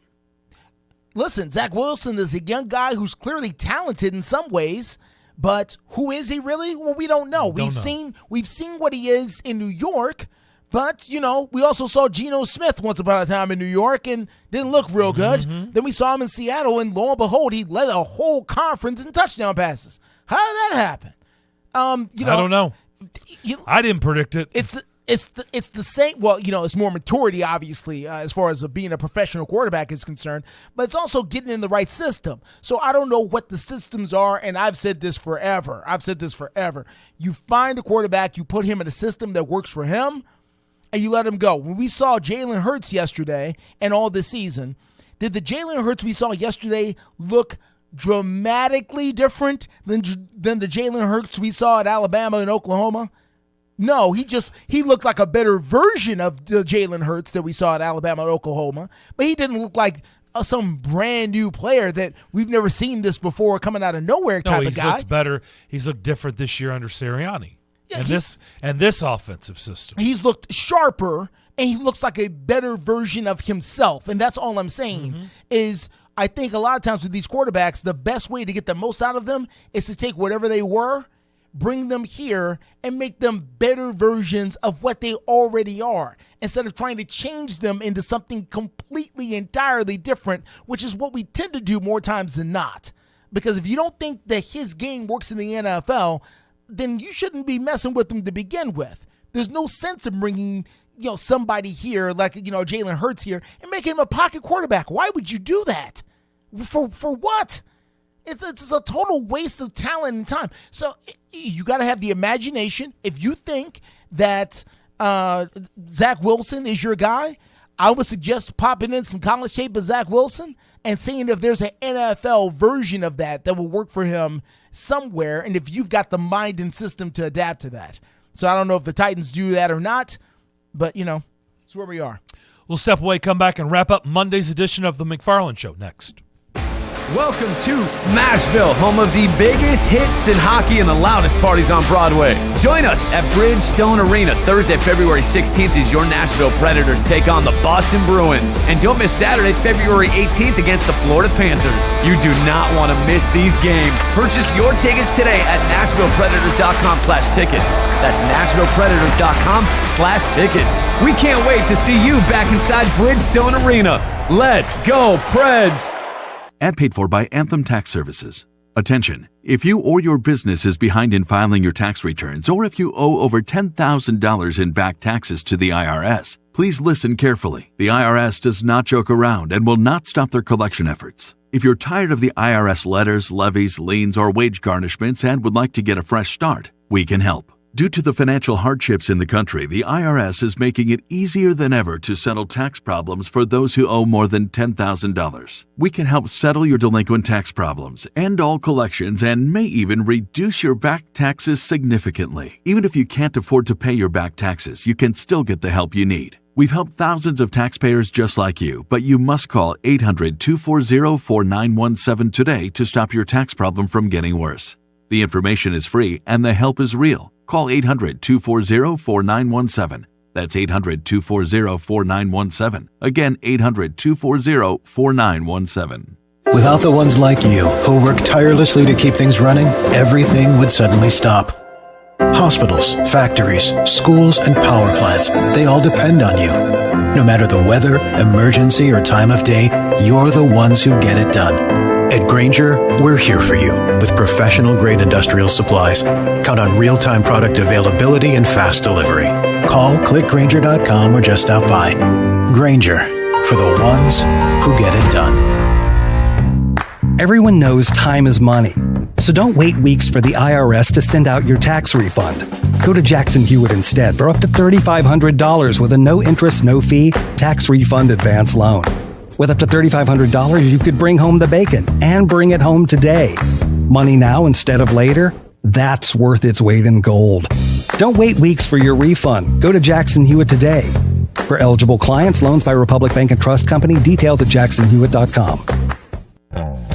G: Listen, Zach Wilson is a young guy who's clearly talented in some ways, but who is he really? Well, we don't know. We've seen what he is in New York, but, we also saw Geno Smith once upon a time in New York and didn't look real good. Mm-hmm. Then we saw him in Seattle, and lo and behold, he led a whole conference in touchdown passes. How did that happen?
F: I don't know. I didn't predict it.
G: It's the same. Well, it's more maturity, obviously, as far as being a professional quarterback is concerned, but it's also getting in the right system. So I don't know what the systems are, and I've said this forever. You find a quarterback, you put him in a system that works for him, and you let him go. When we saw Jalen Hurts yesterday and all this season, did the Jalen Hurts we saw yesterday look dramatically different than the Jalen Hurts we saw at Alabama and Oklahoma? No, he looked like a better version of the Jalen Hurts that we saw at Alabama and Oklahoma, but he didn't look like some brand new player that we've never seen this before coming out of nowhere type of guy.
F: He's looked better. He's looked different this year under Sirianni. Yeah, and this offensive system.
G: He's looked sharper, and he looks like a better version of himself. And that's all I'm saying is I think a lot of times with these quarterbacks, the best way to get the most out of them is to take whatever they were, bring them here, and make them better versions of what they already are, instead of trying to change them into something completely, entirely different, which is what we tend to do more times than not. Because if you don't think that his game works in the NFL, then you shouldn't be messing with him to begin with. There's no sense in bringing somebody here like Jalen Hurts here and making him a pocket quarterback. Why would you do that? For what? It's a total waste of talent and time. So you got to have the imagination. If you think that Zach Wilson is your guy, I would suggest popping in some college tape of Zach Wilson and seeing if there's an NFL version of that will work for him somewhere, and if you've got the mind and system to adapt to that. So I don't know if the Titans do that or not, but, it's where we are.
F: We'll step away, come back, and wrap up Monday's edition of the McFarland Show next.
C: Welcome to Smashville, home of the biggest hits in hockey and the loudest parties on Broadway. Join us at Bridgestone Arena Thursday, February 16th as your Nashville Predators take on the Boston Bruins. And don't miss Saturday, February 18th against the Florida Panthers. You do not want to miss these games. Purchase your tickets today at NashvillePredators.com/tickets. That's NashvillePredators.com/tickets. We can't wait to see you back inside Bridgestone Arena. Let's go, Preds!
S: Ad paid for by Anthem Tax Services. Attention, if you or your business is behind in filing your tax returns, or if you owe over $10,000 in back taxes to the IRS, please listen carefully. The IRS does not joke around and will not stop their collection efforts. If you're tired of the IRS letters, levies, liens, or wage garnishments and would like to get a fresh start, we can help. Due to the financial hardships in the country, the IRS is making it easier than ever to settle tax problems for those who owe more than $10,000. We can help settle your delinquent tax problems, end all collections, and may even reduce your back taxes significantly. Even if you can't afford to pay your back taxes, you can still get the help you need. We've helped thousands of taxpayers just like you, but you must call 800-240-4917 today to stop your tax problem from getting worse. The information is free and the help is real. Call 800-240-4917. That's 800-240-4917. Again, 800-240-4917.
Q: Without the ones like you, who work tirelessly to keep things running, everything would suddenly stop. Hospitals, factories, schools, and power plants, they all depend on you. No matter the weather, emergency, or time of day, you're the ones who get it done. At Grainger, we're here for you with professional-grade industrial supplies. Count on real-time product availability and fast delivery. Call, clickgrainger.com, or just stop by. Grainger, for the ones who get it done.
K: Everyone knows time is money, so don't wait weeks for the IRS to send out your tax refund. Go to Jackson Hewitt instead for up to $3,500 with a no-interest, no-fee tax refund advance loan. With up to $3,500, you could bring home the bacon and bring it home today. Money now instead of later? That's worth its weight in gold. Don't wait weeks for your refund. Go to Jackson Hewitt today. For eligible clients, loans by Republic Bank and Trust Company, details at jacksonhewitt.com.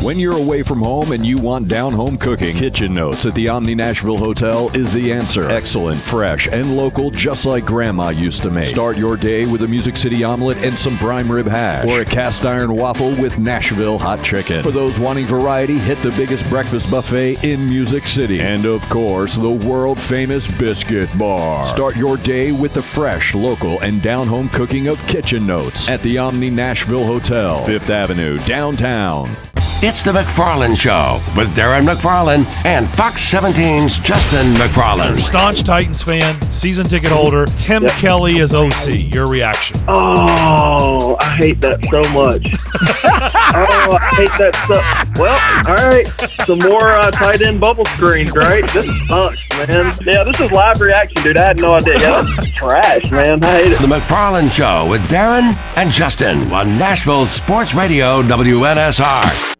O: When you're away from home and you want down-home cooking, Kitchen Notes at the Omni Nashville Hotel is the answer. Excellent, fresh, and local, just like Grandma used to make. Start your day with a Music City omelet and some prime rib hash, or a cast-iron waffle with Nashville hot chicken. For those wanting variety, hit the biggest breakfast buffet in Music City. And, of course, the world-famous Biscuit Bar. Start your day with the fresh, local, and down-home cooking of Kitchen Notes at the Omni Nashville Hotel, 5th Avenue, downtown.
B: It's the McFarland Show with Darren McFarland and Fox 17's Justin McFarland.
F: Staunch Titans fan, season ticket holder, Tim Kelly as OC. Your reaction?
A: Oh, I hate that so much. Oh, I hate that so. Well, all right. Some more tight end bubble screens, right? This sucks, man. Yeah, this is live reaction, dude. I had no idea. Yeah, that's trash, man. I hate it.
B: The McFarland Show with Darren and Justin on Nashville Sports Radio WNSR.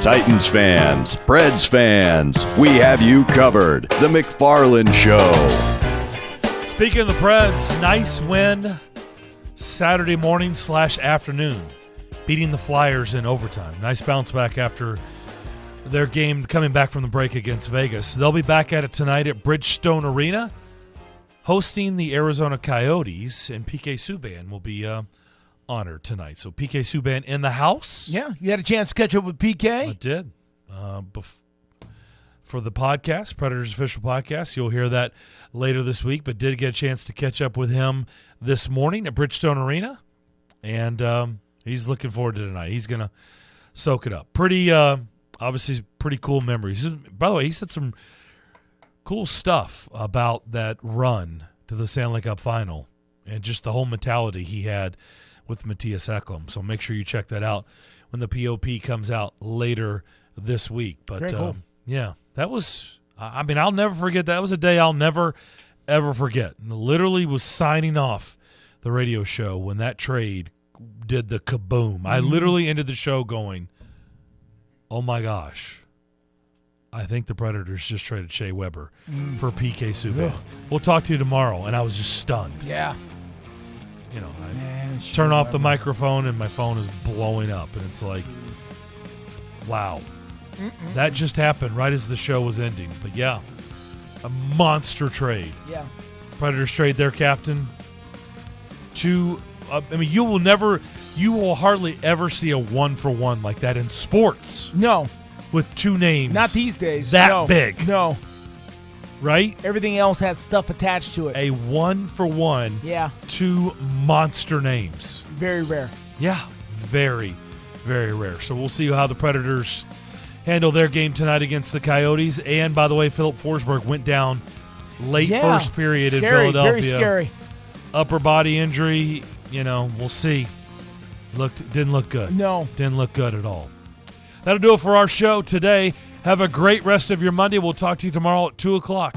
O: Titans fans, Preds fans, we have you covered. The McFarland Show.
F: Speaking of the Preds, nice win Saturday morning / afternoon, beating the Flyers in overtime. Nice bounce back after their game coming back from the break against Vegas. They'll be back at it tonight at Bridgestone Arena, hosting the Arizona Coyotes, and PK Subban will be honored tonight. So PK Subban in the house.
G: Yeah, you had a chance to catch up with PK?
F: I did. For the podcast, Predators Official Podcast. You'll hear that later this week, but did get a chance to catch up with him this morning at Bridgestone Arena, and he's looking forward to tonight. He's going to soak it up. Pretty, obviously, pretty cool memories. By the way, he said some cool stuff about that run to the Stanley Cup Final and just the whole mentality he had with Matthias Ekholm. So make sure you check that out when the POP comes out later this week. But,
G: very cool.
F: Yeah, that was – I mean, I'll never forget. That was a day I'll never, ever forget. And literally was signing off the radio show when that trade did the kaboom. I literally ended the show going, oh, my gosh. I think the Predators just traded Shea Weber for PK Subban. We'll talk to you tomorrow. And I was just stunned.
G: Yeah.
F: You know, I turn off the microphone and my phone is blowing up, and it's like, wow. That just happened right as the show was ending. But, yeah, a monster trade.
G: Yeah.
F: Predators trade their captain to you will hardly ever see a 1-for-1 like that in sports.
G: No.
F: With two names.
G: Not these days.
F: That big.
G: No.
F: Right?
G: Everything else has stuff attached to it.
F: A 1-for-1.
G: Yeah.
F: Two monster names.
G: Very rare.
F: Yeah. Very, very rare. So we'll see how the Predators handle their game tonight against the Coyotes. And, by the way, Philip Forsberg went down late first period in Philadelphia.
G: Very scary.
F: Upper body injury. You know, we'll see. Didn't look good.
G: No.
F: Didn't look good at all. That'll do it for our show today. Have a great rest of your Monday. We'll talk to you tomorrow at 2 o'clock.